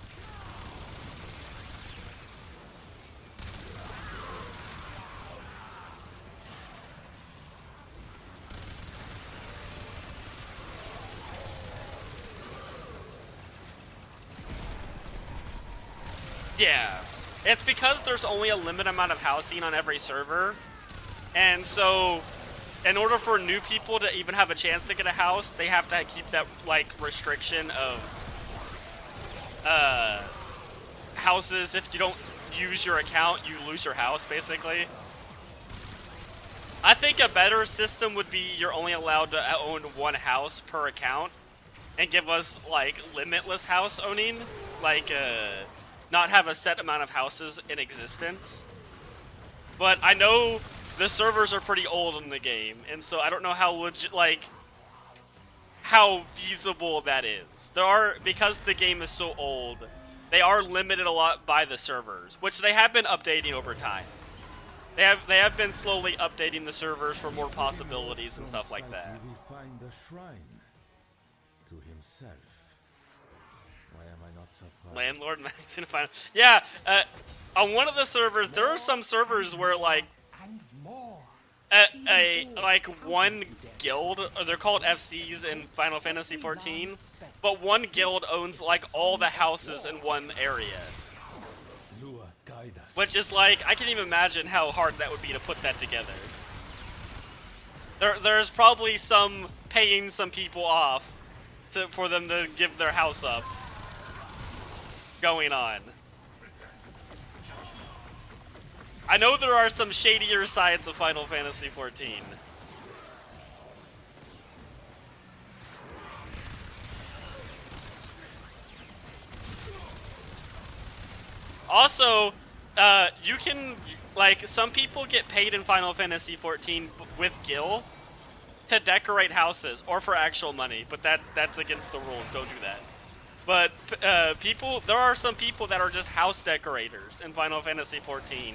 Yeah, it's because there's only a limited amount of housing on every server, and so in order for new people to even have a chance to get a house, they have to keep that like restriction of houses. If you don't use your account, you lose your house, basically. I think a better system would be you're only allowed to own one house per account, and give us like limitless house owning, like not have a set amount of houses in existence. But I know the servers are pretty old in the game, and so I don't know how legit, like, how feasible that is. Because the game is so old, they are limited a lot by the servers, which they have been updating over time. They have been slowly updating the servers for more possibilities and stuff like that. We find the shrine to himself. Why am I not surprised? Landlord Max in final. Yeah, on one of the servers, there are some servers where like like one guild, or they're called FCs in Final Fantasy XIV, but one guild owns like all the houses in one area. Which is like, I can't even imagine how hard that would be to put that together. There's probably some paying some people off for them to give their house up going on. I know there are some shadier sides of Final Fantasy XIV. Also, you can, like, some people get paid in Final Fantasy XIV with gil to decorate houses, or for actual money, but that's against the rules, don't do that. But there are some people that are just house decorators in Final Fantasy XIV,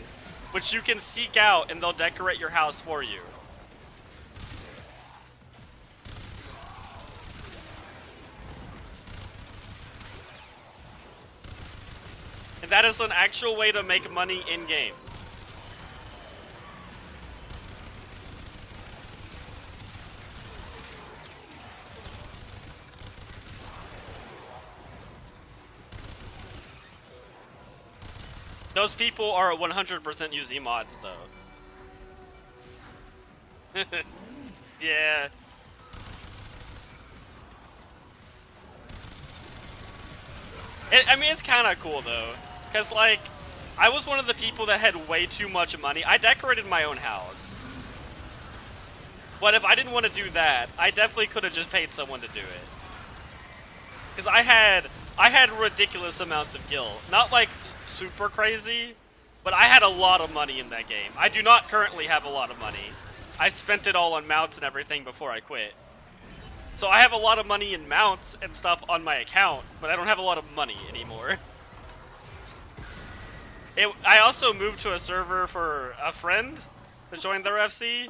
which you can seek out and they'll decorate your house for you. And that is an actual way to make money in-game. Those people are 100% using mods, though. Yeah. I mean, it's kind of cool, though. Because, like, I was one of the people that had way too much money. I decorated my own house. But if I didn't want to do that, I definitely could have just paid someone to do it. Because I had ridiculous amounts of gil. Not, like, super crazy, but I had a lot of money in that game. I do not currently have a lot of money. I spent it all on mounts and everything before I quit. So I have a lot of money in mounts and stuff on my account, but I don't have a lot of money anymore. I also moved to a server for a friend to join their FC,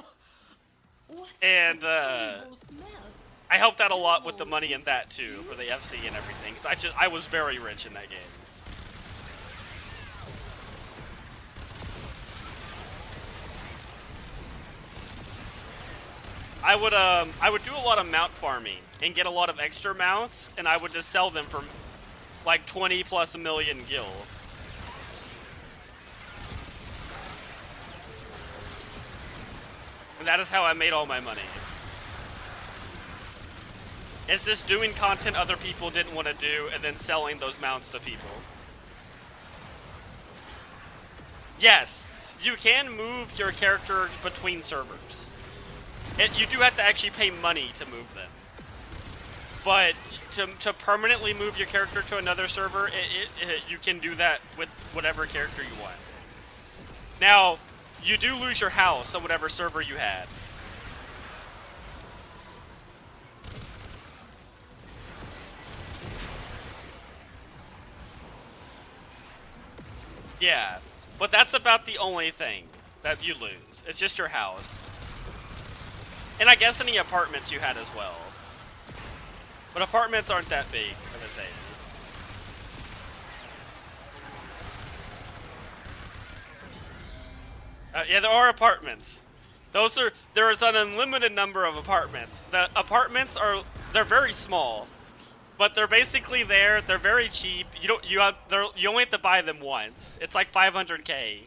and I helped out a lot with the money in that too, for the FC and everything, because I was very rich in that game. I would do a lot of mount farming and get a lot of extra mounts, and I would just sell them for like 20 plus million gil. And that is how I made all my money. It's just doing content other people didn't want to do and then selling those mounts to people. Yes, you can move your character between servers. You do have to actually pay money to move them. But to permanently move your character to another server, you can do that with whatever character you want. Now, you do lose your house on whatever server you had. Yeah. But that's about the only thing that you lose. It's just your house. And I guess any apartments you had as well. But apartments aren't that big of a thing. Yeah, there are apartments. There is an unlimited number of apartments. The apartments they're very small, but they're basically there. They're very cheap. You only have to buy them once. It's like 500k.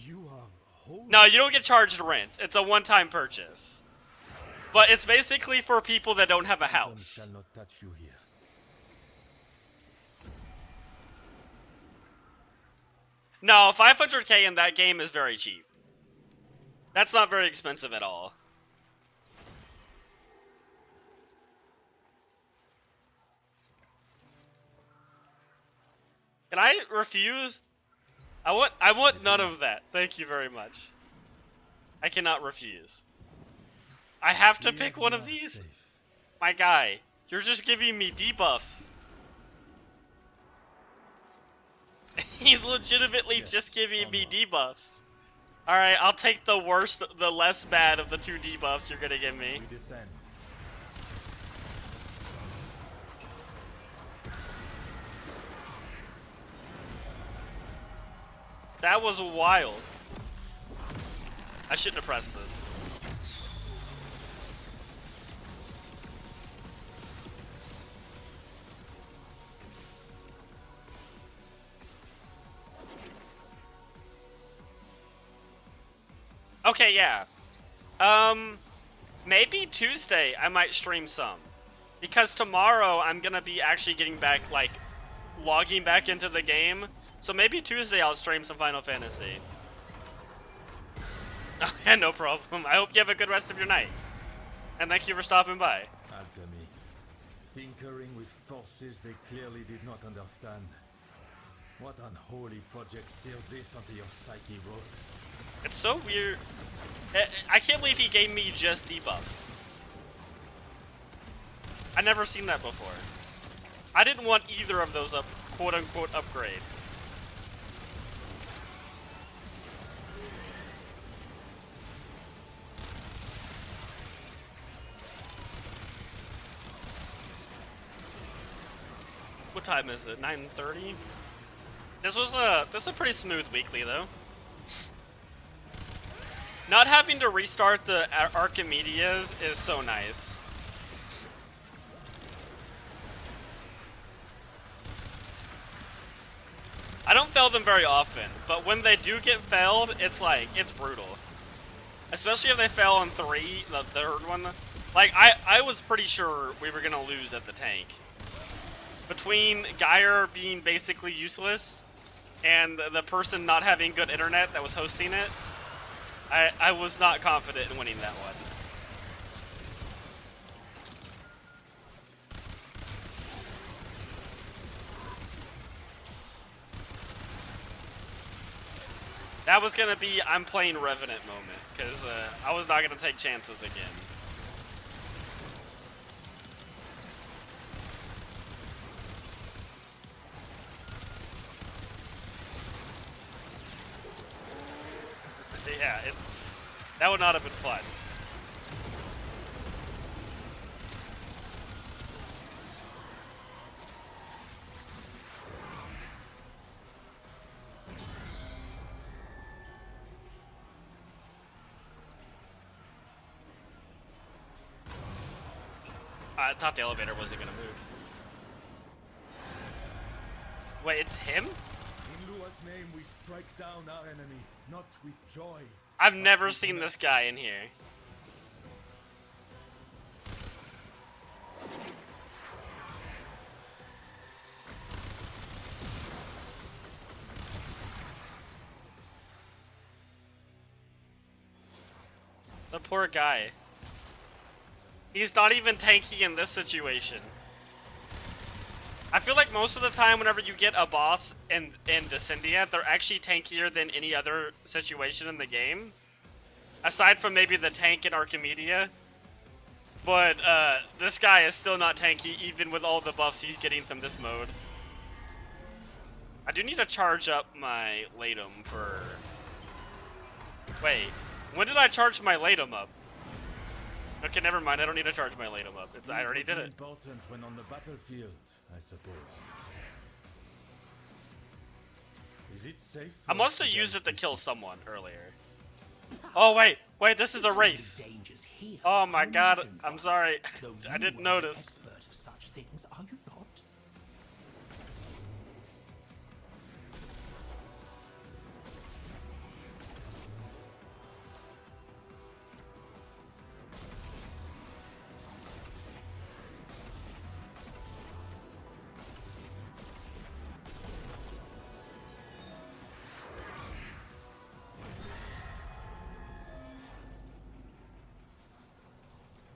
You are holy. No, you don't get charged rent. It's a one-time purchase. But it's basically for people that don't have a house. Shall not touch you here. No, 500k in that game is very cheap. That's not very expensive at all. Can I refuse? I want none of that. Thank you very much. I cannot refuse. I have to pick one of these? My guy, you're just giving me debuffs. He's legitimately just giving me debuffs. Alright, I'll take the worst, the less bad of the two debuffs you're gonna give me. We descend. That was wild. I shouldn't have pressed this. Okay, yeah. Maybe Tuesday I might stream some. Because tomorrow I'm gonna be actually getting back, like, logging back into the game. So maybe Tuesday I'll stream some Final Fantasy. Oh, yeah, no problem. I hope you have a good rest of your night. And thank you for stopping by. Alchemy. Tinkering with forces they clearly did not understand. What unholy project sealed this onto your psyche, Rose? It's so weird. I can't believe he gave me just debuffs. I never seen that before. I didn't want either of those quote-unquote upgrades. What time is it? 9:30? This is a pretty smooth weekly though. Not having to restart the Archimedias is so nice. I don't fail them very often, but when they do get failed, it's like, it's brutal. Especially if they fail on 3, the third one. Like, I was pretty sure we were gonna lose at the tank. Between Geyer being basically useless, and the person not having good internet that was hosting it, I was not confident in winning that one. That was gonna be I'm playing Revenant moment, because I was not gonna take chances again. Yeah, that would not have been fun. I thought the elevator wasn't gonna move. Wait, it's him? In Lua's name we strike down our enemy, not with joy. I've never seen this guy in here. The poor guy. He's not even tanky in this situation. I feel like most of the time whenever you get a boss in Descendia, they're actually tankier than any other situation in the game. Aside from maybe the tank in Archimedia. But this guy is still not tanky even with all the buffs he's getting from this mode. I do need to charge up my Latum for... Wait, when did I charge my Latum up? Okay, never mind, I don't need to charge my Latum up. I already did it. Important when on the battlefield, I suppose. Is it safe? I must have used it to kill someone earlier. Oh wait, this is a race. Oh my god, I'm sorry. I didn't notice. Expert of such things, are you not?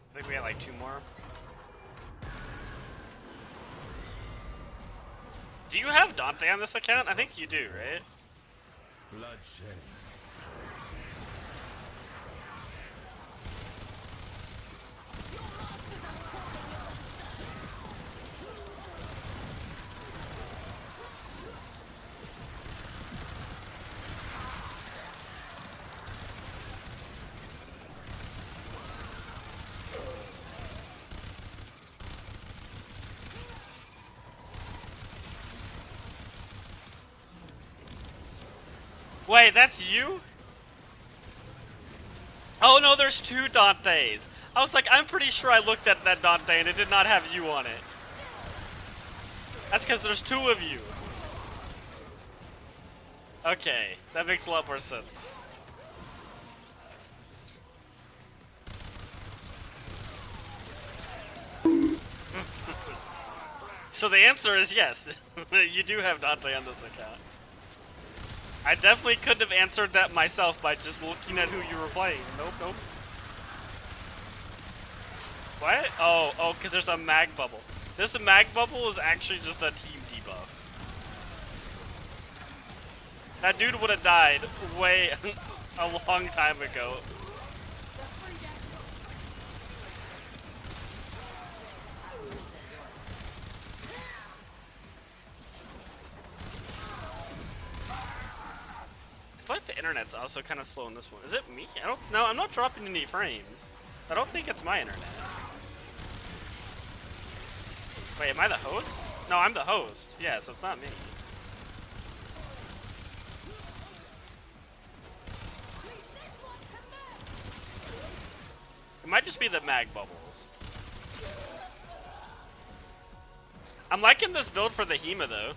I think we got like 2 more. Do you have Dante on this account? I think you do, right? Bloodshed. Wait, that's you? Oh no, there's 2 Dantes. I was like, I'm pretty sure I looked at that Dante and it did not have you on it. That's because there's 2 of you. Okay, that makes a lot more sense. So the answer is yes. You do have Dante on this account. I definitely couldn't have answered that myself by just looking at who you were playing. Nope. What? Oh, because there's a mag bubble. This mag bubble is actually just a team debuff. That dude would have died way a long time ago. I feel like the internet's also kind of slow in this one. Is it me? No, I'm not dropping any frames. I don't think it's my internet. Wait, am I the host? No, I'm the host. Yeah, so it's not me. It might just be the mag bubbles. I'm liking this build for the Hema though.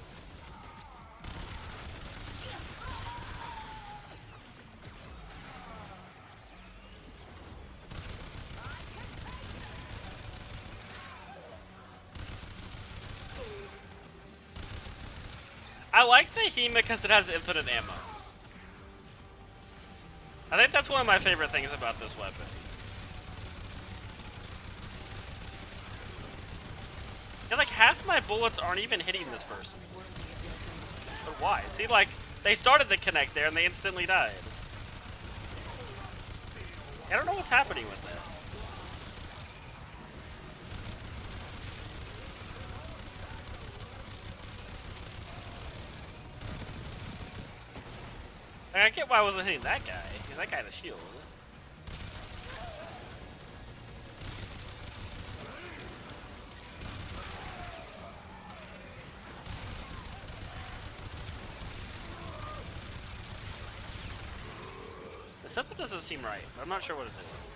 I like the Hema because it has infinite ammo. I think that's one of my favorite things about this weapon. Yeah, like half my bullets aren't even hitting this person. But why? See, like, they started to connect there and they instantly died. I don't know what's happening with that. I get why I wasn't hitting that guy. That guy had a shield. Something doesn't seem right, but I'm not sure what it is.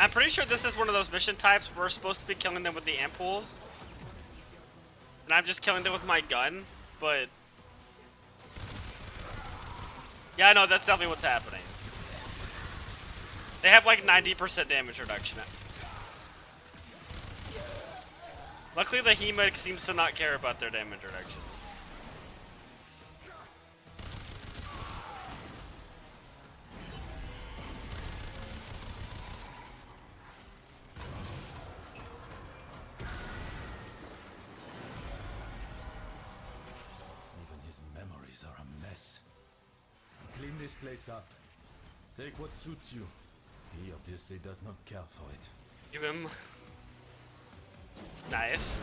I'm pretty sure this is one of those mission types where we're supposed to be killing them with the ampoules. And I'm just killing them with my gun, but... Yeah, no, that's definitely what's happening. They have like 90% damage reduction. Luckily, the Hema seems to not care about their damage reduction. Even his memories are a mess. Clean this place up. Take what suits you. He obviously does not care for it. Give him. Nice.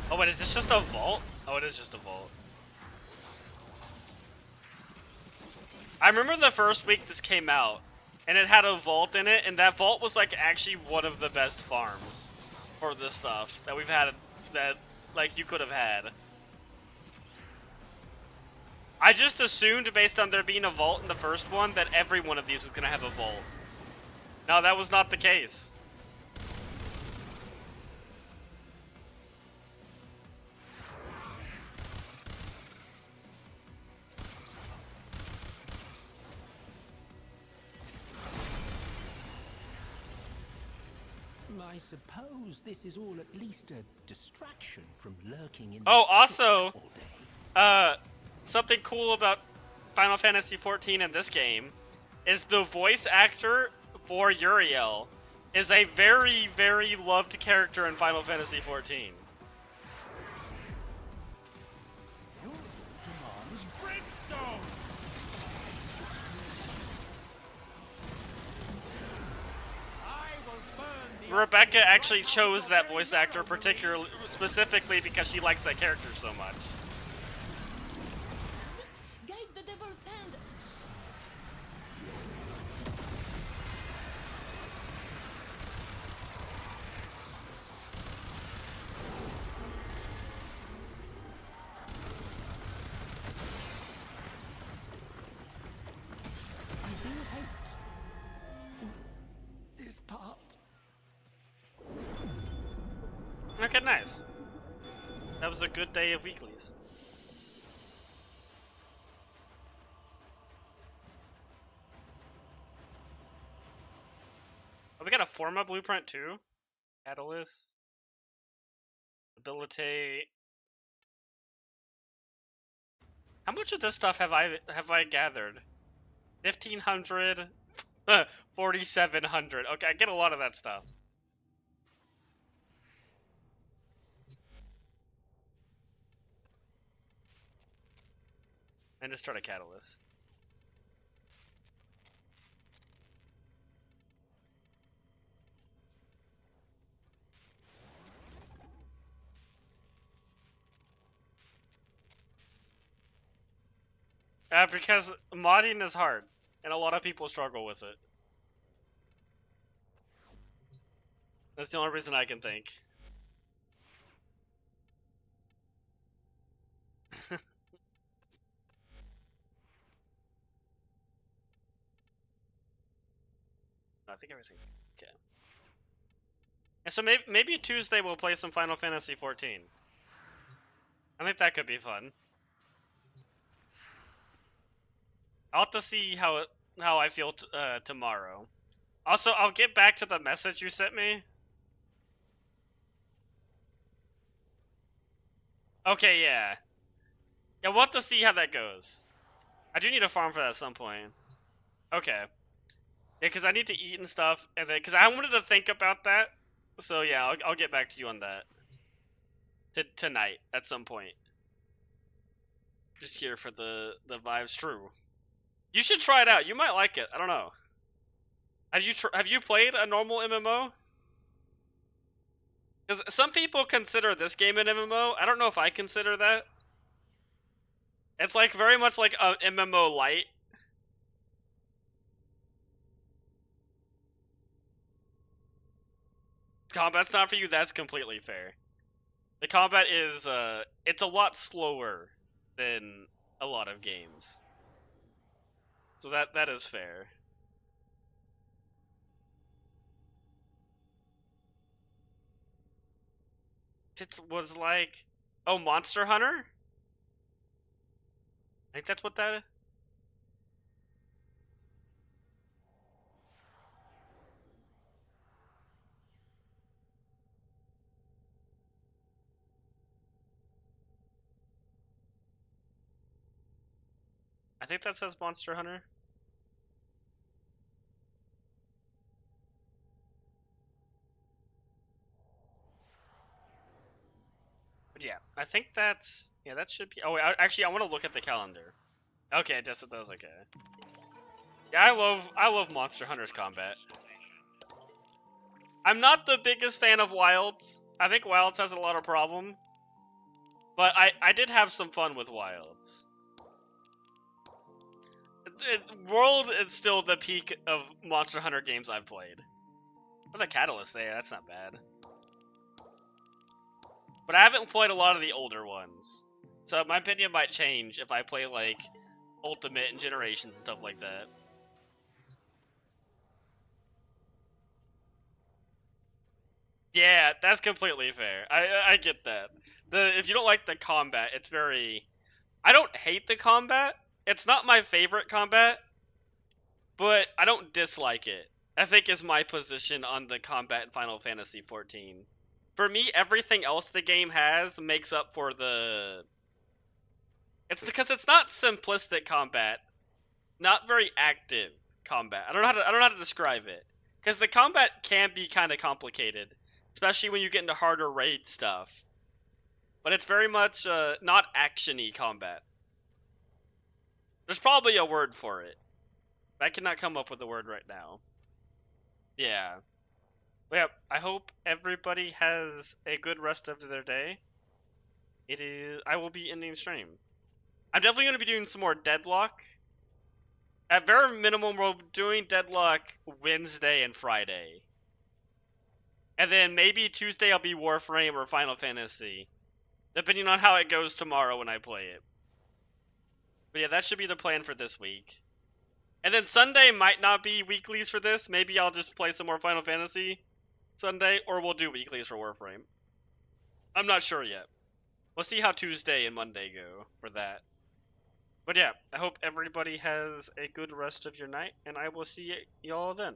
Oh wait, is this just a vault? Oh, it is just a vault. I remember the first week this came out, and it had a vault in it, and that vault was like actually one of the best farms for this stuff that we've had, that like you could have had. I just assumed, based on there being a vault in the first one, that every one of these was gonna have a vault. No, that was not the case. I suppose this is all at least a distraction from lurking in. Oh, also, something cool about Final Fantasy XIV in this game is the voice actor for Uriel is a very, very loved character in Final Fantasy XIV. Rebecca actually chose that voice actor particularly, specifically because she likes that character so much. Guide the devil's hand. I do hate this part. Okay, nice. That was a good day of weeklies. Oh, we got a Forma blueprint too? Catalyst. Abilitate. How much of this stuff have I gathered? 1,500, 4,700. Okay, I get a lot of that stuff. And just start a catalyst. Because modding is hard, and a lot of people struggle with it. That's the only reason I can think. I think everything's okay. And so maybe Tuesday we'll play some Final Fantasy XIV. I think that could be fun. I'll have to see how I feel tomorrow. Also, I'll get back to the message you sent me. Okay, yeah. Yeah, we'll have to see how that goes. I do need a farm for that at some point. Okay. Yeah, because I need to eat and stuff, and then because I wanted to think about that. So yeah, I'll get back to you on that. Tonight at some point. Just here for the vibes. True. You should try it out. You might like it. I don't know. Have you played a normal MMO? Because some people consider this game an MMO. I don't know if I consider that. It's like very much like a MMO light. Combat's not for you. That's completely fair. The combat is it's a lot slower than a lot of games. So that is fair. It was like, oh, Monster Hunter? I think that's what that is. think that says Monster Hunter. But yeah, I think that's... Yeah, that should be... Oh, wait, actually, I want to look at the calendar. Okay, it does, okay. Yeah, I love Monster Hunter's combat. I'm not the biggest fan of Wilds. I think Wilds has a lot of problem. But I did have some fun with Wilds. World is still the peak of Monster Hunter games I've played. There's a Catalyst there, that's not bad. But I haven't played a lot of the older ones. So my opinion might change if I play like Ultimate and Generations and stuff like that. Yeah, that's completely fair. I get that. If you don't like the combat, it's very... I don't hate the combat. It's not my favorite combat, but I don't dislike it. I think is my position on the combat in Final Fantasy XIV. For me, everything else the game has makes up for the... It's because it's not simplistic combat, not very active combat. I don't know how to describe it, because the combat can be kind of complicated, especially when you get into harder raid stuff. But it's very much not action-y combat. There's probably a word for it. I cannot come up with a word right now. Yeah. But yeah, I hope everybody has a good rest of their day. I will be ending stream. I'm definitely going to be doing some more Deadlock. At very minimum, we're doing Deadlock Wednesday and Friday. And then maybe Tuesday I'll be Warframe or Final Fantasy. Depending on how it goes tomorrow when I play it. But yeah, that should be the plan for this week. And then Sunday might not be weeklies for this. Maybe I'll just play some more Final Fantasy Sunday, or we'll do weeklies for Warframe. I'm not sure yet. We'll see how Tuesday and Monday go for that. But yeah, I hope everybody has a good rest of your night, and I will see y'all then.